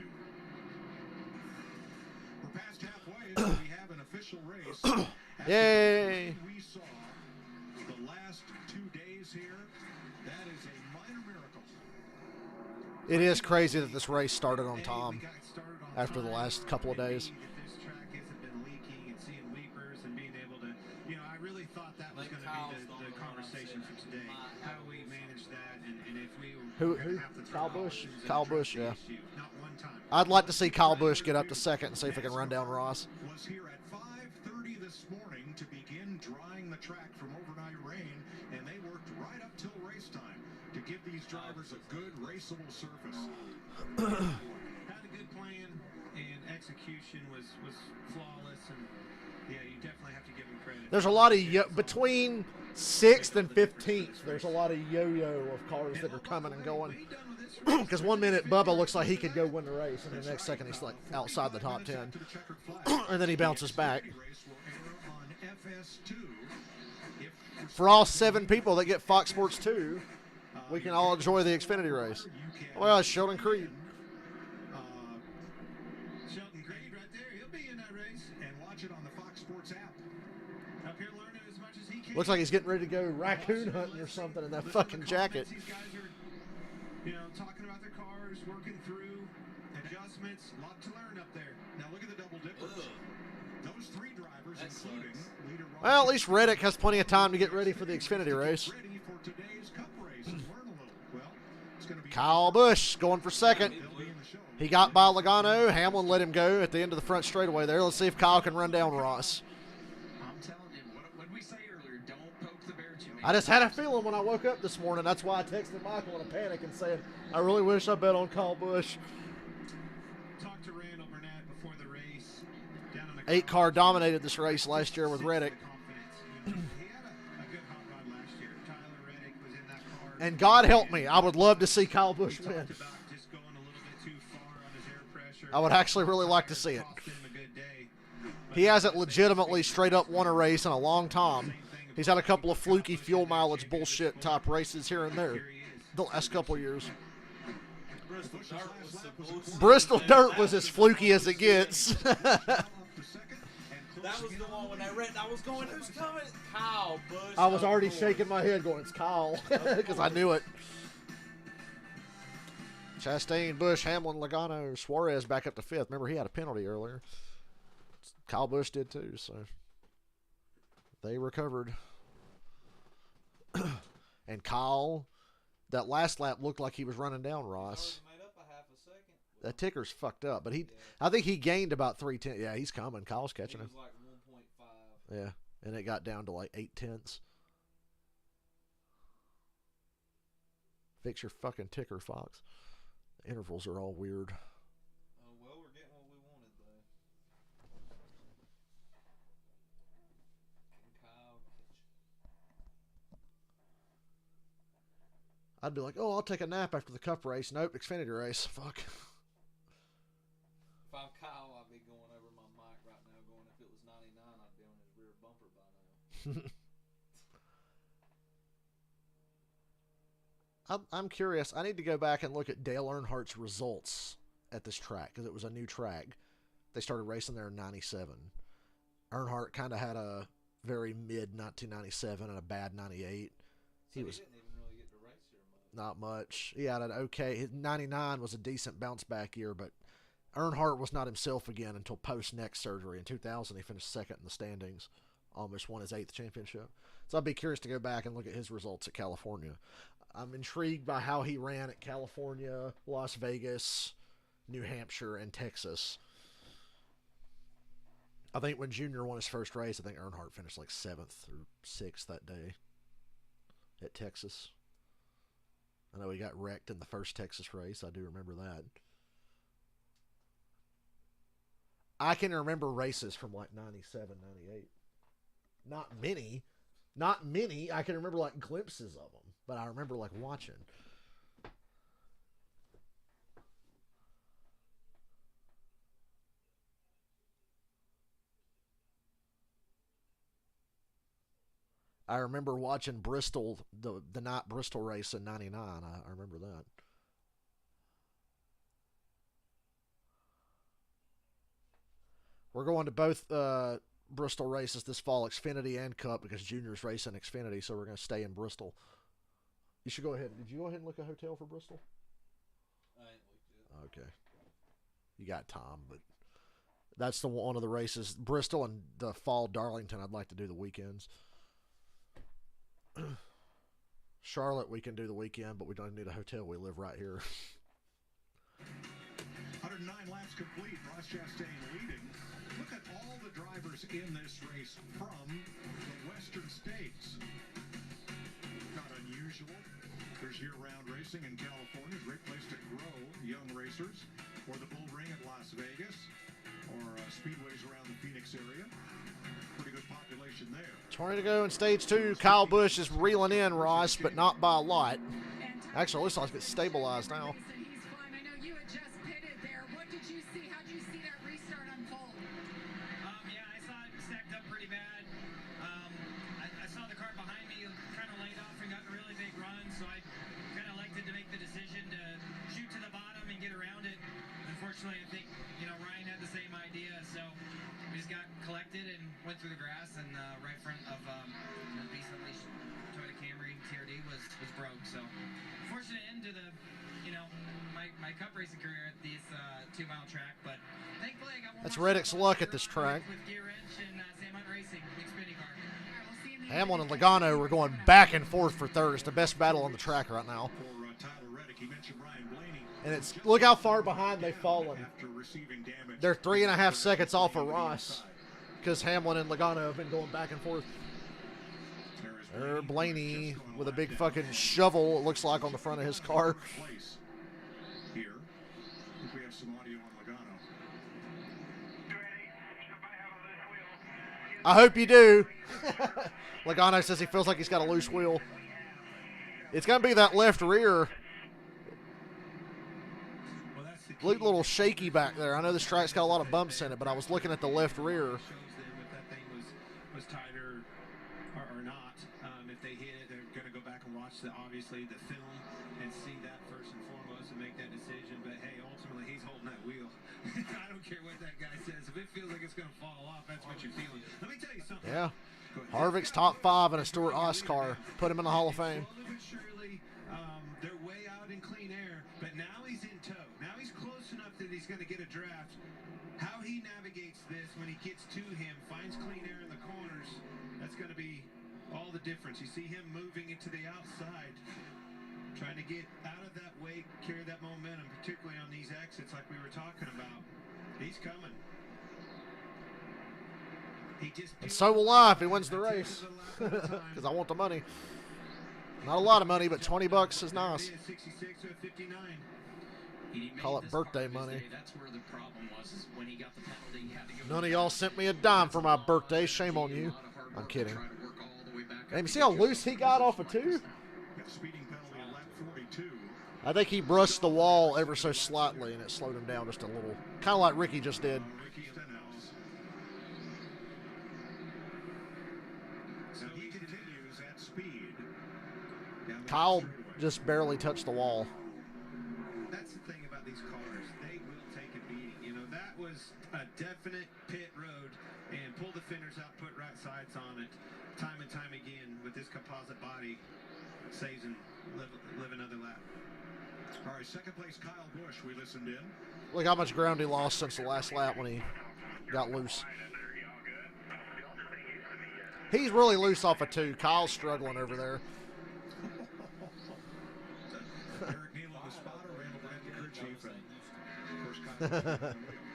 We're past halfway, so we have an official race. After Yay. we saw the last 2 days here, that is a minor miracle. It is crazy that this race started on We time got started on after the time. last couple of And days. being that this track hasn't been leaking and seeing weepers and being able to, I really thought that was Like going to Kyle's be the the only one conversation I've for said today. might How have we a manage that, and if we were Who- gonna who? have to Kyle throw Busch? options and Kyle address Busch, the yeah. issue. Not one time. I'd like to see Kyle Busch get up to second and see if he can run down Ross. Was here at 5:30 this this morning to begin drying the track from overnight rain, and they worked right up till race time to give these drivers a good raceable surface. Had a good plan, and execution was flawless, and yeah, you definitely have to give him credit. There's a lot of between 6th and 15th. There's a lot of yo-yo of cars that are coming and going. Because 1 minute Bubba looks like he could go win the race, and the next second he's like outside the top 10, and then he bounces back. For all 7 people that get Fox Sports 2, we can all enjoy the Xfinity race. Well, it's Sheldon Creed. Sheldon Creed right there. He'll be in that race. And watch it on the Fox Sports app. Up here learning as much as he can. Looks like he's getting ready to go raccoon hunting or something in that fucking jacket. These guys are, talking about their cars, working through adjustments. A lot to learn up there. Now look at the double dippers. Those 3 drivers, including leader Well, at least Reddick has plenty of time to get ready for the Xfinity race. ready for today's Cup race and learn a little. Well, it's going to be Kyle Busch going for second. He got by Logano. Hamlin let him go at the end of the front straightaway there. Let's see if Kyle can run down Ross. I'm telling you, what did we say earlier? Don't poke the bear too much. I just had a feeling when I woke up this morning. That's why I texted Michael in a panic and said, I really wish I bet on Kyle Busch. Talked to Randall Burnett before the race. Down in the 8 car dominated this race last year with Reddick. He had a good hot rod last year. Tyler Reddick was in that car. And God help me, I would love to see Kyle Busch win. About just going a little bit too far on his air pressure. I would actually really like to see it. Cost him a good day. He hasn't legitimately straight up won a race in a long time. He's had a couple of fluky fuel mileage bullshit top races here and there the last couple of years. Bristol Dirt was some bullshit. Bristol Dirt was as fluky as it gets. That was the one when I read. I was going, "Who's coming?" Kyle Busch. I was of already course. shaking my head going, it's Kyle, because I knew it. Chastain, Busch, Hamlin, Logano, Suarez back up to 5th. Remember, he had a penalty earlier. Kyle Busch did too, so they recovered. And Kyle, that last lap looked like he was running down Ross. Already made up a half a second. That ticker's fucked up, but I think he gained about 3/10. Yeah, he's coming. Kyle's He catching him. was like 1.5. Yeah, and it got down to like 0.8. Fix your fucking ticker, Fox. The intervals are all weird. Oh well, we're getting what we wanted though. Can Kyle catch? I'd be like, oh, I'll take a nap after the Cup race. Nope, Xfinity race. Fuck. If I'm Kyle, I'd be going over my mic right now, going, if it was 99, I'd be on his rear bumper by now. I'm curious. I need to go back and look at Dale Earnhardt's results at this track because it was a new track. They started racing there in 97. Earnhardt kind of had a very mid 1997 and a bad 98. So he didn't even really get to race here much. Not much. He had an okay. His 99 was a decent bounce back year, but Earnhardt was not himself again until post neck surgery. In 2000, he finished second in the standings, almost won his 8th championship. So I'd be curious to go back and look at his results at California. I'm intrigued by how he ran at California, Las Vegas, New Hampshire, and Texas. I think when Junior won his first race, I think Earnhardt finished like 7th or 6th that day at Texas. I know he got wrecked in the first Texas race. I do remember that. I can remember races from like 97, 98. Not many. Not many. I can remember like glimpses of them. But I remember like watching. I remember watching Bristol, the night Bristol race in 99. I remember that. We're going to both Bristol races this fall, Xfinity and Cup, because Junior's racing Xfinity, so we're going to stay in Bristol. You should go ahead. Did you go ahead and look at a hotel for Bristol? I ain't looked yet. Okay. You got time, but that's the one of the races. Bristol and the fall Darlington, I'd like to do the weekends. Charlotte, we can do the weekend, but we don't need a hotel. We live right here. 109 laps complete. Ross Chastain leading. look at all the drivers in this race from the western states. Not unusual. There's year-round racing in California, great place to grow young racers, or the Bull Ring at Las Vegas, or speedways around the Phoenix area. Pretty good population there. 20 to go in stage 2. Kyle Busch is reeling in, Ross, but not by a lot. Actually, it looks like it's stabilized now. He's fine. I know you had just pitted there. What did you see? How did you see that restart unfold? Yeah, I saw it stacked up pretty bad. I saw the car behind me kind of laid off and got a really big run, so I kind of elected to make the decision to shoot to the bottom and get around it. Unfortunately, I think, Ryan had the same idea, so we just got collected and went through the grass, and right front of the Beast Unleashed Toyota Camry TRD was broke. So fortunate end to the, my cup racing career at this 2-mile track, but thankfully I got one. That's more Reddick's shot luck at this track. with Gear Wrench and Sam Hunt Racing, Xfinity car. Hamlin and Logano were going back and forth for third. It's the best battle on the track right now. For Tyler Reddick, he mentioned Ryan Blaney. And it's look how far behind they've fallen. After receiving damage. They're 3.5 seconds off of Ross because Hamlin and Logano have been going back and forth. There, Blaney with a big fucking shovel, it looks like, on the front of his car. Here, I think we have some audio on Logano. I hope you do. Logano says he feels like he's got a loose wheel. It's going to be that left rear. Looked a little shaky back there. I know this track's got a lot of bumps in it, but I was looking at the left rear. Shows them if that thing was tighter or not. If they hit it, they're going to go back and watch obviously the film and see that first and foremost and make that decision. But hey, ultimately he's holding that wheel. I don't care what that guy says. If it feels like it's going to fall off, that's what you're feeling. Let me tell you something. Yeah. Harvick's top 5 in a Stewart Haas car. Put him in the Hall of Fame. Slowly but surely, they're way out in clean air, but now he's in tow. Now he's close enough that he's going to get a draft. How he navigates this when he gets to him, finds clean air in the corners, that's going to be all the difference. You see him moving it to the outside, trying to get out of that weight, carry that momentum, particularly on these exits like we were talking about. He's coming. And so will I if he wins the race. Because I want the money. Not a lot of money, but $20 is nice. Call it birthday money. None of y'all sent me a dime for my birthday. Shame on you. I'm kidding. Hey, you see how loose he got off of 2? I think he brushed the wall ever so slightly, and it slowed him down just a little. Kind of like Ricky just did. Kyle just barely touched the wall. That's the thing about these cars. They will take a beating. That was a definite pit road, and pull the fenders out, put right sides on it, time and time again with this composite body, saves and live another lap. All right, second place Kyle Busch, we listened in. Look how much ground he lost since the last lap when he got loose. He's really loose off of 2. Kyle's struggling over there. Eric Neal on the spotter, Randall Brand, the crew chief, and of course Kyle.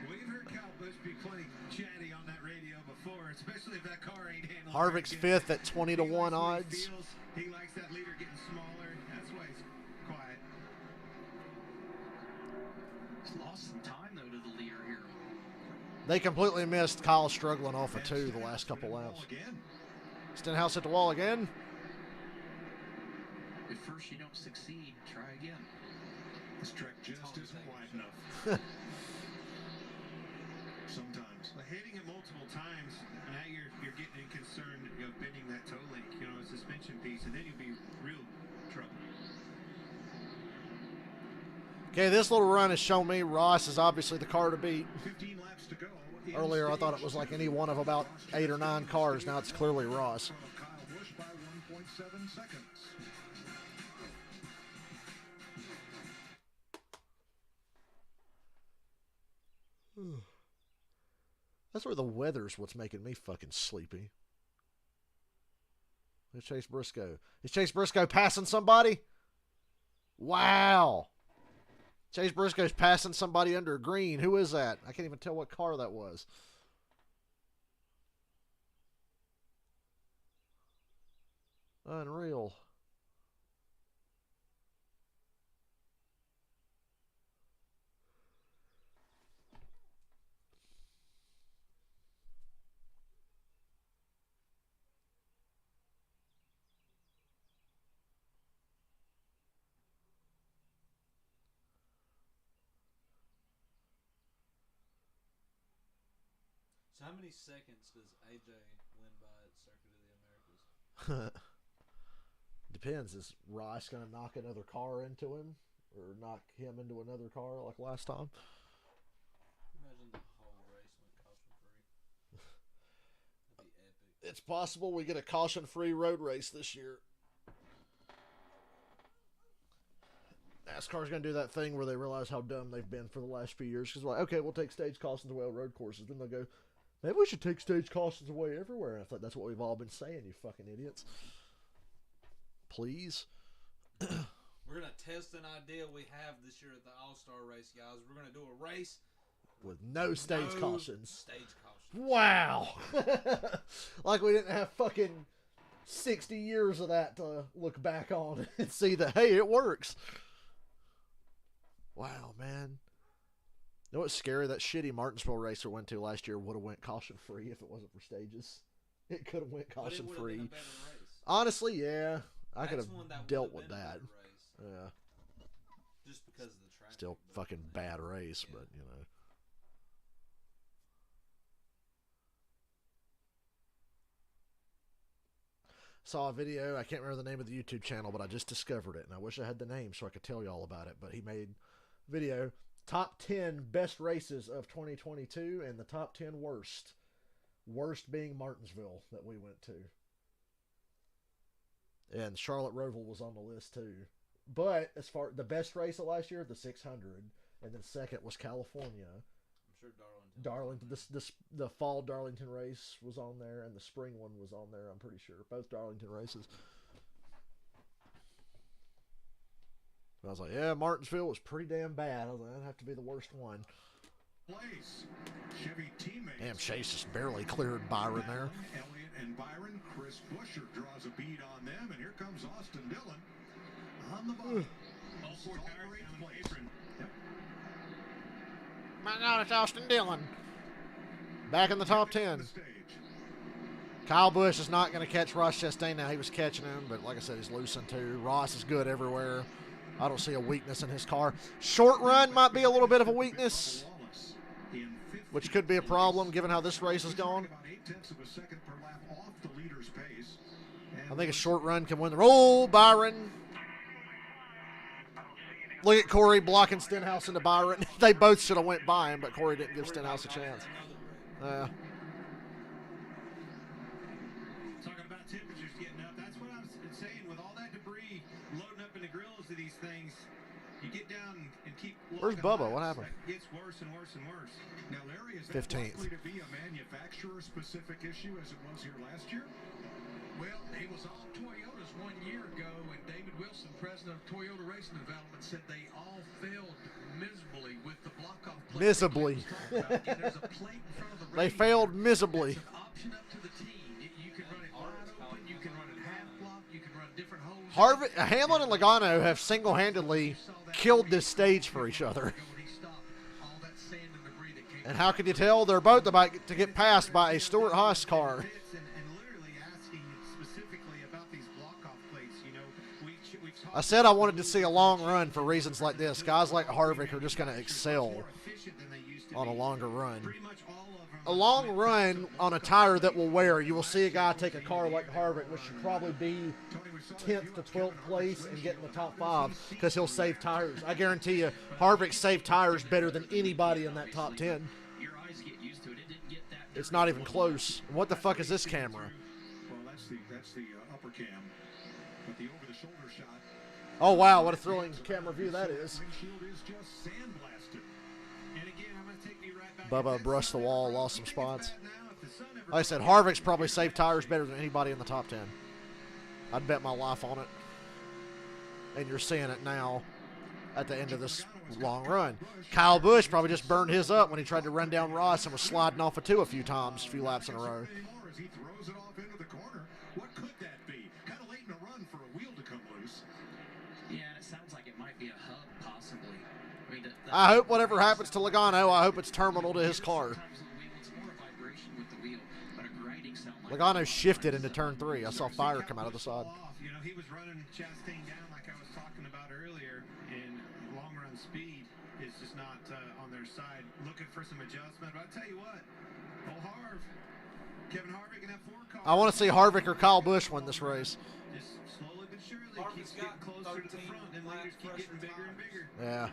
We've heard Kyle Busch be plenty chatty on that radio before, especially if that car ain't handling. Harvick's 5th at 20 to 1 odds. He likes that leader getting smaller. That's why he's quiet. He's lost some time though to the leader here. They completely missed Kyle struggling off of 2 the last couple laps. Stenhouse hit the wall again. If first you don't succeed, try again. This track just isn't wide enough. Sometimes. But hitting it multiple times, now you're getting concerned, bending that toe link, a suspension piece, and then you'll be real trouble. Okay, this little run has shown me Ross is obviously the car to beat. 15 laps to go. Earlier, I thought it was like any one of about 8 or 9 cars. Now it's clearly Ross. Kyle Busch by 1.7 seconds. That's where the weather's what's making me fucking sleepy. There's Chase Briscoe. Is Chase Briscoe passing somebody? Wow. Chase Briscoe's passing somebody under green. Who is that? I can't even tell what car that was. Unreal. So how many seconds does AJ win by at Circuit of the Americas? Depends. Is Rice going to knock another car into him? Or knock him into another car like last time? Imagine the whole race went caution free. That'd be epic. It's possible we get a caution-free road race this year. NASCAR's going to do that thing where they realize how dumb they've been for the last few years. Because, like, okay, we'll take stage cautions away on road courses. Then they'll go, maybe we should take stage cautions away everywhere. And I thought that's what we've all been saying, you fucking idiots. Please. We're going to test an idea we have this year at the All-Star race, guys. We're going to do a race With no stage cautions. Stage cautions. Wow. Like we didn't have fucking 60 years of that to look back on and see that, hey, it works. Wow, man. You know what's scary? That shitty Martinsville race we went to last year would have went caution-free if it wasn't for stages. It could have went caution-free. Honestly, yeah. I could have dealt with that. Yeah. Just because of the traffic. Still fucking bad race, but, you know. Saw a video, I can't remember the name of the YouTube channel, but I just discovered it, and I wish I had the name so I could tell you all about it, but he made a video, top 10 best races of 2022, and the top 10 worst. Worst being Martinsville that we went to. And Charlotte Roval was on the list too. But as far the best race of last year, the 600, and then second was California. I'm sure Darlington. The fall Darlington race was on there, and the spring one was on there. I'm pretty sure both Darlington races. I was like, yeah, Martinsville was pretty damn bad. I was like, that'd have to be the worst one. Chevy teammates. Damn, Chase just barely cleared Byron there. Elliott and Byron. Chris Buescher draws a bead on them, and here comes Austin Dillon on the bottom. All four tires down the apron. Yep. My God, it's Austin Dillon. Back in the top 10. Kyle Busch is not going to catch Ross Chastain now. He was catching him, but like I said, he's loosened too. Ross is good everywhere. I don't see a weakness in his car. Short run might be a little bit of a weakness, which could be a problem given how this race is going. I think a short run can win the roll. Byron. Look at Corey blocking Stenhouse into Byron. They both should have went by him, but Corey didn't give Stenhouse a chance. Talking about temperatures getting up. That's what I was saying. With all that debris loading up in the grills of these things, you get down and keep. Where's Bubba? What happened? It gets worse and worse and worse. Now, Larry, is that 15th. likely to be a manufacturer-specific issue as it was here last year? Well, it was all Toyotas 1 year ago, and David Wilson, president of Toyota Racing Development, said they all failed miserably with the block-off plate. Miserably. There's a plate in front of the They radiator. failed miserably. It's an option up to the team. You can run it wide open, you can run it half block, you can run different holes. Hamlin and Logano have single-handedly killed this stage for each other. And how can you tell? They're both about to get passed by a Stuart Haas car. And literally asking specifically about these block-off plates. You know, we've talked I said I wanted to see a long run for reasons like this. Guys like Harvick are just going to excel more efficient than they used to on a be. longer run. Pretty much all of them. A long run on a tire that will wear, you will see a guy take a car like Harvick, which should probably be 10th to 12th place and get in the top 5 because he'll save tires. I guarantee you, Harvick saved tires better than anybody in that top 10. Your eyes get used to it. It didn't get that. It's not even close. What the fuck is this camera? Well, that's the upper cam. But the over-the-shoulder shot. Oh, wow, what a thrilling camera view that is. Windshield is just sandblasted. And again, I'm going to take you right back. Bubba brushed the wall, lost some spots. Like I said, Harvick's probably saved tires better than anybody in the top 10. I'd bet my life on it. And you're seeing it now at the end of this long run. Kyle Busch probably just burned his up when he tried to run down Ross and was sliding off of 2 a few laps in a row. As he throws it off into the corner. What could that be? Kind of late in the run. loose. Yeah, and it sounds like it might be a hub, possibly. I mean, I hope whatever happens to Logano, I hope it's terminal to his car. sometimes with the wheel, it's more a vibration with the wheel, but a grinding sound like Logano shifted into turn 3. I saw fire come out of the side. You know, he was running Chastain down like I was talking about earlier, and long run speed is just not on their side. Looking for some adjustment, but I tell you what, old Harv, Kevin Harvick in that 4 car. I want to see Harvick or Kyle Busch win this race. Just slowly but surely Harvick's keeps getting got closer to the 13 front, and leaders keep getting bigger and bigger. Yeah.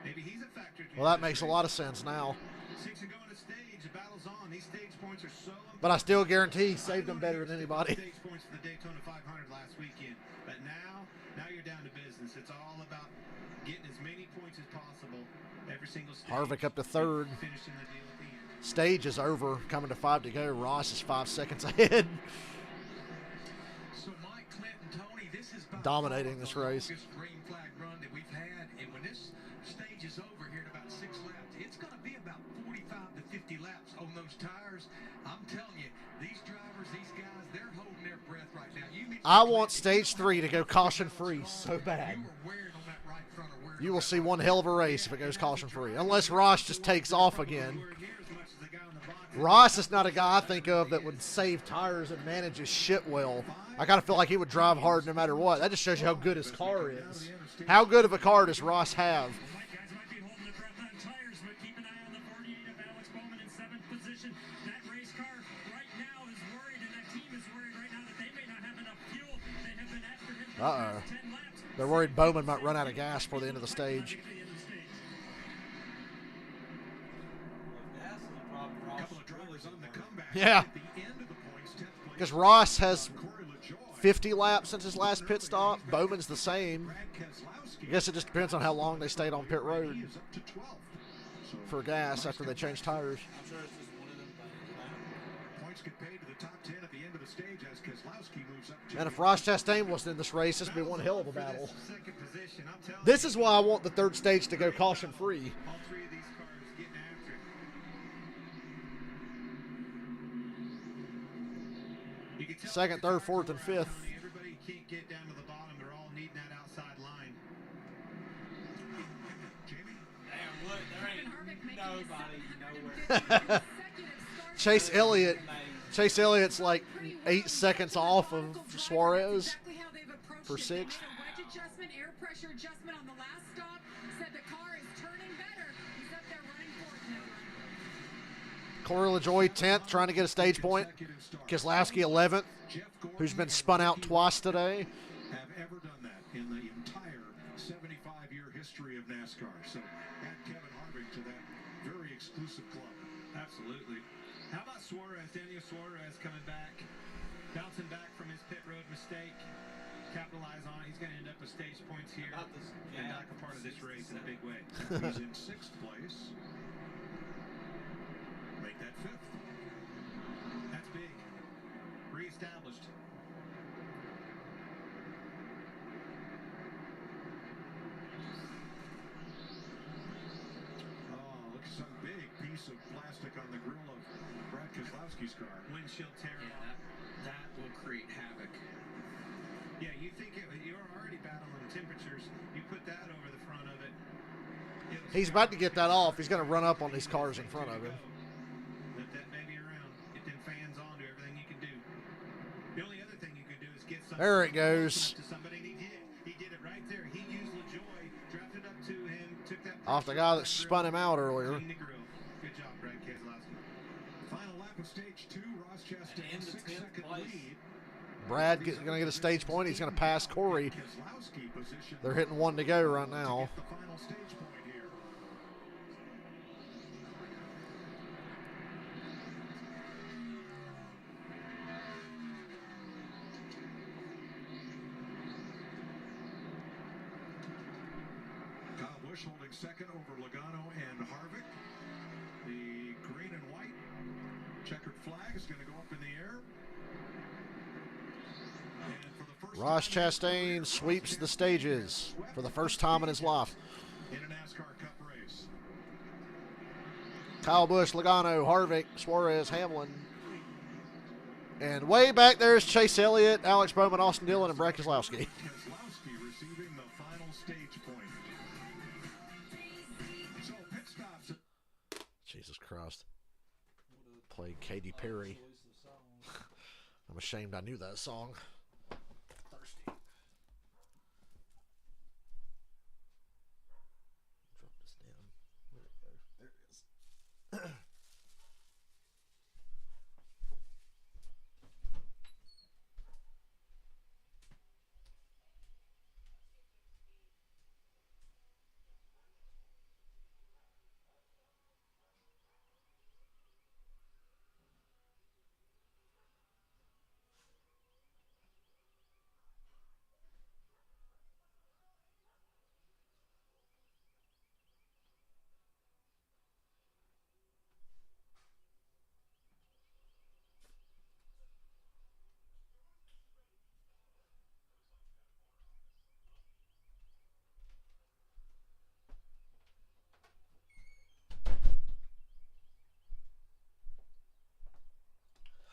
Maybe he's a factor. Well, that makes a lot of sense now. 6 to go in the stage. The battle's on. These stage points are so important. But I still guarantee he saved them better than anybody. Stage points for the Daytona 500 last weekend. But now you're down to business. It's all about getting as many points as possible every single stage. Harvick up to 3rd. Finishing the deal at the end. Stage is over. Coming to 5 to go. Ross is 5 seconds ahead. So Mike, Clint, and Tony, this is by Dominating far this the race. longest green flag run that we've had, and when this stage is over here in about 6 laps, it's going to be about 45 to 50 laps on those tires. I'm telling you, these drivers, these guys, they're holding their breath right now. I want stage 3 to go caution free so bad. You were wearing on that right front or wearing You on will that see one hell of a race if it goes caution free. Unless Ross just takes off again. Ross is not a guy I think of that would save tires and manage his shit well. I kind of feel like he would drive hard no matter what. That just shows you how good his car is. How good of a car does Ross have? Guys might be holding their breath on tires, but keep an eye on the 48 of Alex Bowman in 7th position. That race car right now is worried, and that team is worried right now that they may not have enough fuel. They have been after him for the past 10 laps. They're worried Bowman might run out of gas before the end of the stage. Yeah. Because Ross has 50 laps since his last pit stop. Bowman's the same. I guess it just depends on how long they stayed on pit road for gas after they changed tires. I'm sure it's just one of them things. Points get paid to the top 10 at the end of the stage as Keselowski moves up to And if Ross Chastain wasn't in this race, this would be one hell of a battle. This is why I want the 3rd stage to go caution free. All 3 of these cars getting after it. You can tell 2nd, 3rd, 4th, and 5th. Everybody can't get down to the bottom. They're all needing that outside line. Jamie. Damn, look, there ain't Harvick making nobody his nowhere. Chase Elliott's like 8 seconds off of Suarez Exactly how they've approached for it. 6th. They made a wedge adjustment, air pressure adjustment on the last stop. Said the car is turning better. He's up there running 4th now. Corey LaJoie 10th, trying to get a stage point. Keselowski 11th, who's been spun out twice today. Have ever done that in the entire 75-year history of NASCAR. So add Kevin Harvick to that very exclusive club. Absolutely. How about Suarez? Daniel Suarez coming back, bouncing back from his pit road mistake. Capitalize on it. He's going to end up with stage points here About this and gap, back a part of this race in a big way. He's in 6th place. Make that 5th. That's big. Reestablished. Oh, look at some big piece of plastic on the grill of Brad Keselowski's car. Windshield tear off. that will create havoc. Yeah, you think you're already battling temperatures. You put that over the front of it. He's about to get that off. He's going to run up on these cars in front of him. Let that baby around. Get them fans on, do everything you can do. The only other thing you could do is get some. There it goes. To somebody, and he did. He did it right there. He used LaJoie, drafted up to him, took that Off the guy that spun him out earlier. cleaned the grill. Good job, Brad Keselowski. Final lap of stage 2. Ross Chastain, in the 6-second 10th place. lead. Brad going to get a stage point. He's going to pass Corey. Keselowski position. They're hitting 1 to go right now. The final stage point here. Kyle Busch holding 2nd over Logano and Harvick. The green and white checkered flag is going to go up in the air. And for the first Ross time in his career, Chastain sweeps Ross the Chastain stages swept for the the first time in his life. in a NASCAR Cup race. Kyle Busch, Logano, Harvick, Suarez, Hamlin. And way back there is Chase Elliott, Alex Bowman, Austin Dillon, and Brad Keselowski. Keselowski Christ. Played Katy Perry. I'm ashamed I knew that song. Thirsty. Drop this down. Where'd it go? There it is.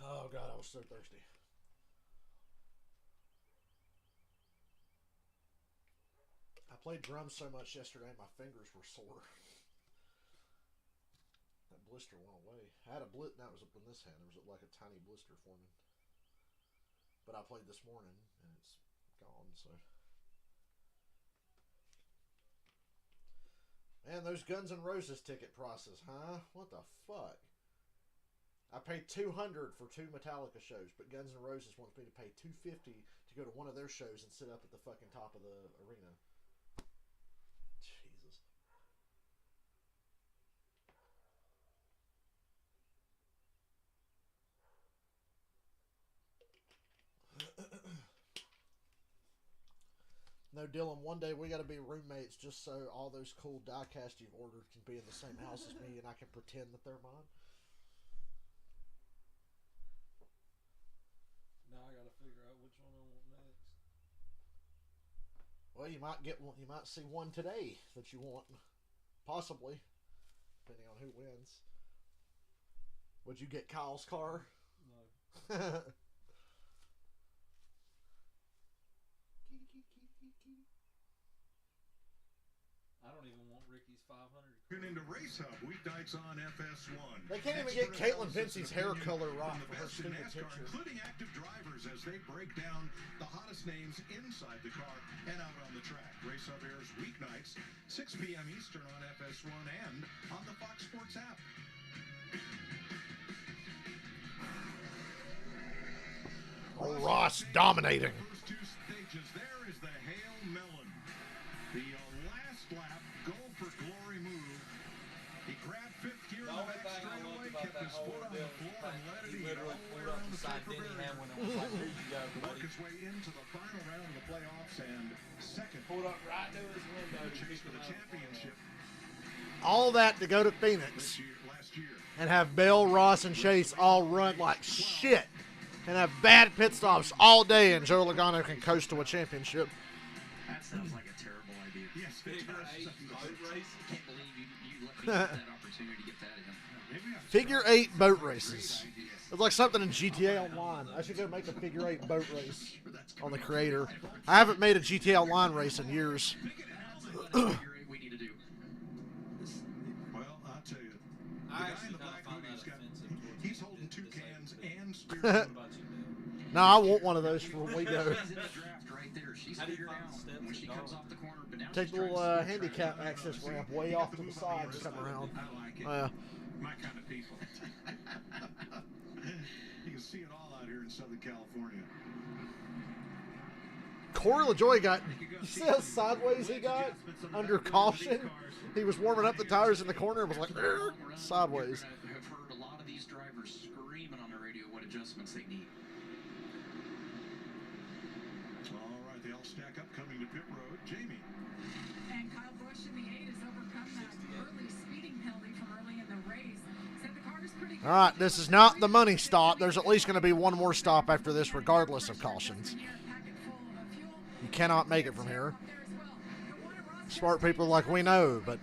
Oh God, I was so thirsty. I played drums so much yesterday, my fingers were sore. That blister went away. I had a that was up in this hand. There was like a tiny blister forming. But I played this morning and it's gone. So, man, those Guns N' Roses ticket prices, huh? What the fuck? I paid $200 for 2 Metallica shows, but Guns N' Roses wants me to pay $250 to go to one of their shows and sit up at the fucking top of the arena. Jesus. No, Dylan, one day we got to be roommates just so all those cool diecast you've ordered can be in the same house as me and I can pretend that they're mine. Now I gotta figure out which one I want next. Well, you might get one. You might see one today that you want, possibly, depending on who wins. Would you get Kyle's car? No. I don't even want Ricky's 500. Tune into Race Hub weeknights on FS1. They can't even get Caitlin Vincey's hair color right for her stupid picture. Including active drivers as they break down the hottest names inside the car and out on the track. Race Hub airs weeknights, 6 p.m. Eastern on FS1 and on the Fox Sports app. Ross dominating. The first 2 stages, there is the Hail Melon. The last lap, goal for glory move. He grabbed 5th gear in the back straightaway, kept his foot on the floor and let it eat all the way around the paper barrier. Work his way into the final round of the playoffs and second. Pulled up right to his window. Chase for the championship. All that to go to Phoenix Last year. and have Bell, Ross, and Chase all run like shit and have bad pit stops all day, and Joe Logano can coast to a championship. That sounds like a terrible idea. Yes, Figure 8 boat race. Can't believe you let me get that opportunity to get that in. Figure 8 boat races. It's like something in GTA Online. I should go make a figure 8 boat race on the creator. I haven't made a GTA Online race in years. We need to do. Well, I'll tell you. The I guy in actually the kind black of find that hoodie's got, offensive towards he's people holding that 2 disabled cans people. and spear. What about you, Bill? No, I want one of those for when we go. She's in the draft right there. She's How do you figured find out the steps when she at comes all? off the corner. But now Take she's the little trying to handicap access ramp way off to the side and come around. I like it. Yeah. My kind of people. You can see it all out here in Southern California. Corey LaJoy got, you see how sideways he got under caution? He was warming up the tires in the corner and was like, sideways. I've heard a lot of these drivers screaming on the radio what adjustments they need. All right, they all stack up coming to pit road. Jamie. And Kyle Busch in the 8 has overcome that early speeding penalty from early in the race. Said the car is pretty good. All right, this is not the money stop. There's at least going to be one more stop after this, regardless of cautions. You cannot make it from here. Smart people are like, we know, but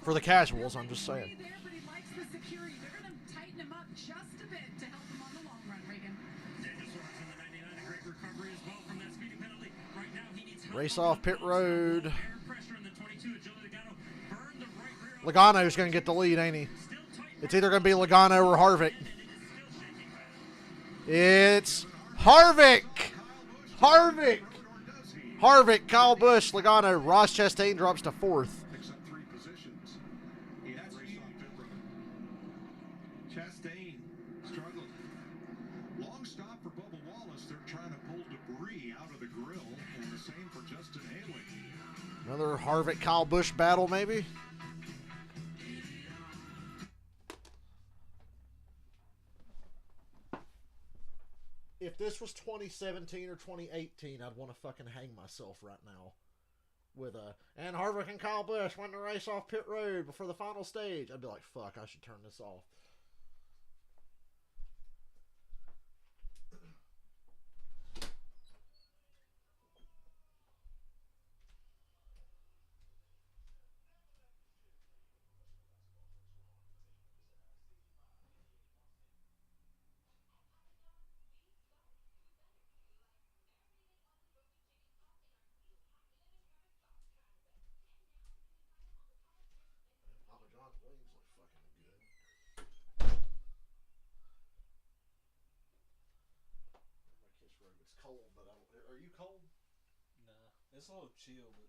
for the casuals, I'm just saying. There, but he likes the security. They're going to tighten him up just a bit to help him on the long run, Reagan. Daniel Suarez in the 99, a great recovery as well from that speeding penalty. Right now he needs help Race on off the pit outside. road. Air pressure in the 22. Joey Logano burned the right rear Logano's going to get the lead, ain't he? It's either going to be Logano or Harvick. It's Harvick! Harvick! Harvick, Kyle Busch, Logano. Ross Chastain drops to 4th. Picks up 3 positions. Chastain struggled. Long stop for Bubba Wallace. They're trying to pull debris out of the grill, and the same for Justin Haley. Another Harvick, Kyle Busch battle, maybe? If this was 2017 or 2018, I'd want to fucking hang myself right now. And Harvick and Kyle Busch won the race off pit road before the final stage. I'd be like, fuck, I should turn this off. Cold, but are you cold? Nah, it's a little chill, but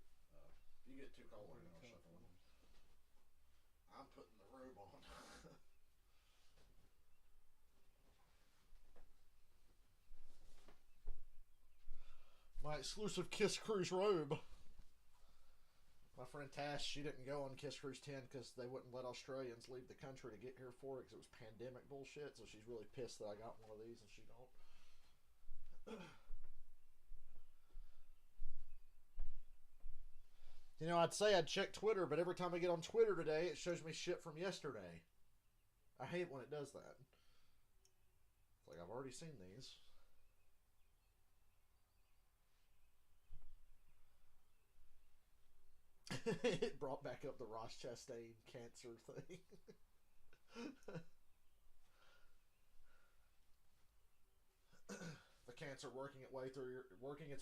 you get too cold. I'm putting the robe on. My exclusive Kiss Cruise robe. My friend Tash, she didn't go on Kiss Cruise 10 because they wouldn't let Australians leave the country to get here for it because it was pandemic bullshit. So she's really pissed that I got one of these and she don't. You know, I'd say I'd check Twitter, but every time I get on Twitter today, it shows me shit from yesterday. I hate when it does that. It's like, I've already seen these. It brought back up the Ross Chastain cancer thing. The cancer working its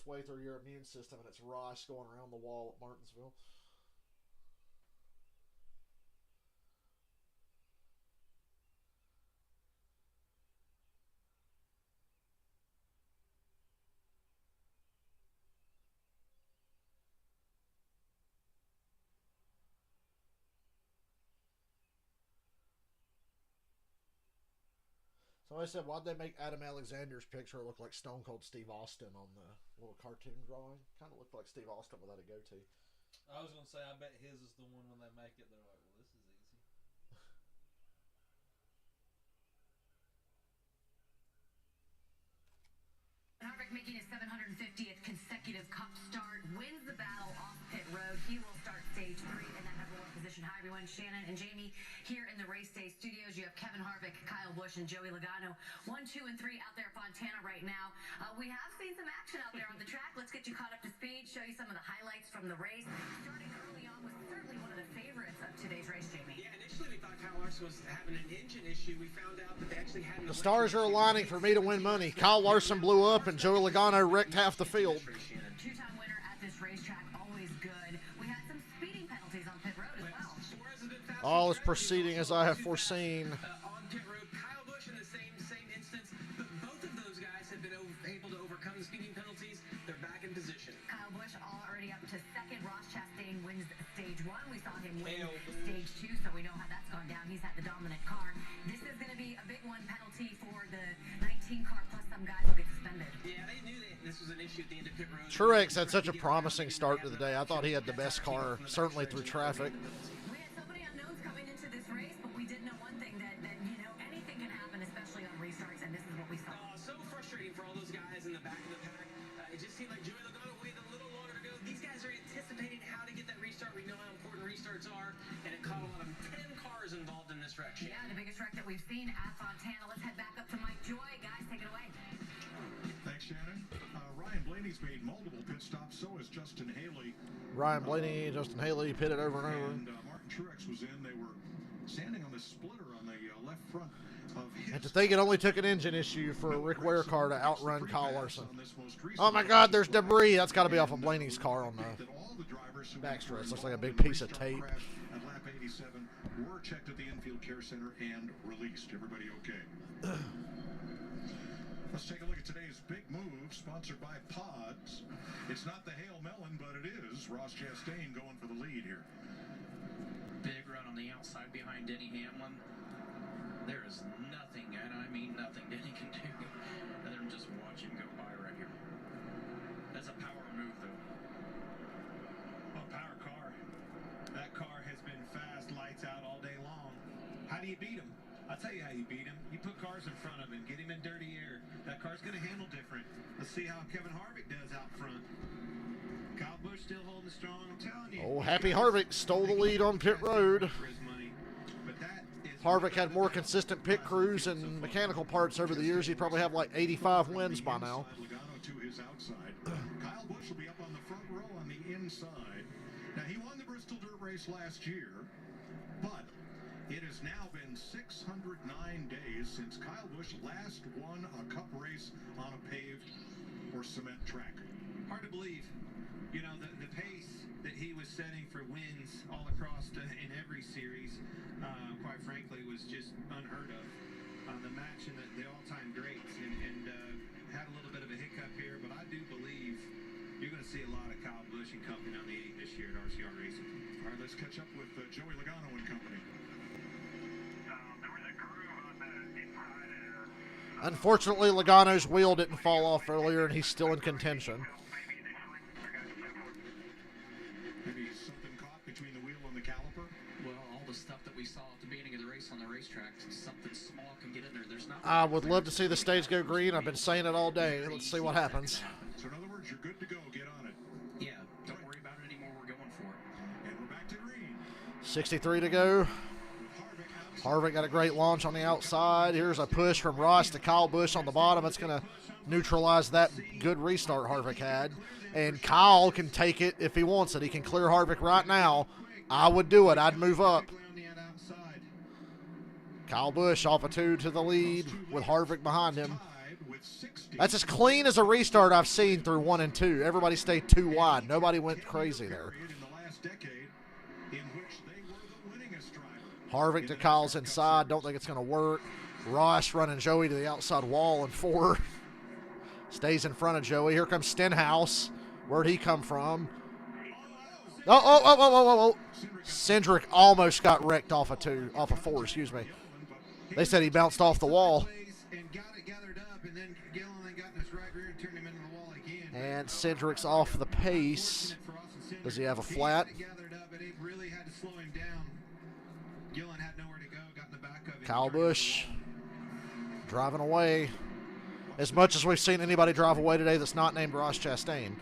way through your immune system, and it's Ross going around the wall at Martinsville. Somebody said, why'd they make Adam Alexander's picture look like Stone Cold Steve Austin on the little cartoon drawing? Kind of looked like Steve Austin without a goatee. I was going to say, I bet his is the one when they make it, they're like, well, this is easy. Harvick making his 750th consecutive Cup start, wins the battle off pit road. He will start stage 3 in that number 1 position. Hi, everyone. Shannon and Jamie here in the Race Day studios. You have Kevin Harvick, Kyle Busch, and Joey Logano. 1, 2, and 3 out there at Fontana right now. We have seen some action out there on the track. Let's get you caught up to speed, show you some of the highlights from the race. Starting early on was certainly one of the favorites of today's race, Jamie. Yeah, initially we thought Kyle Larson was having an engine issue. We found out that they actually had an The stars are aligning for me to win money. Kyle Larson blew up, and Joey Logano wrecked half the field. Two-time winner at this racetrack, always good. We had some speeding penalties on pit road as well. All is proceeding as I have foreseen. On pit road, Kyle Busch in the same instance, but both of those guys have been able to overcome the speeding penalties. They're back in position. Kyle Busch already up to 2nd. Ross Chastain wins stage 1. We saw him win stage 2, so we know how that's gone down. He's had the dominant car. This is going to be a big one penalty for the 19 car, plus some guys will get suspended. Yeah, they knew that this was an issue at the end of pit road. Truex had such a promising start to the day. I thought he had the best car, certainly through traffic. We had so many unknowns coming into this race, but we did know one thing, that you know, anything can happen, especially on restarts, and this is what we saw. So frustrating for all those guys in the back of the pack. It just seemed like Joey Logano waited a little longer to go. These guys are anticipating how to get that restart. We know how important restarts are, and it caught a lot of 10 cars involved in this wreck. Yeah, the biggest wreck that we've seen at Fontana. Let's head back up to Mike Joy. Guys, take it away. Thanks, Shannon. Ryan Blaney's made multiple pit stops. So has Justin Haley. Ryan Blaney, Justin Haley pitted over and over. And Martin Truex was in. They were standing on the splitter on the left front of his. And to think it only took an engine issue for a Rick Ware car to outrun Kyle Larson. Oh my God, there's debris. That's got to be off of Blaney's car on the Backstretch looks like a big piece of tape. At lap 87 were checked at the infield care center and released. Everybody okay? Let's take a look at today's big move, sponsored by Pods. It's not the Hail Melon, but it is Ross Chastain going for the lead here. Big run on the outside behind Denny Hamlin. There is nothing, and I mean nothing, Denny can do other than just watch him go by right here. That's a power move, though. Well, power car. That car has been fast, lights out all day long. How do you beat him? I'll tell you how you beat him. You put cars in front of him, get him in dirty air. That car's going to handle different. Let's see how Kevin Harvick does out front. Kyle Busch still holding strong. I'm telling you. Oh, Happy Harvick stole the lead on pit road. Harvick had more consistent pit crews and mechanical parts over the years. He'd probably have like 85 wins by now. Logano to his outside. Kyle Busch will be up on the front row on the inside. Now, he won the Bristol Dirt Race last year, but it has now been 609 days since Kyle Busch last won a cup race on a paved or cement track. Hard to believe. You know, the pace that he was setting for wins all across in every series, quite frankly, was just unheard of. The match and the all-time greats, and had a little bit of a hiccup here, but I do believe you're going to see a lot of Kyle Busch and company on the 8 this year at RCR Racing. All right, let's catch up with Joey Logano and company. Unfortunately, Logano's wheel didn't fall off earlier, and he's still in contention. Maybe something caught between the wheel and the caliper. Well, all the stuff that we saw at the beginning of the race on the racetrack, something small can get in there. There's not. I would love to see the stage go green. I've been saying it all day. Let's see what happens. So in other words, you're good to go. Get on it. Yeah, don't worry about it anymore. We're going for it. And we're back to green. 63 to go. Harvick got a great launch on the outside. Here's a push from Ross to Kyle Busch on the bottom. It's going to neutralize that good restart Harvick had. And Kyle can take it if he wants it. He can clear Harvick right now. I would do it. I'd move up. Kyle Busch off a 2 to the lead with Harvick behind him. That's as clean as a restart I've seen through 1 and 2. Everybody stayed 2 wide. Nobody went crazy there. Harvick to Kyle's inside. Don't think it's going to work. Ross running Joey to the outside wall in 4. Stays in front of Joey. Here comes Stenhouse. Where'd he come from? Oh. Cindric almost got wrecked off of 4, excuse me. They said he bounced off the wall. And Cindric's off the pace. Does he have a flat? Kyle Busch driving away. As much as we've seen anybody drive away today that's not named Ross Chastain.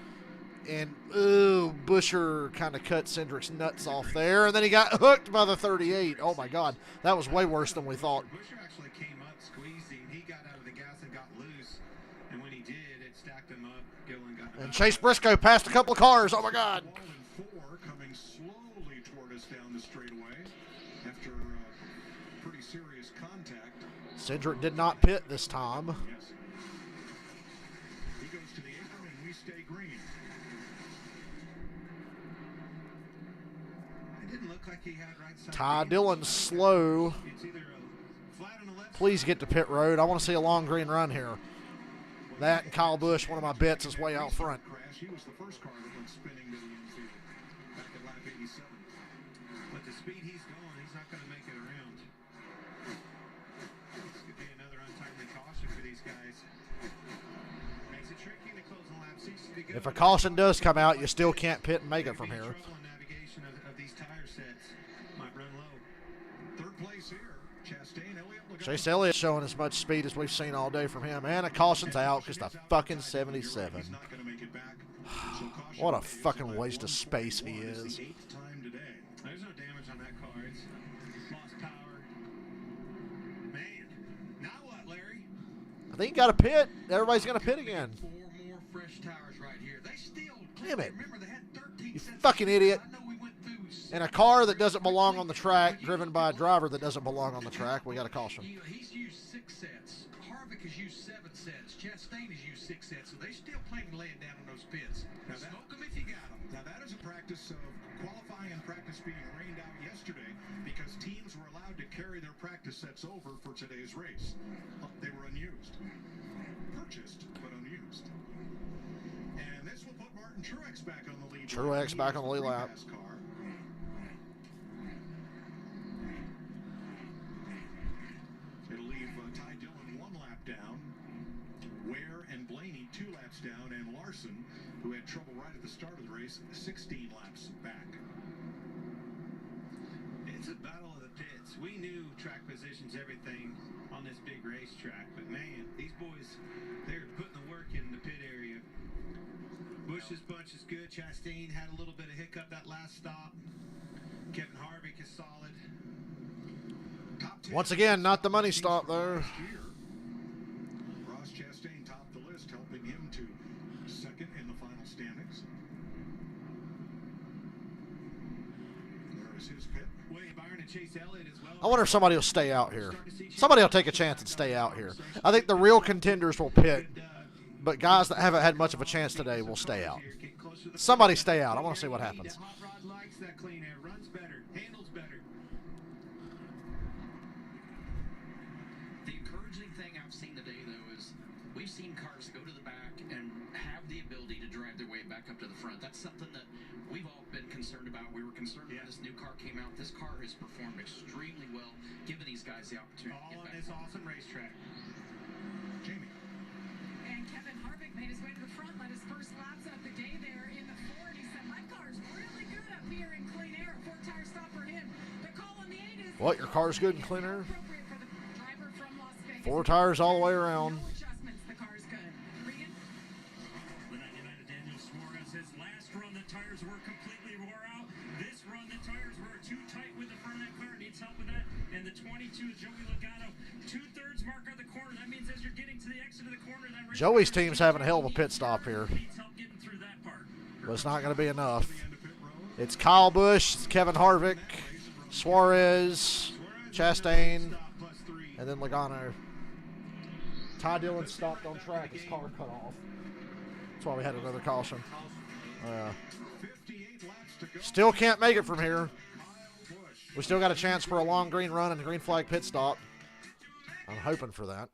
And, ooh, Buscher kind of cut Cindric's nuts off there. And then he got hooked by the 38. Oh, my God. That was way worse than we thought. Buscher actually came up, squeezed him. He got out of the gas and got loose. And when he did, it stacked him up. Gillen got and Chase Briscoe passed a couple of cars. Oh, my God. 4 coming slowly toward us down the straightaway after pretty serious contact. Cindric did not pit this time. Yes. He goes to the apron and we stay green. It didn't look like he had right side. Ty Dillon slow. It's either a flat on the left. Please get to pit road. I want to see a long green run here. That and Kyle Busch, one of my bets, is way out front. He was the first car that went spinning to the infield back at lap 87. With the speed he's going, he's not going to make it around. This could be another untimely caution for these guys. Makes it tricky to close the lap. 60 to go. If a caution does come out, you still can't pit and make it from here. Navigation of these tire sets might run low. Third place here, Chastain, Elliott. Chase Elliott showing as much speed as we've seen all day from him. And a caution's out because the fucking 77. What a fucking waste of space he is. There's no damage on that car. It's lost power. Man, now what, Larry? I think you got to pit. Everybody's going to pit again. 4 more fresh tires right here. They still. Damn it. Remember, they had 13 You sets fucking of idiot. I know we went through In a car that doesn't belong on the track, driven by a driver that doesn't belong on the track, we got a caution. He's used 6 sets. Harvick has used 7 sets. Chastain has used 6 sets, so they're still planning to lay it down on those pits. Now smoke them if you got them. Now that is a practice of qualifying and practice being rained out yesterday because teams were allowed to carry their practice sets over for today's race. They were unused. Purchased, but unused. And this will put Martin Truex back on the lead. Truex back on the lead lap. Car. It'll leave Ty Dillon 1 lap down. Ware and Blaney 2 laps down, and Larson, who had trouble right at the start of the race, 16 laps back. It's a battle of the pits. We knew track position's everything on this big racetrack, but man, these boys, they're putting the work in the pit area. Bush's bunch is good. Chastain had a little bit of hiccup that last stop. Kevin Harvick is solid. Once again, not the money stop there. Ross Chastain topped the list, helping him to second in the final standings. There is his pit. William Byron and Chase Elliott as well. I wonder if somebody will stay out here. Somebody will take a chance and stay out here. I think the real contenders will pit, but guys that haven't had much of a chance today will stay out. Somebody stay out. I want to see what happens. That hot rod likes that clean air. Runs better. Handles better. The encouraging thing I've seen today, though, is we've seen cars go to the back and have the ability to drive their way back up to the front. That's something that we've all been concerned about. We were concerned when this new car came out. This car has performed extremely well, giving these guys the opportunity to All get on back. this awesome racetrack. Jamie. And Kevin Harvick made his way to the front, led his first laps of the day there in the Ford. He said, my car's really good up here in clean air. 4-tire stop for him. The call on the 8 is... What, your car's good in clean air? Appropriate for the driver from Las Vegas. 4 tires all the way around. No adjustments. The car's good. Regan? The 99 of Daniel Suarez, his last run, the tires were completely wore out. This run, the tires were too tight with the front of that car. Needs help with that. And the 22, Joey Logano, 2/3 mark on the corner. That means as you're getting to the exit of the corner, that race Joey's team's having a hell of a pit stop here, needs help getting through that part. but it's not going to be enough. It's Kyle Busch, Kevin Harvick, Suarez, Chastain, and then Logano. Ty Dillon stopped on track. His car cut off. That's why we had another caution. Still can't make it from here. We still got a chance for a long green run and a green flag pit stop. I'm hoping for that.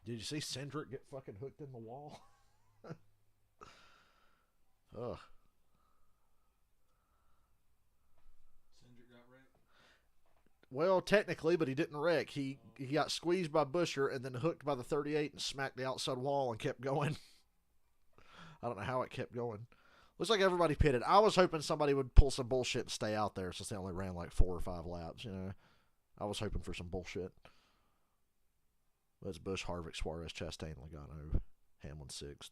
Did you see Cindric get fucking hooked in the wall? Ugh. Cindric got wrecked. Well, technically, but he didn't wreck. He got squeezed by Buescher and then hooked by the 38 and smacked the outside wall and kept going. I don't know how it kept going. Looks like everybody pitted. I was hoping somebody would pull some bullshit and stay out there since they only ran like 4 or 5 laps, you know. I was hoping for some bullshit. That's Busch, Harvick, Suarez, Chastain, Logano, Hamlin 6th.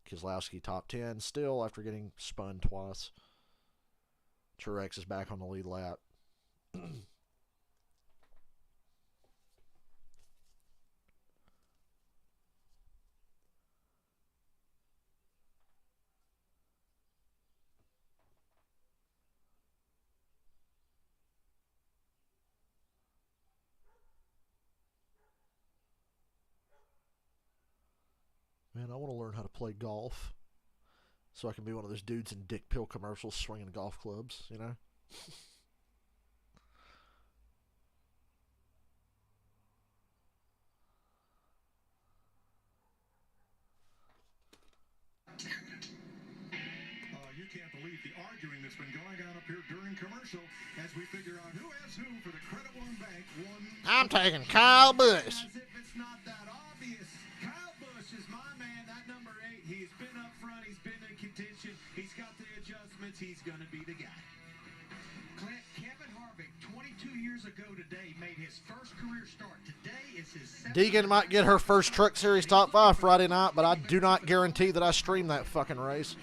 Keselowski top 10 still after getting spun twice. Truex is back on the lead lap. Man, I want to learn how to play golf so I can be one of those dudes in dick pill commercials swinging golf clubs, you know? You can't believe the arguing that's been going on up here during commercial as we figure out who has who for the Credit One Bank one. I'm taking Kyle Busch. As if it's not that obvious. Kyle Busch is my man, that number 8. He's been up front. He's been in contention. He's got the adjustments. He's going to be the guy. Clint, Kevin Harvick, 22 years ago today, made his first career start. Today is his seventh. Deegan might get her first Truck Series top 5 Friday night, but I do not guarantee that I stream that fucking race.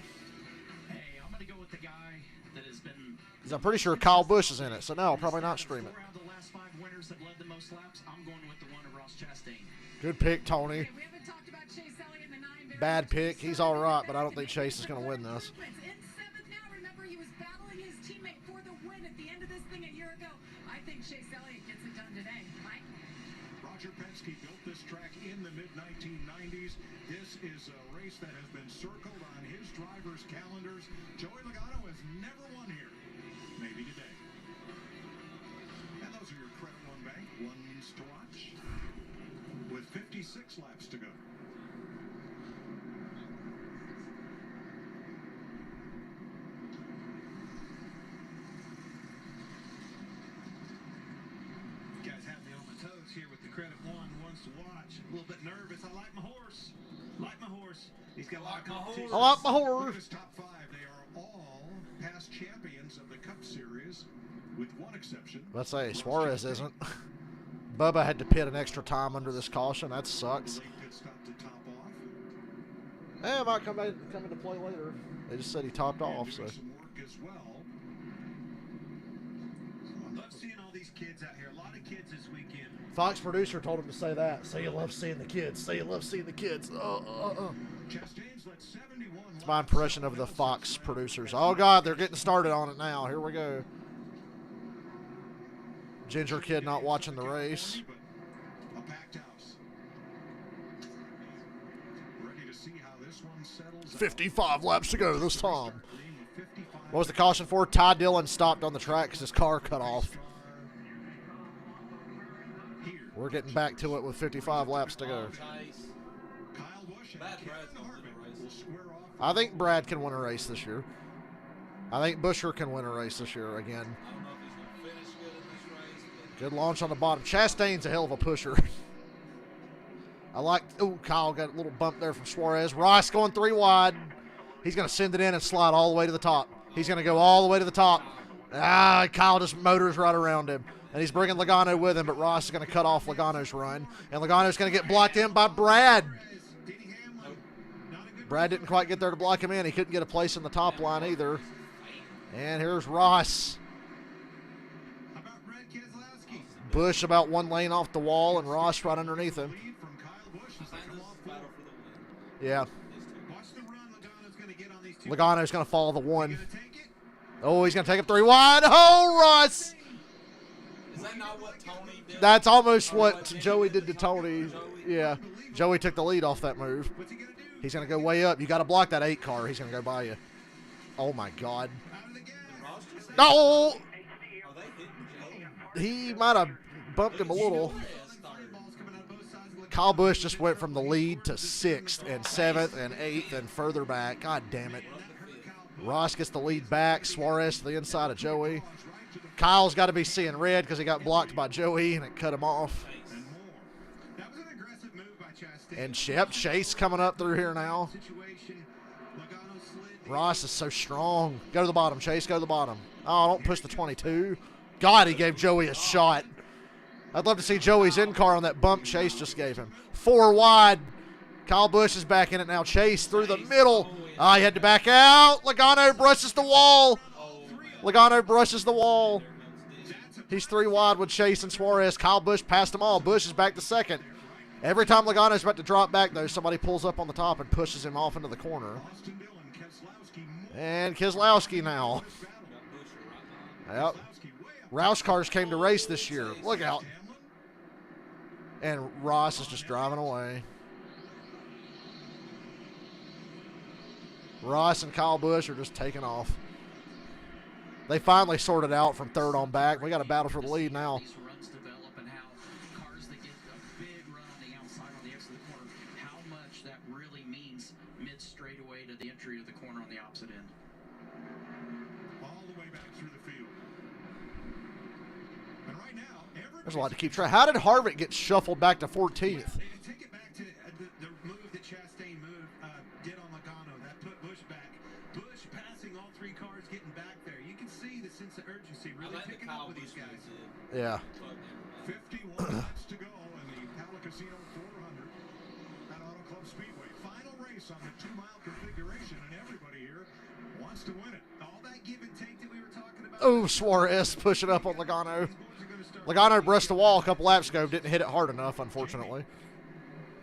Hey, I'm going to go with the guy that has been... 'Cause I'm pretty sure Kyle Busch is in it, so no, I'll probably not stream it. 4 out of the last 5 winners that led the most laps. I'm going with the one of Ross Chastain. Good pick, Tony. We haven't talked about Chase Elliott in the 9 very Bad much. pick. He's all right, but I don't think Chase is going to win this. In 7th now, remember he was battling his teammate for the win at the end of this thing a year ago. I think Chase Elliott gets it done today. Mike? Roger Penske built this track in the mid-1990s. This is a race that has been circled on his drivers' calendars. Joey Logano has never won here. Maybe today. And those are your Credit One Bank ones to watch. With 56 laps to go. You guys have me on my toes here with the Credit One ones to watch. A little bit nervous. I like my horse. Like my horse. He's got a lot of competition. I like my Look at horse. his top 5. They are all past champions of the Cup Series, with one exception. Let's say Suarez isn't. Bubba had to pit an extra time under this caution. That sucks. Late pit stop to top off. Eh, it might come into play later. They just said he topped And off, doing so. some work as well. Love seeing all these kids out here. A lot of kids this weekend. Fox producer told him to say that. Say you love seeing the kids. Say you love seeing the kids. Chastain's led 71 It's my impression of the Fox producers. Oh, God, they're getting started on it now. Here we go. Ginger kid not watching the race. A packed house. Ready to see how this one settles out. 55 laps to go this time. What was the caution for? Ty Dillon stopped on the track because his car cut off. We're getting back to it with 55 laps to go. Chase. Kyle Busch and Bad Kevin Brad's gonna win Harvick a race. will square off. I think Brad can win a race this year. I think Busher can win a race this year again. I don't know if he's going to finish good in this race, but Good launch on the bottom. Chastain's a hell of a pusher. I like, oh, Kyle got a little bump there from Suarez. Ross going 3 wide. He's going to send it in and slide all the way to the top. He's going to go all the way to the top. Ah, Kyle just motors right around him. And he's bringing Logano with him, but Ross is going to cut off Logano's run. And Logano's going to get blocked in by Brad. Brad didn't quite get there to block him in. He couldn't get a place in the top line either. And here's Ross. How about Brad Keselowski? Bush about 1 lane off the wall, and Ross right underneath him. Lead from Kyle Busch as they I think come this off is a battle for the win. Yeah. These two. Watch the run Logano's going to get on these two. Logano's going to follow the 1. Gonna take it? Oh, he's going to take him 3 wide. Oh, Ross! Is that not what Tony did? That's almost what Joey did to Tony. Yeah. Joey took the lead off that move. What's he going to do? He's going to go way up. You got to block that 8 car. He's going to go by you. Oh, my God. Out of the gas. Ross just said, No! are they hitting Joe? He might have bumped him a little. Fireballs coming out both sides of the Kyle Busch just went from the lead to 6th and 7th and 8th and further back. God damn it. Ross gets the lead back. Suarez to the inside of Joey. Kyle's got to be seeing red because he got blocked by Joey and it cut him off. and more. That was an aggressive move by Chastain. And Chase coming up through here now. Situation. Logano slid. Ross is so strong. Go to the bottom, Chase. Go to the bottom. Oh, don't push the 22. God, he gave Joey a shot. I'd love to see Joey's in-car on that bump Chase just gave him. 4 wide. Kyle Busch is back in it now. Chase through the middle. Ah, he had to back out. Logano brushes the wall. Logano brushes the wall. He's 3 wide with Chase and Suarez. Kyle Busch passed them all. Busch is back to 2nd. Every time Logano's about to drop back, though, somebody pulls up on the top and pushes him off into the corner. Austin Dillon, Keselowski, And Keselowski now. Yep. Roush cars came to race this year. Look out. And Ross is just driving away. Ross and Kyle Busch are just taking off. They finally sorted out from 3rd on back. We got a battle for the lead now. These runs develop and how cars that get a big run on the outside on the exit of the corner, how much that really means mid straightaway to the entry of the corner on the opposite end. There's a lot to keep track. How did Harvick get shuffled back to 14th? Take it back to the move that Chastain did on Logano. That put Busch back. Busch passing all three cars, getting back there. You can see the sense of urgency really picking up with these guys. Yeah. 51 laps to go in the Palo Casino 400 at Auto Club Speedway. Final race on the 2-mile configuration, and everybody here wants to win it. All that give and take that we were talking about. Oh, Suarez pushing up on Logano. Logano brushed the wall a couple laps ago. Didn't hit it hard enough, unfortunately.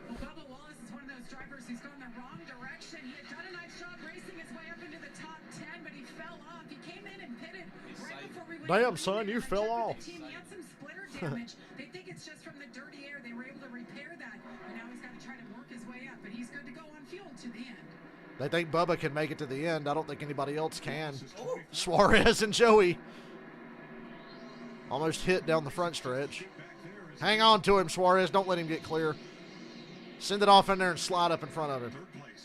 Well, Bubba Wallace is one of those drivers who's gone the wrong direction. He had done a nice job racing his way up into the top 10, but he fell off. He came in and pitted right before we went. Damn, son, you fell off. He had some splitter damage. They think it's just from the dirty air. They were able to repair that, and now he's got to try to work his way up. But he's good to go on fuel to the end. They think Bubba can make it to the end. I don't think anybody else can. Suarez and Joey almost hit down the front stretch. Hang on to him, Suarez. Don't let him get clear. Send it off in there and slide up in front of him.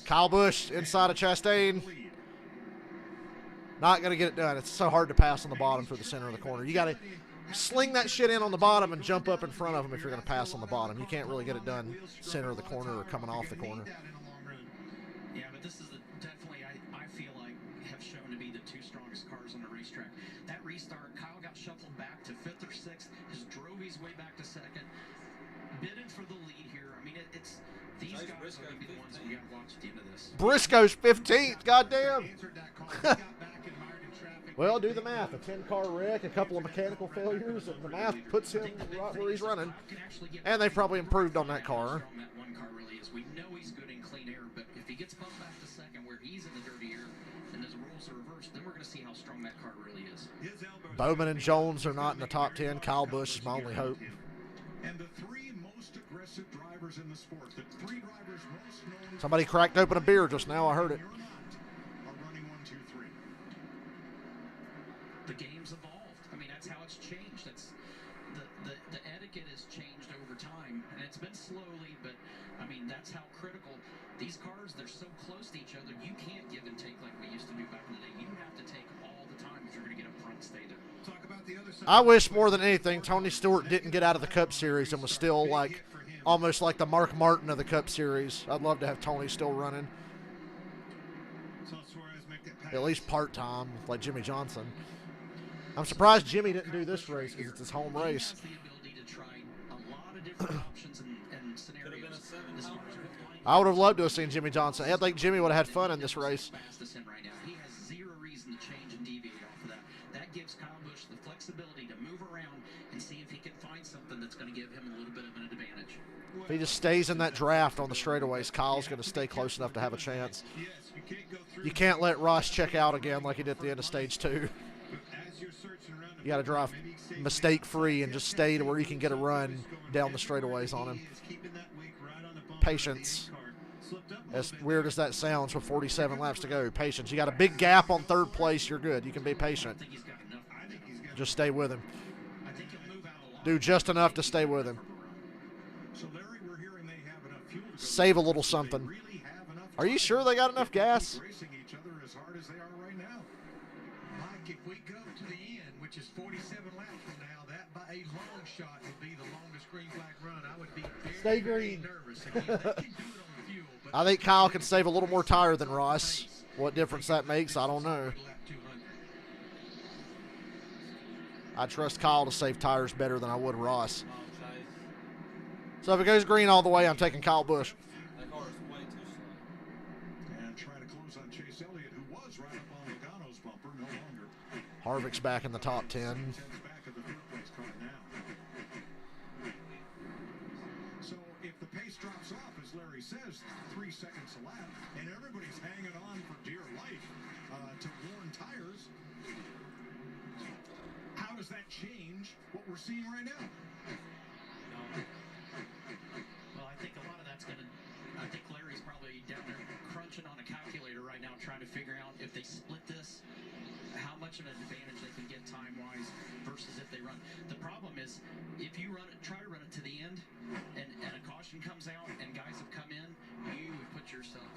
Kyle Busch inside of Chastain. Not going to get it done. It's so hard to pass on the bottom through the center of the corner. You got to sling that shit in on the bottom and jump up in front of him if you're going to pass on the bottom. You can't really get it done center of the corner or coming off the corner. Yeah, but this is definitely, I feel like, have shown to be the two strongest cars on the racetrack. That restart, Kyle got shuffled back to 5th or 6th, just drove his way back to 2nd, bidding for the lead here. I mean, these guys are going to be the ones that we got to watch at the end of this. Briscoe's 15th, goddamn. Well, do the math. A 10-car wreck, a couple of mechanical failures, and the math puts him right where he's running. And they've probably improved on that car. We know he's good in clean air, but if he gets bumped back to 2nd where he's in the dirty air and his roles are reversed, then we're going to see how strong that car really is. Bowman and Jones are not in the top 10. Kyle Busch is my only hope. And the 3 most aggressive drivers in the sport, the 3 drivers most known. Somebody cracked open a beer just now. I heard it. Are running 1, 2, 3. The game's evolved. I mean, that's how it's changed. That's the etiquette has changed over time, and it's been slowly, but I mean, that's how critical these cars, they're so close to each other. You can't give and take like we used to do back in the day. You have to take all the time if you're going to get up front and stay there. Talk about the other side. I wish more than anything Tony Stewart didn't get out of the Cup Series and was still like almost like the Mark Martin of the Cup Series. I'd love to have Tony still running. At least part-time, like Jimmy Johnson. I'm surprised Jimmy didn't do this race because it's his home race. I would have loved to have seen Jimmy Johnson. I think Jimmy would have had fun in this race. He has zero reason to change and deviate off of that. That gives Kyle Busch the flexibility to move around and see if he can find something that's going to give him a little bit of an advantage. If he just stays in that draft on the straightaways, Kyle's going to stay close enough to have a chance. You can't let Ross check out again like he did at the end of stage 2. You got to drive mistake-free and just stay to where you can get a run down the straightaways on him. Patience. As weird as that sounds with 47 laps to go, patience. You got a big gap on 3rd place, you're good. You can be patient. Just stay with him. Do just enough to stay with him. Save a little something. Are you sure they got enough gas? If we go to the end, which is 47 laps from now, that by a long shot would be the longest green flag run. I would be Stay green. I think Kyle can save a little more tire than Ross. What difference that makes, I don't know. I trust Kyle to save tires better than I would Ross. So if it goes green all the way, I'm taking Kyle Busch. That car is way too slow. And try to close on Chase Elliott, who was right up on Logano's bumper, no longer. Harvick's back in the top 10. So if the pace drops off, as Larry says, 3 seconds a lap, and everybody's hanging on for dear life to worn tires, how does that change what we're seeing right now? Well, I think a lot of that's going to, I think Larry's probably down there crunching on a calculator right now trying to figure out if they split this, how much of an advantage they can get time-wise versus if they run. The problem is, if you run it, try to run it to the end, and a caution comes out, and guys have come in, you put yourself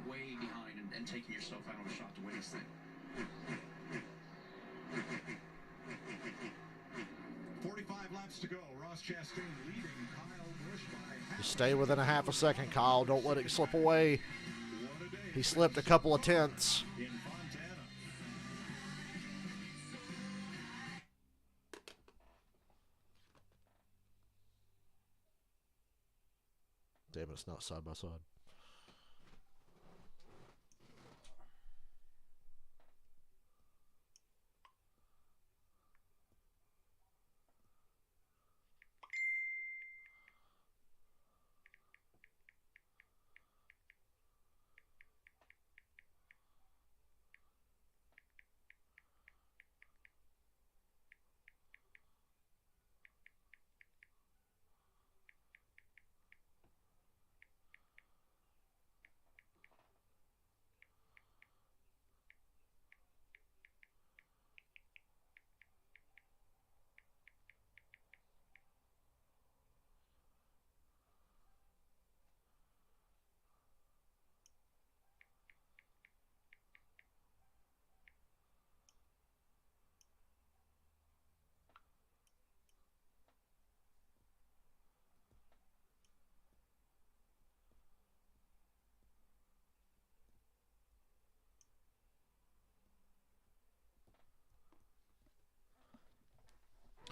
way behind and taking yourself out on a shot to win this thing. 45 laps laps to go. Ross Chastain leading Kyle Busch by Just stay within a half a second, Kyle. Don't let it slip away. what a day He slipped a couple of tenths. in Fontana. Damn it, it's not side by side.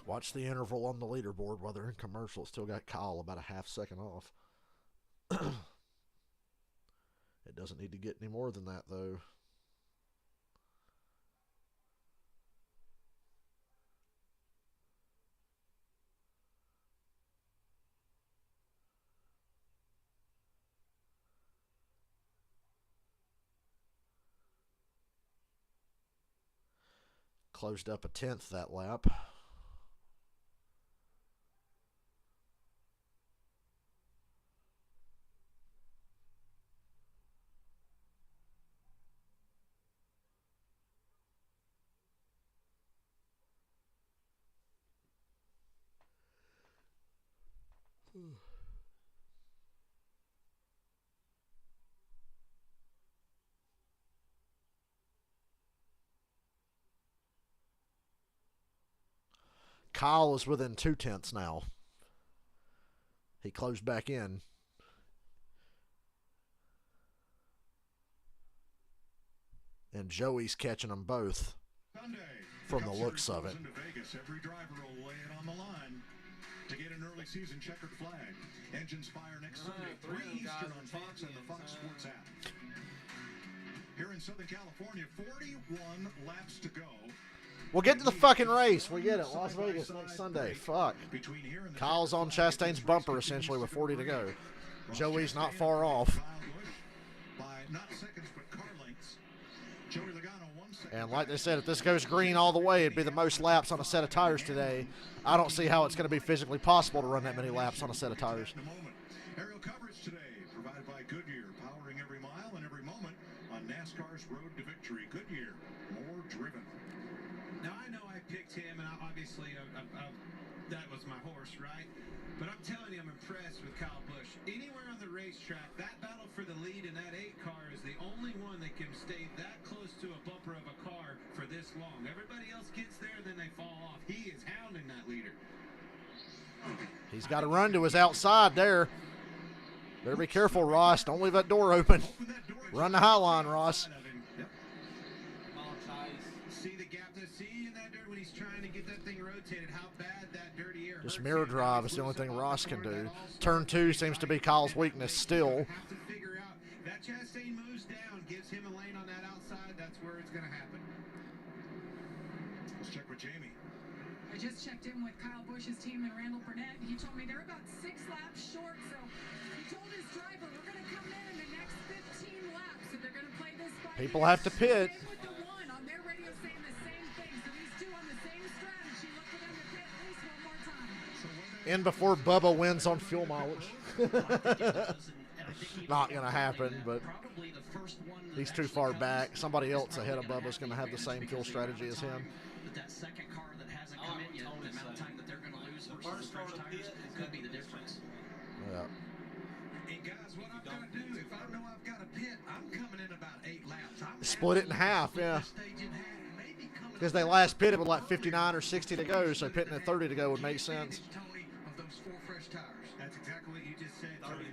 Watch the interval on the leaderboard while they're in commercial. It's still got Kyle about a half second off. It doesn't need to get any more than that, though. Closed up a tenth that lap. Kyle is within 2 tenths now. He closed back in. And Joey's catching them both Sunday, from the Cup looks Series of goes it. into Vegas. Every driver will lay it on the line to get an early season checkered flag. Engines fire next Sunday, 3 Eastern on Fox and the Fox Sports app. Here in Southern California, 41 laps to go. We'll get to the fucking race. We get it. Las Vegas next Sunday. Fuck. Between here and the Kyle's on Chastain's bumper, essentially, with 40 to go. Joey's not far off. Kyle Busch by not seconds but car lengths. Joey Logano 1 second. And like they said, if this goes green all the way, it'd be the most laps on a set of tires today. I don't see how it's going to be physically possible to run that many laps on a set of tires. In a moment. Aerial coverage today provided by Goodyear, powering every mile and every moment on NASCAR's road to victory. Goodyear, more driven. Now, I know I picked him, and obviously that was my horse, right? But I'm telling you, I'm impressed with Kyle Busch. Anywhere on the racetrack, that battle for the lead in that 8 car is the only one that can stay that close to a bumper of a car for this long. Everybody else gets there, then they fall off. He is hounding that leader. He's got to run to his outside there. Better be careful, Ross. Don't leave that door open. Run the high line, Ross. See the gap there? See in that dirt when he's trying to get that thing rotated, how bad that dirty air Just hurts mirror you. drive is the only thing Ross can do. Turn 2 seems to be Kyle's weakness still. Have to figure out that Chastain moves down, gives him a lane on that outside. That's where it's going to happen. Let's check with Jamie. I just checked in with Kyle Busch's team and Randall Burnett, and he told me they're about 6 laps short. So he told his driver, we're going to come in the next 15 laps, and they're going to play this by People have to pit. Same with the one on their radio saying the same thing. So these two on the same strategy. Look for them to pit at least one more time. In before Bubba wins on fuel mileage. Not going to happen, but he's too far back. Somebody else ahead of Bubba's going to have the same fuel strategy as him. But that second car that hasn't come in yet, the amount of time that they're going to lose versus the fresh tires could be the difference. Yeah. And guys, what I'm going to do, if I know I've got a pit, I'm coming in about 8 laps. I'm Split it in half, yeah. Stage in half, maybe come Because they last pitted with like 59 or 60 to go, so pitting at 30 to go would make sense. Tony, of those 4 fresh tires. That's exactly what you just said, Tony.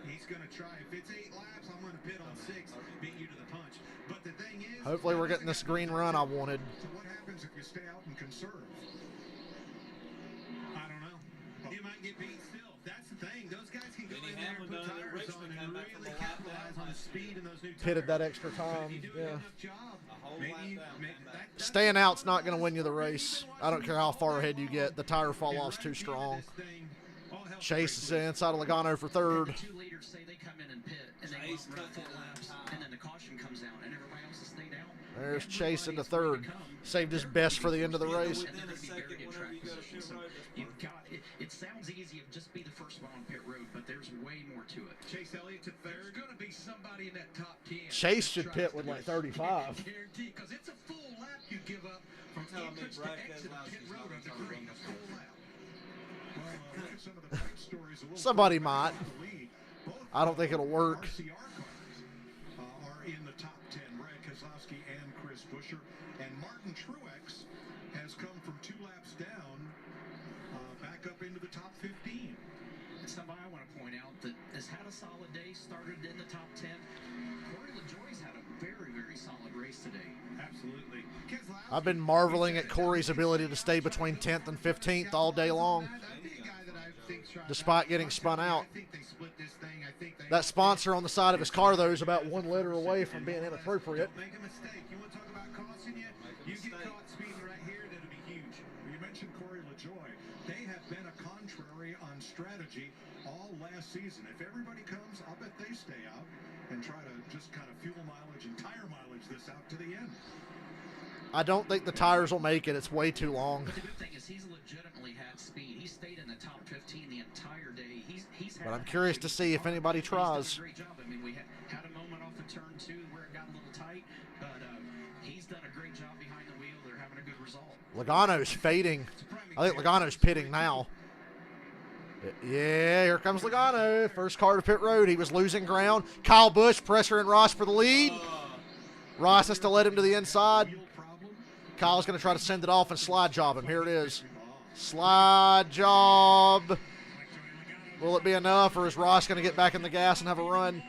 He's going to try. If it's 8 laps, I'm going to pit on 6, beat you to the punch. But the thing is, hopefully we're getting this green run I wanted. So what happens if you stay out and conserve? I don't know. You might get beat still. That's the thing. Those guys can go in there and put tires on and really capitalize on the speed in those new tires. Pitted that extra time. If you do a Yeah. good enough job, maybe Staying out's not going to win you the race. I don't care how far ahead you get. The tire fall off's too strong. Chase is inside of Logano for third. 2 leaders say they come in and pit, and they won't run full laps, and then the caution comes out, and everybody else has stayed out. There's Chase into third. Saved his best for the end of the race. And they're going to be buried in track position. So you've got it sounds easy of just be the first one on pit road, but there's way more to it. Chase Elliott to third. There's going to be somebody in that top 10. Chase should pit with like 35. Guarantee, because it's a full lap you give up from entrance to exit of pit road on the green. A full lap. Well, look at some of the fight stories. Somebody might. I don't think it'll work. RCR cars are in the top 10. Brad Keselowski and Chris Buescher. And Martin Truex has come from 2 laps down back up into the top 15. And somebody I want to point out that has had a solid day, started in the top 10. Corey LaJoie's had a very, very solid race today. Absolutely. I've been marveling at Corey's ability to stay between 10th and 15th all day long, despite getting spun out. That sponsor on the side of his car, though, is about 1 liter away from being inappropriate. Make a mistake. You want to talk about costing you? You get caught speeding right here, that'll be huge. You mentioned Corey LaJoie. They have been a contrary on strategy all last season. If everybody comes, I'll bet they stay out and try to just kind of fuel mileage and tire mileage this out to the end. I don't think the tires will make it. It's way too long. But the good thing is he's legitimately had speed. He stayed in the top 15 the entire day. He's had But I'm curious to see if anybody tries. He's done a great job. I mean, we had a moment off of turn 2 where it got a little tight, but he's done a great job behind the wheel. They're having a good result. Logano's fading. I think Logano's pitting now. Yeah, here comes Logano. First car to pit road. He was losing ground. Kyle Busch pressuring Ross for the lead. Ross has to let him to the inside. Kyle's going to try to send it off and slide job him. Here it is. Slide job. Will it be enough, or is Ross going to get back in the gas and have a run?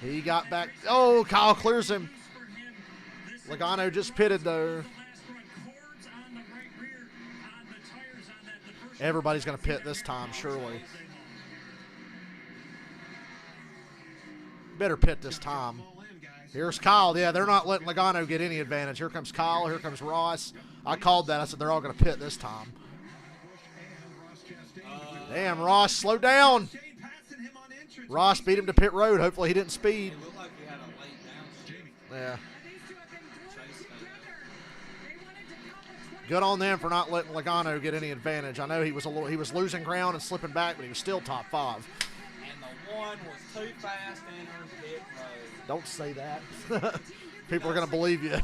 He got back. Oh, Kyle clears him. Logano just pitted, though. Everybody's going to pit this time, surely. Better pit this time. Here's Kyle. Yeah, they're not letting Logano get any advantage. Here comes Kyle. Here comes Ross. I called that. I said they're all going to pit this time. Damn, Ross, slow down. Ross beat him to pit road. Hopefully he didn't speed. Yeah. Good on them for not letting Logano get any advantage. I know he was losing ground and slipping back, but he was still top 5. And the one was too fast entering pit road. Don't say that. People are going to believe you.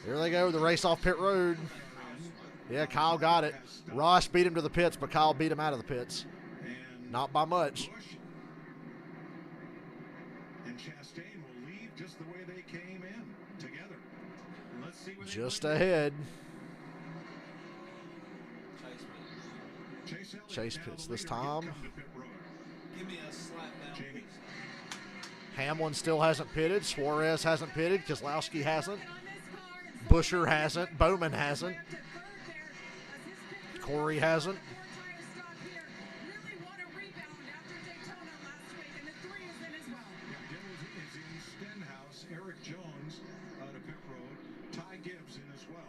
Here they go, the race off pit road. Yeah, Kyle got it. Ross beat him to the pits, but Kyle beat him out of the pits. Not by much. And Chastain will leave just the way they came in, together. And let's see what Just ahead. Chase pits this time. Give me a slap down. Hamlin still hasn't pitted. Suarez hasn't pitted. Keselowski hasn't. Buescher hasn't. Bowman hasn't. Corey hasn't. Eric Jones out of pit road. Ty Gibbs in as well.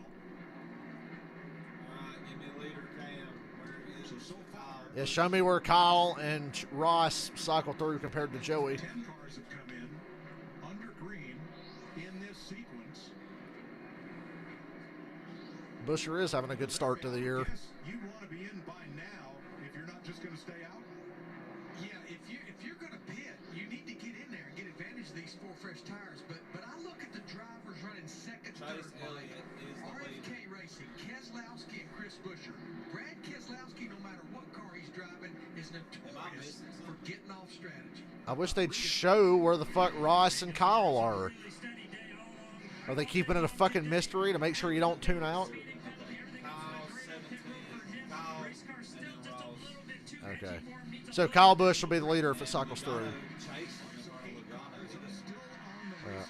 All right, give me leader Cam. Where is So far, Yeah, show me where Kyle and Ross cycle through compared to Joey. 10 cars have come in under green in this sequence. Buescher is having a good start to the year. Yes, you want to be in by now if you're not just going to stay out. Yeah, if you're going to pit, you need to get in there and get advantage of these 4 fresh tires. But I look at the drivers running second, third. RFK Racing, Keselowski and Chris Buescher. Brad Keselowski, no matter what car he's driving, is notorious for getting off strategy. I wish they'd show where the fuck Ross and Kyle are. Are they keeping it a fucking mystery to make sure you don't tune out? Kyle 17. Kyle. And then Ross. Okay. So Kyle Busch will be the leader if it cycles through. Logano chasing or Logano. Yeah.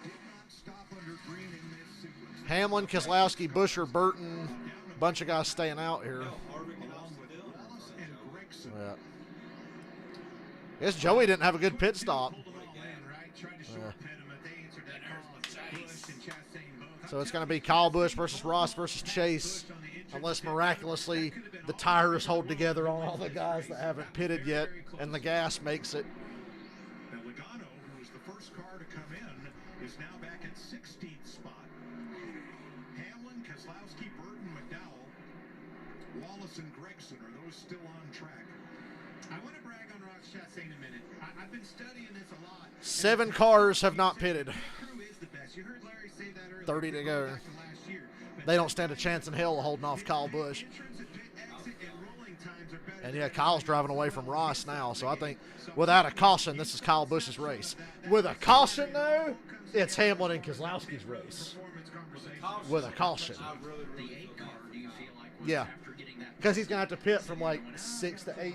Did not stop under green in this sequence. Hamlin, Keselowski, Buescher, Burton. Bunch of guys staying out here. Hell, Harvick and Austin Dillon. Wallace and Gregson. Yeah. Guess Joey didn't have a good pit stop. So it's going to be Kyle Busch versus Ross versus Chase, unless miraculously the tires hold together on all the guys that haven't pitted yet, and the gas makes it. Now Logano, who was the first car to come in, is now back at 16th spot. Hamlin, Keselowski, Burton, McDowell, Wallace, and Gregson, are those still on track? I want to brag on Ross Chastain a minute. I've been studying this a lot. 7 cars have not pitted. Crew is the best. You heard Larry say that earlier. 30 to go. Back to last year. But They don't stand a chance in hell of holding off Kyle Busch. entrance and pit exit and rolling times are better And than yeah, ever. Kyle's driving away from Ross now, so I think without a caution, this is Kyle Busch's race. With a caution, though, it's Hamlin and Keselowski's race. With a caution. I really, The really 8 feel car, do you feel like was Yeah. after getting that Because he's going to have to pit from like 6 to 8,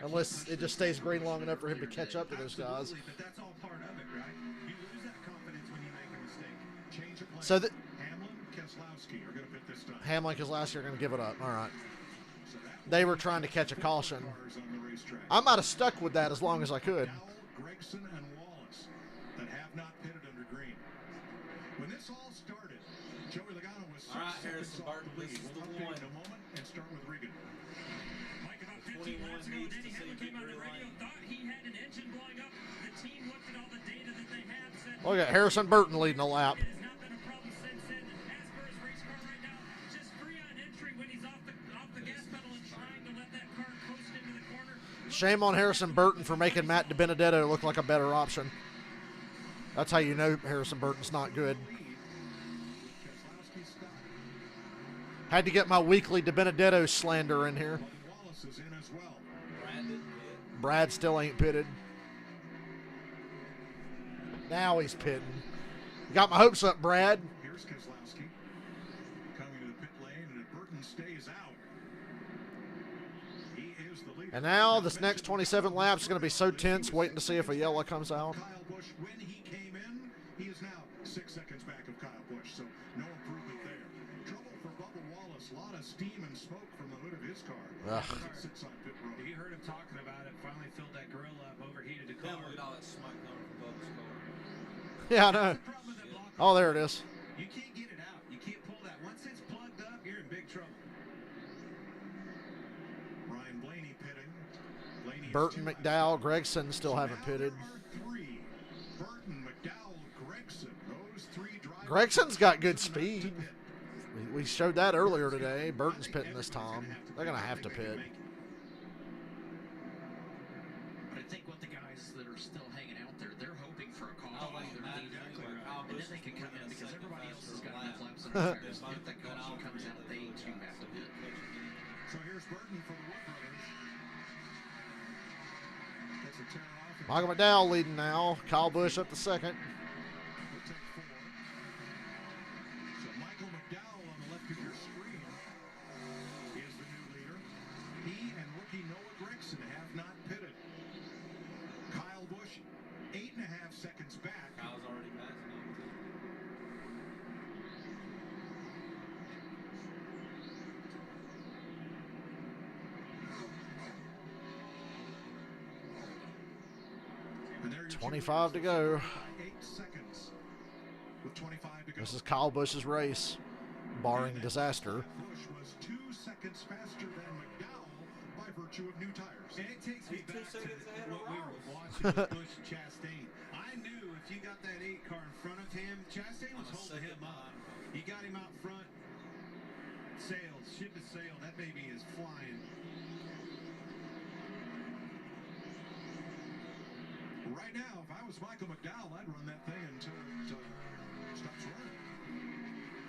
unless it just stays green long enough for him to catch up to those guys. Absolutely, but that's all part of it, right? You lose that confidence when you make a mistake. Change of plan. So Hamlin, Keselowski are going to pit this time. Hamlin and Keselowski are going to give it up. All right. So that They were trying to catch a caution. cars on the racetrack. I might have stuck with that as long as I could. McDowell, Gregson, and Wallace that have not pitted under green. When this all started, Joey Logano was 6 All right, seconds Harrison off Burton, the lead. this is the We'll update one. in a moment and start with Regan. Mike, about 15 21 laps ago, needs Denny to see Hamlin came on the victory radio, lane. thought he had an engine blowing up. The team looked at all the data that they had, said Look at Harrison Burton leading the lap. it has not been a problem since then. As for his race car right now, just free on entry when he's off the gas pedal and trying to let that car coast into the corner. Shame on Harrison Burton for making Matt DiBenedetto look like a better option. That's how you know Harrison Burton's not good. Keselowski stopped. Had to get my weekly DiBenedetto slander in here. Wallace is in as well. Brad didn't pit. Brad still ain't pitted. Now he's pitting. Got my hopes up, Brad. Here's Keselowski coming to the pit lane, and if Burton stays out, he is the leader. And now this next 27 laps is going to be so tense, waiting to see if a yellow comes out. Kyle Busch, when he came in, he is now 6 seconds back of Kyle Busch, so no improvement there. Trouble for Bubba Wallace, a lot of steam and smoke from the hood of his car. Ugh. Sits on pit road. You heard him talking about it. Finally filled that grill up, overheated the car. Then look at all that smoke coming from Bubba's car. Yeah, I know. The problem with that block Oh, there it is. You can't get it out. You can't pull that. Once it's plugged up, you're in big trouble. Ryan Blaney pitting. Blaney is Burton, 2 laps McDowell, back. Gregson still So haven't now pitted. there are 3. Burton, McDowell, Gregson. Those 3 drivers. Gregson's got good speed. We showed that earlier today. Burton's pitting this time. They're going to have to pit. But I think what the guys that are still hanging out there, they're hoping for a call. I don't think it either matters lead anywhere. Kyle and Busch then they can come in is because second everybody else has faster got lap. enough laps on their tires. If If that caution comes out, they too have to pit. So here's Burton for the Wood brothers. Gets a tear off. and Michael McDowell leading now. Kyle Busch up to second. We'll take 4. So Michael McDowell on the left of your screen is the new leader. He and rookie Noah Gregson have not pitted. Kyle Busch, 8.5 seconds back. Kyle's already passing him. And there are your 25 to two go. leaders by 8 seconds. With 25 to go. This is Kyle Busch's race, barring disaster. Busch was 2 seconds faster than McDowell by virtue of new tires. And it takes me He's 2 back to seconds ahead of what we were Ross. watching with Busch and Chastain. I knew if you got that 8 car in front of him, Chastain was I'm a holding him second up. behind. You got him out front. Sailed, ship has sailed. That baby is flying. Right now, if I was Michael McDowell, I'd run that thing until it stops running.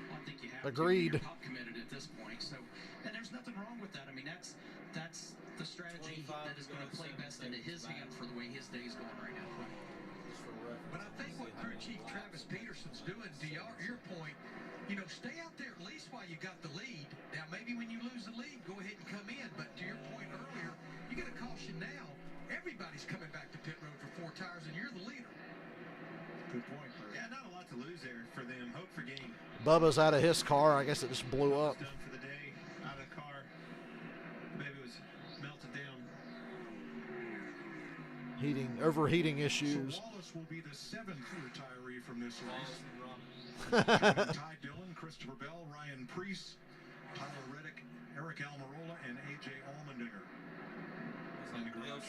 Well, I think you have Agreed. to. You're top committed at this point, so and there's nothing wrong with that. I mean, that's the strategy 25 that is going to play best into his hand for the way his day is going right now. It's for reference. But I think what crew chief Travis Peterson's doing, to your point, stay out there at least while you got the lead. Now, maybe when you lose the lead, go ahead and come in. But to your point earlier, you get a caution now. Everybody's coming back to pit road for 4 tires, and you're the leader. Good point, Bert. Yeah, not a lot to lose there for them. Hope for gain. Bubba's out of his car. I guess it just blew up. Done for the day. Out of the car. Maybe it was melted down. Overheating issues. So Wallace will be the 7th retiree from this race. Ty Dillon, Christopher Bell, Ryan Preece, Tyler Reddick, Eric Almirola, and A.J. Allmendinger. In the garage.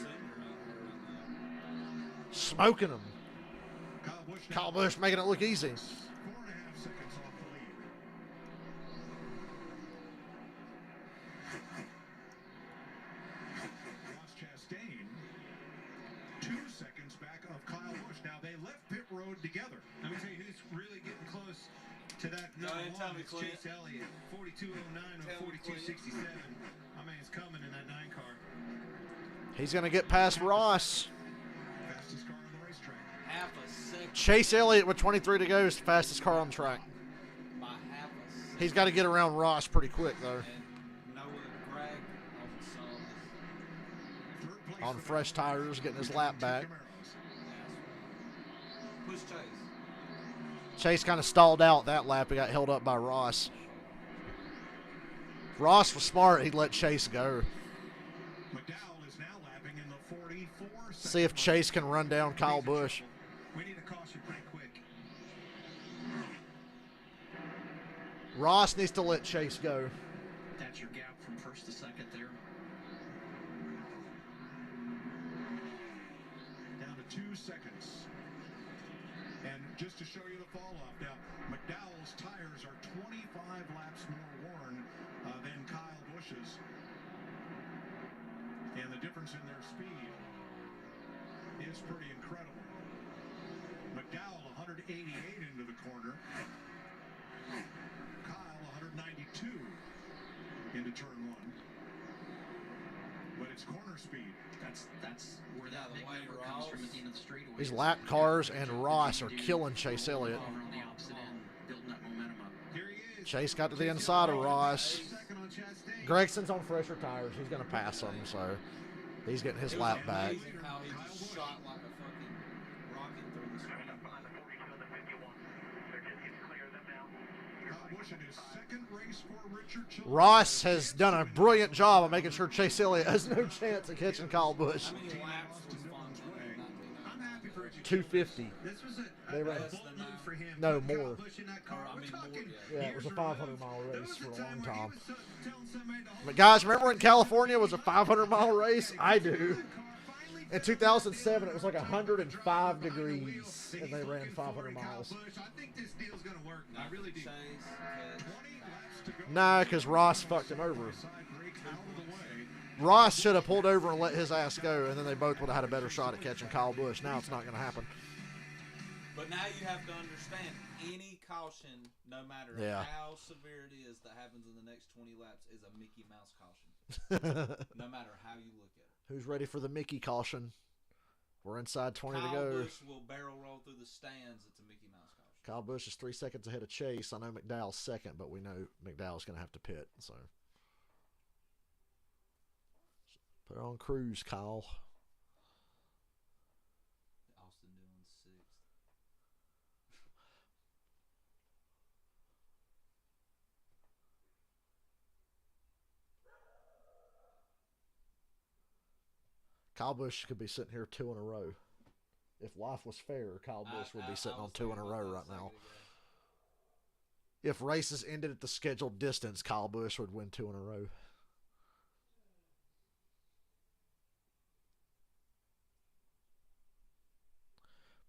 Smoking them. Kyle Busch Kyle Busch making it look easy. 4.5 seconds off the lead. Ross Chastain, 2 seconds back of Kyle Busch. Now they left pit road together. Let me tell you who's really getting close to that Go ahead, number tell one. me, It's Clint. Chase Elliott. 42.09 or 42.67. My man's coming in that 9 car. He's going to get past Ross. Fastest car on the racetrack. Half a second. Chase Elliott with 23 to go is the fastest car on the track. By half a second. He's got to get around Ross pretty quick, though. And Noah Gragg on Third place On for fresh tires, getting his lap back. Push Chase. Chase kind of stalled out that lap. He got held up by Ross. If Ross was smart, he'd let Chase go. McDowell is now lapping in the 44 seconds. See if Chase can run down Kyle Busch. We need a caution pretty quick. Ross needs to let Chase go. That's your gap from first to second there. Down to 2 seconds. And just to show you the fall off, now McDowell's tires are 25 laps more worn than Kyle Busch's. And the difference in their speed is pretty incredible. McDowell 188 into the corner. Kyle 192 into turn 1. But it's corner speed. That's where that the big way number comes from Ross- at the end of the straightaway. These lap cars and Ross are killing Chase Elliott. Over on the opposite end, building that momentum up. Here he is. Chase got to the inside of Ross. Second on Chastain. Gregson's on fresher tires. He's going to pass him, so he's getting his lap back. Amazing how he just shot like a fucking rocket through the screen. Kyle Busch in his second race for Richard Childress. Ross has done a brilliant job of making sure Chase Elliott has no chance of catching Kyle Busch. How many laps was Fontaine in 1990? I'm happy for Richard 250. This was They a ran- bold move for him. No, Kyle more. Busch in that car. I We're mean, more, talking yeah. Yeah, it was a years 500-mile removed. race There was for a long time where he time. was telling somebody to hold But guys, remember when California was a 500-mile race? I do. In 2007, it was like 105 degrees, and they ran 500 miles. I think this deal's gonna work. I really do. Chase, catch. Nah, because Ross fucked him over. Side brake out of the way. Ross should have pulled over and let his ass go, and then they both would have had a better shot at catching Kyle Busch. Now it's not going to happen. But now you have to understand, any caution, no matter Yeah. how severe it is that happens in the next 20 laps, is a Mickey Mouse caution. No matter how you look at it. Who's ready for the Mickey caution? We're inside 20 to Kyle go. Busch will barrel roll through the stands. It's a Mickey Mouse caution. Kyle Busch is 3 seconds ahead of Chase. I know McDowell's second, but we know McDowell's going to have to pit. So put it on cruise, Kyle. Austin Dillon 6th. Kyle Busch could be sitting here 2 in a row. If life was fair, Kyle Busch would be sitting I on was 2 in a thinking row about right that a now. second ago. If races ended at the scheduled distance, Kyle Busch would win 2 in a row.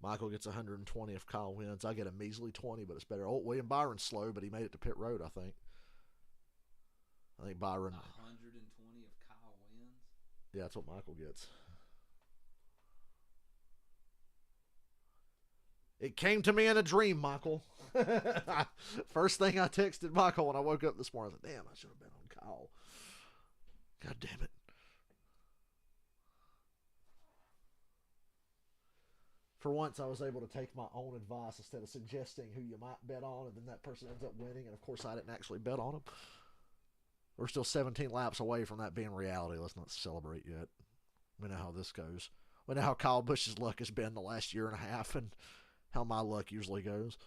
Michael gets 120 if Kyle wins. I get a measly 20, but it's better. Oh, William Byron's slow, but he made it to pit road, I think. I think Byron. 120 if Kyle wins. Yeah, that's what Michael gets. It came to me in a dream, Michael. First thing I texted Michael when I woke up this morning, I was like, damn, I should have been on Kyle. God damn it. For once, I was able to take my own advice instead of suggesting who you might bet on, and then that person ends up winning. And of course, I didn't actually bet on him. We're still 17 laps away from that being reality. Let's not celebrate yet. We know how this goes. We know how Kyle Busch's luck has been the last year and a half, and how my luck usually goes.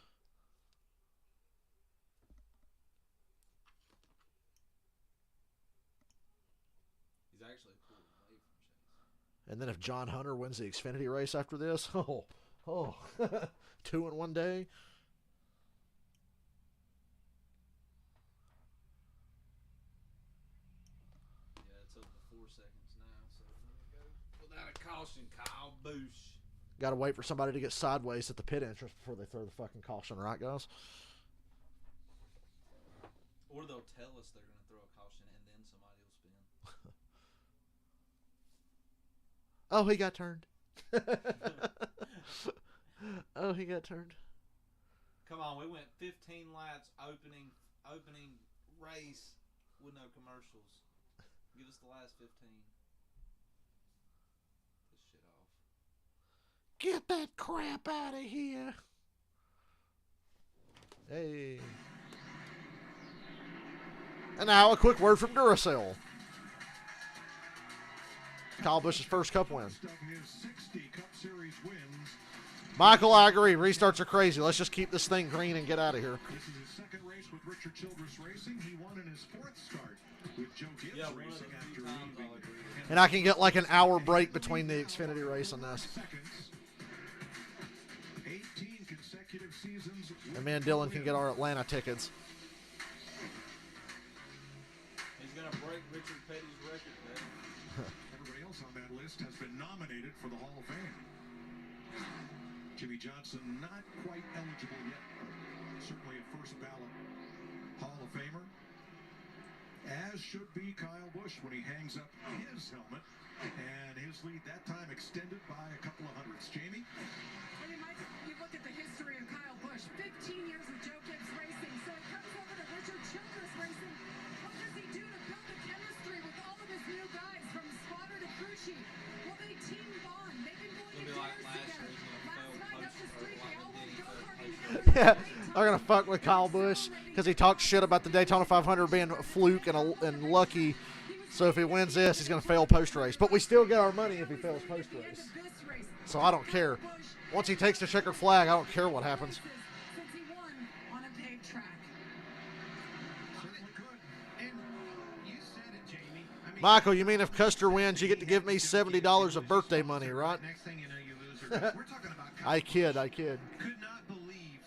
He's actually a cool away from Chase. And then if John Hunter wins the Xfinity race after this, 2 in 1 day. Yeah, it's up to 4 seconds now, so there we go. Without a caution, Kyle Busch. Got to wait for somebody to get sideways at the pit entrance before they throw the fucking caution, right, guys? Or they'll tell us they're going to throw a caution and then somebody will spin. Oh, he got turned. Oh, he got turned. Come on, we went 15 laps opening race with no commercials. Give us the last 15. This shit off. Get that crap out of here. Hey. And now a quick word from Duracell. Kyle Busch's first Cup win. Michael, I agree. Restarts are crazy. Let's just keep this thing green and get out of here. This is his second race with Richard Childress Racing. He won in his fourth start with Joe Gibbs Racing after leaving. And I can get like an hour break between the Xfinity race and this. 18 consecutive seasons. And me and Dylan can get our Atlanta tickets. He's going to break Richard Petty's record, man. Everybody else on that list has been nominated for the Hall of Fame. Jimmy Johnson not quite eligible yet. Certainly a first ballot Hall of Famer. As should be Kyle Busch when he hangs up his helmet. And his lead that time extended by a couple of hundredths. Jamie? Well, you look at the history of Kyle Busch. 15 years of Joe Gibbs Racing. So it comes over to Richard Childress Racing. What does he do to build the chemistry with all of his new guys from Spotter to Crucci? Well, they team bond. They've been going to dinners together. Last night up the street, they all went go-karting together. Yeah, they're going to fuck with Kyle Busch because he talked shit about the Daytona 500 being a fluke and lucky. So if he wins this, he's going to fail post-race. But we still get our money if he fails post-race. So I don't care. Once he takes the checkered flag, I don't care what happens. Since he won on a paved track. Certainly could. And you said it, Jamie. I mean, Michael, you mean if Custer wins, you get to give me $70 of birthday money, right? next thing you know, you lose. We're talking about Kyle I kid. could not believe,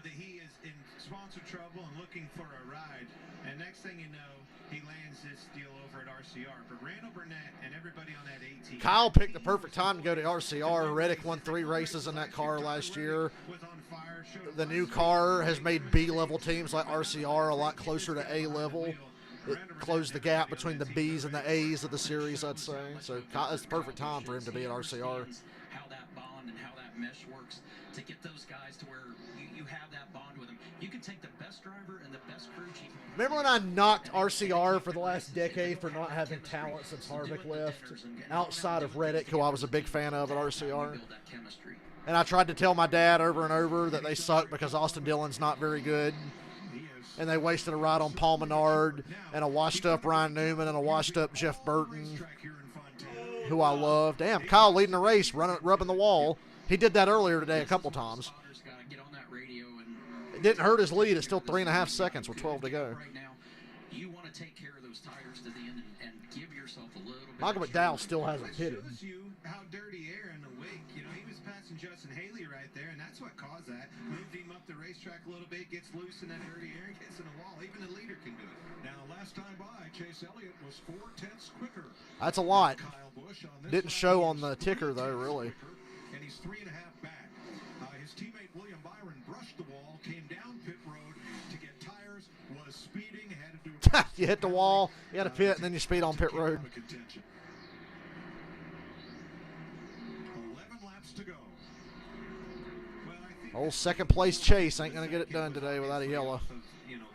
that he is in sponsor trouble and looking for a ride. And next thing you know, he lands this deal over at RCR. But Randall Burnett and everybody on that 18. Kyle picked the perfect time to go to RCR. Reddick won 3 races in that car last year. Was on fire, showed The new car has made B-level teams like RCR a lot closer to A-level. It closed the gap between the B's and the A's of the series, I'd say. So it's the perfect time for him to be at RCR. How that bond and how that mesh works to get those guys to where you have that bond with them. You can take the best driver and the best crew chief. Remember when I knocked RCR for the last decade for not having talent since Harvick left, outside of Reddick, who I was a big fan of at RCR? And I tried to tell my dad over and over that they suck because Austin Dillon's not very good. And they wasted a ride on Paul Menard and a washed-up Ryan Newman and a washed-up Jeff Burton, who I love. Damn, Kyle leading the race, rubbing the wall. He did that earlier today a couple times. It didn't hurt his lead. It's still 3.5 seconds with 12 to go. Right now, you want to take care of those tires to the end and give yourself a little bit. Michael McDowell still hasn't pitted. Shows you how dirty air in the wake. He was passing Justin Haley right there, and that's what caused that. Moved him up the racetrack a little bit, gets loose in that dirty air, and gets in the wall. Even the leader can do it. Now, last time by, Chase Elliott was 4/10 quicker. That's a lot. Kyle Busch on this Didn't lap, show he on the is ticker, 3 though, tenths really. quicker, and he's 3.5 back. His teammate William Byron brushed the wall, came down pit road to get tires, was speeding, had to do You hit the wall, you got to pit, and then you speed on pit road. 11 laps to go. Well, I think Old second place Chase ain't going to get it done today without a yellow.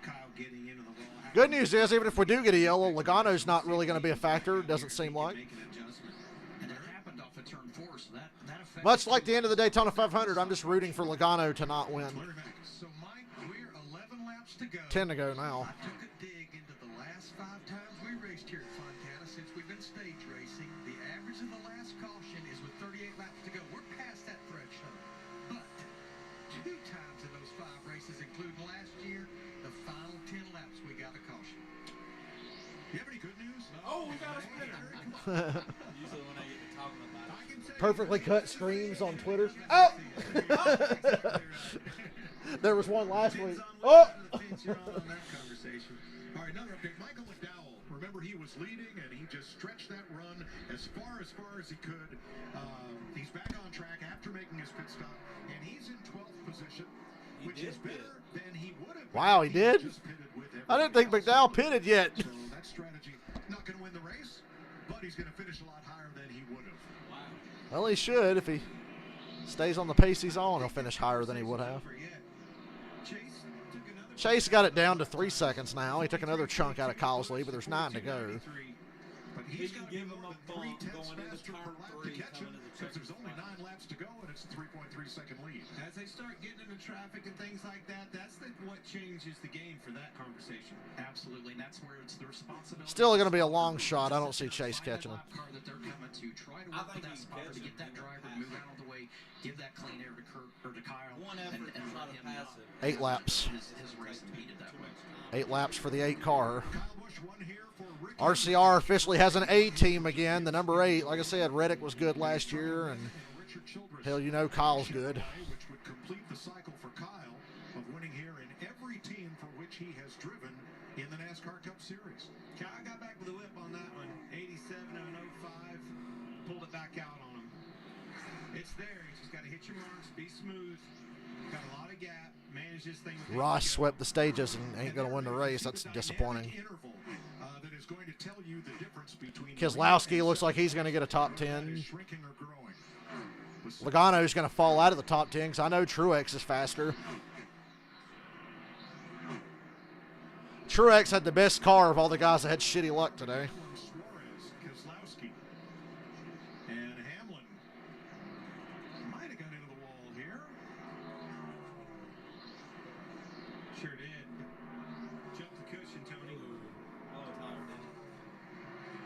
Kyle getting into the wall. Good news is, even if we do get a yellow, Logano's not really going to be a factor. It doesn't seem like. Make an adjustment. And it happened off of turn 4, so that affects. Much like the end of the Daytona 500, I'm just rooting for Logano to not win. So, Mike, we're 11 laps to go. 10 to go now. I took a dig into the last 5 times we raced here at Fontana since we've been stage racing. The average of the last caution is with 38 laps to go. We're past that threshold. But 2 times in those 5 races, including last year, the final 10 laps we got a caution. You have any good news? Oh, we got a spinner. Usually when I get to talking about it. Perfectly cut streams on Twitter. Oh! There was one last week. Oh! All right, another update. Michael McDowell. Remember, he was leading, and he just stretched that run as far as he could. He's back on track after making his pit stop, and he's in 12th position, which is better than he would have been. Wow, he did? I didn't think McDowell pitted yet. So that strategy, not going to win the race, but he's going to finish a lot higher than he would have. Wow. Well, he should. If he stays on the pace he's on, he'll finish higher than he would have. Chase got it down to 3 seconds now. He took another chunk out of Kyle's lead, but there's 9 to go. But he's got to give him a bump going into turn 3 since there's only 9 laps to go, and it's a 3.3-second lead. As they start getting into traffic and things like that, that's what changes the game for that conversation. Absolutely, and that's where it's the responsibility. Still going to be a long shot. I don't see Chase catching him. Car that they're coming to, try to work with that spotter to get that driver to move out of the way, give that clean air to Kurt or to Kyle, One effort and to try let to him pass it. 8 laps. His race needed that way. 8 laps for the 8 car. Kyle Busch won here for Ricky. RCR officially has an A team again. The number 8. Like I said, Reddick was good last year, and hell, you know Kyle's good. Which would complete the cycle for Kyle of winning here in every team for which he has driven in the NASCAR Cup Series. Kyle got back with a whip on that one. 87 and 05. Pulled it back out on him. It's there. You just got to hit your marks, be smooth. Got a lot of gap. Manage this thing. Ross swept the stages and ain't going to win the race. That's disappointing. That is going to tell you the difference between Keselowski looks like he's going to get a top 10. shrinking or growing. Logano's going to fall out of the top 10 because I know Truex is faster. Truex had the best car of all the guys that had shitty luck today. Suarez, Keselowski, and Hamlin might have gone into the wall here. Sure did. Jump the cushion, Tony.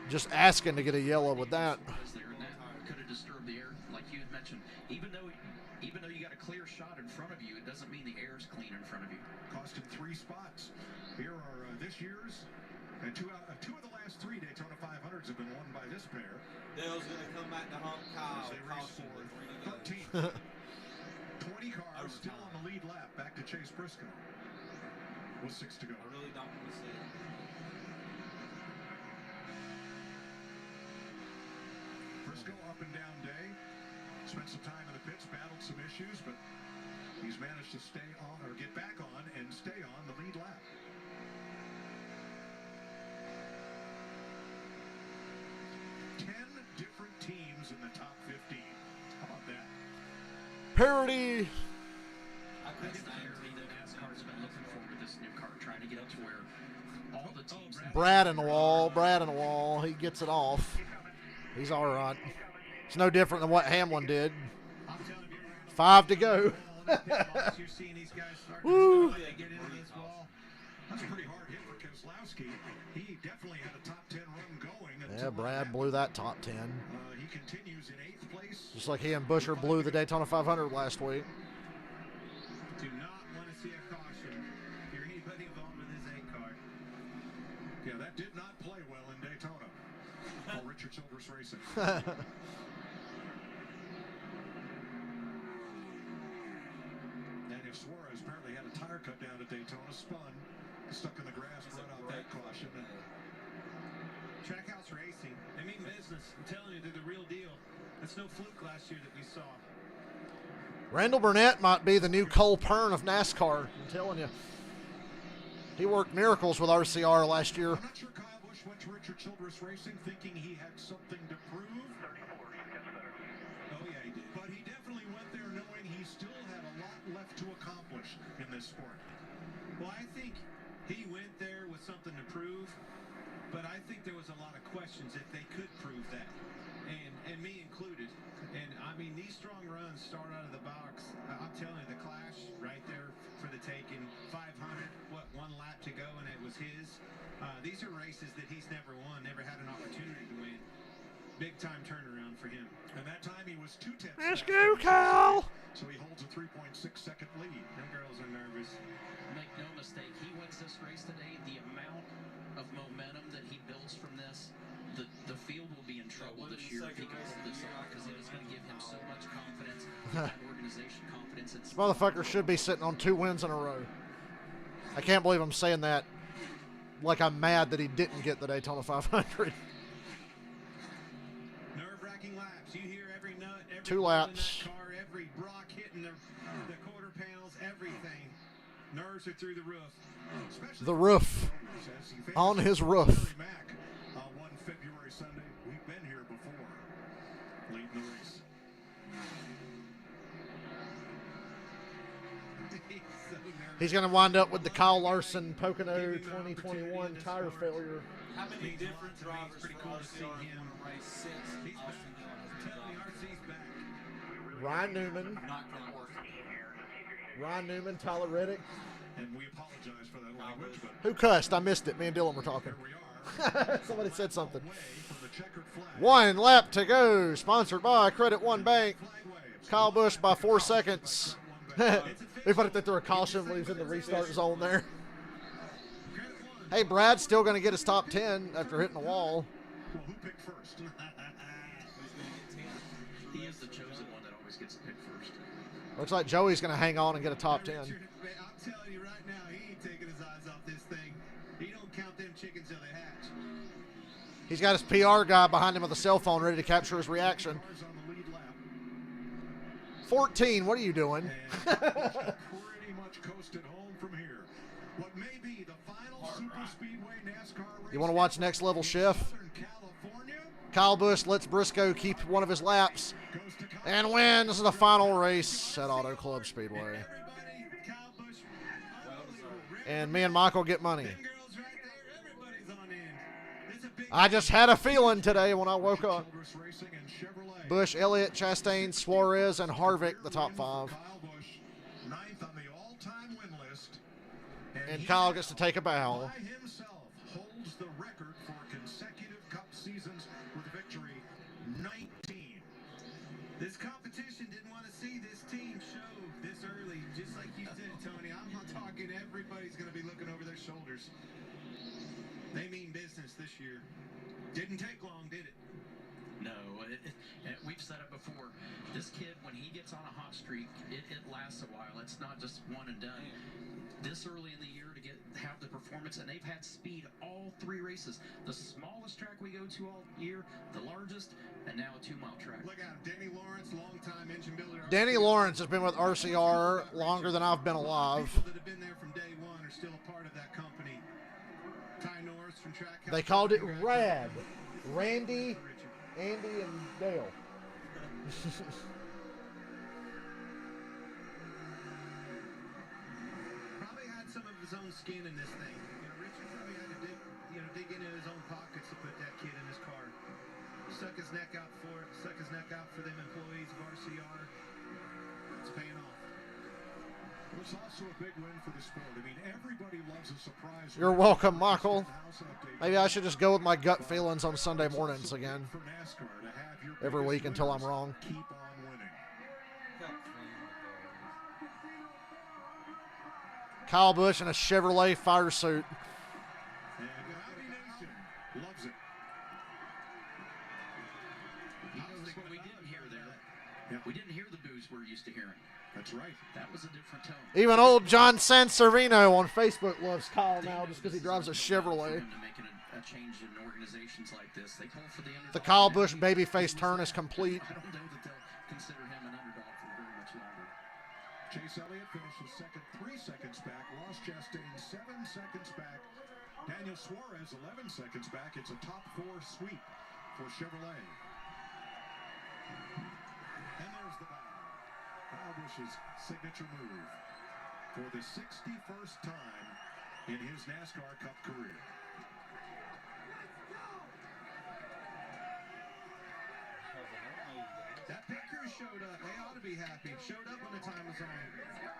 Just asking to get a yellow with that. Could have disturbed the air, like you had mentioned. Even though you got a clear shot in front of you, it doesn't mean the air's clean in front of you. Cost him 3 spots. Here are this year's, and two of the last 3 Daytona 500s have been won by this pair. Dale's going to come back to home Kyle. They race for 13. 20 cars still on the lead lap. Back to Chase Briscoe with 6 to go. I really don't want to see it. Briscoe up and down day. Spent some time in the pits, battled some issues, but he's managed to stay on or get back on and stay on the lead lap. Different teams in the top 15. How about that? Parity. That's the parity that NASCAR's been looking for with this new car, trying to get it to where all the teams. Brad in the wall. He gets it off. He's all right. It's no different than what Hamlin did. 5 to go. You're seeing these guys start Woo. to get into this wall. That's a pretty hard hit for Keselowski. He definitely had a top 10 run going. Yeah, Brad blew that top 10. He continues in 8th place. Just like he and Busher blew the Daytona 500 last week. Do not want to see a caution. If you're anybody involved with this 8 car. Yeah, that did not play well in Daytona for Richard Childress Racing. And if Suarez apparently had a tire cut down at Daytona, spun, stuck in the grass, brought out that caution. Trackhouse Racing. They mean business. I'm telling you, they're the real deal. That's no fluke last year that we saw. Randall Burnett might be the new Cole Pern of NASCAR. I'm telling you. He worked miracles with RCR last year. I'm not sure Kyle Busch went to Richard Childress Racing thinking he had something to prove. Oh, yeah, he did. But he definitely went there knowing he still had a lot left to accomplish in this sport. Well, I think he went there with something to prove, but I think there was a lot of questions if they could prove that, and me included. These are races that he's never won, never had an opportunity to win. Big time turnaround for him. And that time he was 2/10. Let's go, Kyle. So he holds a 3.6-second lead. Them girls are nervous. Make no mistake, he wins this race today. The amount of momentum that he builds from this, the field will be in trouble this year if he can pull this off, because it is going to give him so much confidence, and organization confidence. This motherfucker should be sitting on 2 wins in a row. I can't believe I'm saying that. Like I'm mad that he didn't get the Daytona 500. Nerve-wracking laps. You hear every nut, every 2 ball laps. in that car, every rock hitting the quarter panels, everything. Nerves are through the roof. Especially The roof. On his roof. Mac, one February Sunday. We've been here before. Leading the race. He's so nervous. He's going to wind up with the Kyle Larson Pocono 2021 tire failure. How many different drivers pretty for cool to see RCR him. won a race since He's back. Austin Dillon has been Tell me gone? RC's back. Ryan Newman. Not count Austin. Ryan Newman, Tyler Reddick. And we apologize for that language, but Who cussed? I missed it. Me and Dylan were talking. here we are. Somebody said something. Away from the checkered flag. 1 lap to go. Sponsored by Credit One Bank. Flag waves. Kyle Busch by 4 seconds. We put it through a caution when he was in the restart zone there. Hey, Brad's still going to get his top 10 after hitting the wall. Well, who picked first? Who's going to get 10? He is the chosen one that always gets picked first. Looks like Joey's going to hang on and get a top 10. Richard, I'm telling you right now, he ain't taking his eyes off this thing. He don't count them chickens till they hatch. He's got his PR guy behind him with a cell phone ready to capture his reaction. Cars on the lead lap. 14, what are you doing? And pretty much coasted home from here. What may be the final super speedway NASCAR race. You want to watch Next Level Shift? Southern California Kyle Busch lets Briscoe keep one of his laps goes to and wins the final race at Auto Club Speedway. Everybody, Kyle Busch, unbelievable. And me and Michael get money. Them girls right there, everybody's on end. It's a big I just had a feeling today when I woke up. Childress Racing and Chevrolet. Bush, Elliott, Chastain, Suarez, and Harvick, the top 5. Kyle Busch, 9th on the all-time win list. And he Kyle gets to take a bow. by himself holds the record for consecutive Cup seasons with victory, 19. This competition didn't want to see this team show this early, just like you said, Tony. I'm not talking everybody's going to be looking over their shoulders. They mean business this year. Didn't take long, did it? No, we've said it before. This kid, when he gets on a hot streak, it lasts a while. It's not just one and done. This early in the year to have the performance, and they've had speed all 3 races. The smallest track we go to all year, the largest, and now a 2-mile track. Look out, Danny Lawrence, longtime engine builder. Danny Lawrence has been with RCR longer than I've been alive. People that have been there from day one are still a part of that company. Ty Norris from Track. They called it RAD. Randy, Andy, and Dale. Probably had some of his own skin in this thing. Richard probably had to dig into his own pockets to put that kid in his car. Stuck his neck out for them employees of RCR. It's paying off. It was also a big win for the sport. I mean, everybody loves a surprise. You're welcome, Michael. Maybe I should just go with my gut feelings on Sunday mornings again. For NASCAR to have your Every biggest week until I'm winners wrong. Keep on winning. How clean it Kyle Busch in a Chevrolet fire suit. And Audi Nation loves it. You know, what we didn't hear there, we didn't hear the boos we're used to hearing. That's right. That was a different tone. Even old John Sanservino on Facebook loves Kyle now just because he drives a Chevrolet. To making a change in organizations like this, they call for the underdog. The Kyle Busch babyface turn is complete. I don't know that they'll consider him an underdog for very much longer. Chase Elliott finishes second, 3 seconds back. Ross Chastain 7 seconds back. Daniel Suarez 11 seconds back. It's a top 4 sweep for Chevrolet. And there's the bow. Kyle Busch's signature move for the 61st time in his NASCAR Cup career. That pit crew showed up. They ought to be happy. Showed up when the time was on.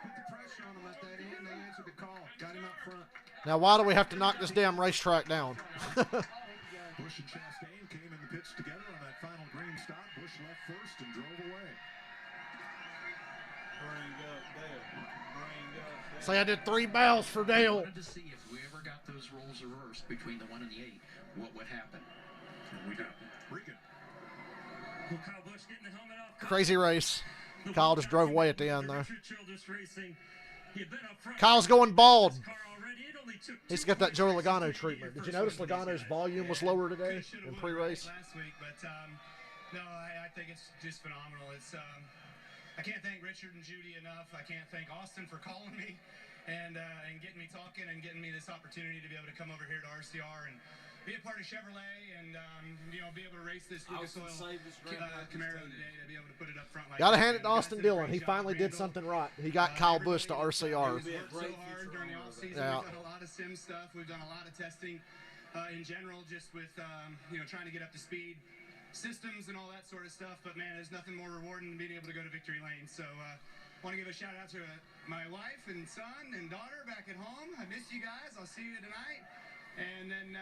Put the pressure on them at that end. They answered the call. Got him out front. Now, why do we have to knock this damn racetrack down? Bush and Chastain came in the pits together on that final green stop. Bush left first and drove away. Bring up Dale. Bring up Dale. Say I did 3 bells for Dale. I wanted to see if we ever got those roles reversed between the 1 and the 8, what would happen? And we got Regan. Well, Kyle Busch getting the helmet off. Crazy race. Kyle just drove away at the end there. Richard Childress Racing. He had been up front. Kyle's going bald. Car already. It only took He's got that Joe Logano treatment. Did you notice Logano's volume was lower today in pre-race? Last week, but no, I think it's just phenomenal. It's I can't thank Richard and Judy enough. I can't thank Austin for calling me and getting me talking and getting me this opportunity to be able to come over here to RCR and be a part of Chevrolet and you know, be able to race this Lucas Oil Camaro today, to be able to put it up front. Like Gotta hand it to Austin Dillon. He finally did something right. He got Kyle Busch to RCR. We've worked so hard during the off season. Yeah. We've done a lot of sim stuff. We've done a lot of testing in general, just with you know, trying to get up to speed, systems and all that sort of stuff. But man, there's nothing more rewarding than being able to go to victory lane. So want to give a shout out to my wife and son and daughter back at home. I miss you guys. I'll see you tonight. And then,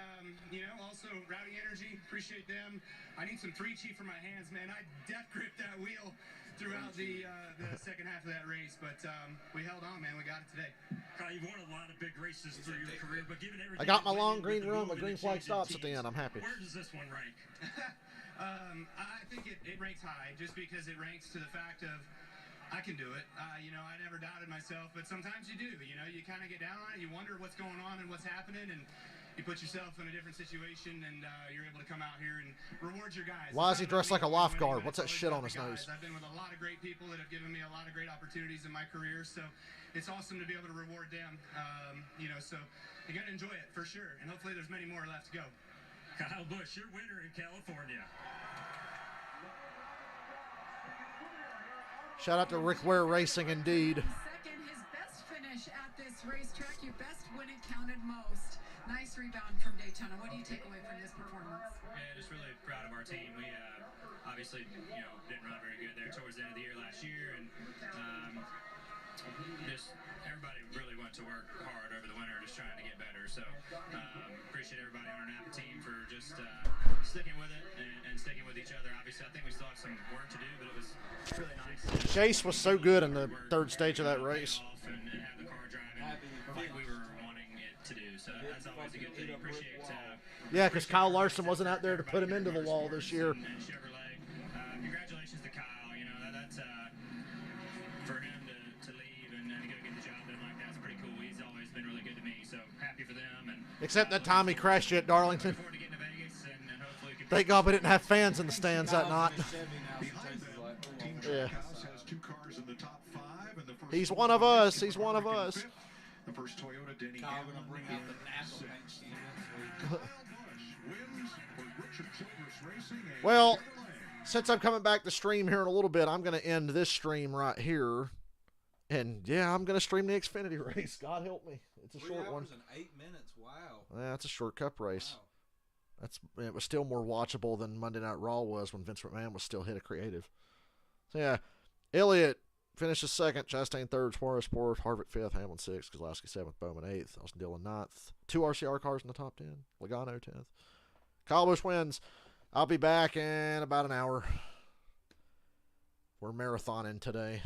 you know, also Rowdy Energy, appreciate them. I need some 3-Chief for my hands, man. I death gripped that wheel throughout the second half of that race, but we held on, man. We got it today. Kyle, you've won a lot of big races through your career, but given everything I got my you long went green with the run. My move green and the flag change in stops at the teams, end. I'm happy. Where does this one rank? I think it ranks high, just because it ranks to the fact of I can do it. You know, I never doubted myself, but sometimes you do. You know, you kind of get down on it. You wonder what's going on and what's happening, and you put yourself in a different situation, and you're able to come out here and reward your guys. Why is he dressed like a lifeguard? What's that shit on his nose? I've been with a lot of great people that have given me a lot of great opportunities in my career, so it's awesome to be able to reward them. You know, so you're going to enjoy it for sure, and hopefully there's many more left to go. Kyle Busch, your winner in California. Shout out to Rick Ware Racing, indeed. Second, his best finish at this racetrack, your best when it counted most. Nice rebound from Daytona. What do you take away from this performance? Yeah, just really proud of our team. We obviously, you know, didn't run very good there towards the end of the year last year, and just everybody really went to work hard over the winter, just trying to get better. So appreciate everybody on our Napa team for just sticking with it and sticking with each other. Obviously, I think we still have some work to do, but it was really nice. Chase was so good in the third stage of that race. And have the car driving like we were wanting it to do. So that's always a good thing. Appreciate Yeah, because Kyle Larson wasn't out there to put him into the wall this year. and Chevrolet. Congratulations to Kyle. You know, that's for him to leave and to go get the job done like that's pretty cool. He's always been really good to me, so happy for them. And Except that time he crashed you at Darlington. forward to getting to Vegas and hopefully we can Thank God we didn't have fans in the stands that night. Behind them, Team Yeah. Trackhouse has 2 cars in the top 5, and the first He's one one of in us. He's one of us. fifth. The first Toyota, Denny Kyle Hamlin, gonna bring out the in Napa paint sixth. scheme next week. Kyle Busch wins for Richard Childress Racing. and Well, Chevrolet. since I'm coming back to stream here in a little bit, I'm going to end this stream right here. And, yeah, I'm going to stream the Xfinity race. God help me. It's a 3 short one. hours and 8 minutes. Wow. Yeah, it's a short cup race. Wow. It was still more watchable than Monday Night Raw was when Vince McMahon was still head of creative. So, yeah, Elliott finishes second, Chastain third, Suarez fourth, Harvick fifth, Hamlin sixth, Keselowski seventh, Bowman eighth, Austin Dillon ninth. 2 RCR cars in the top 10. Logano 10th. Kyle Busch wins. I'll be back in about an hour. We're marathoning today.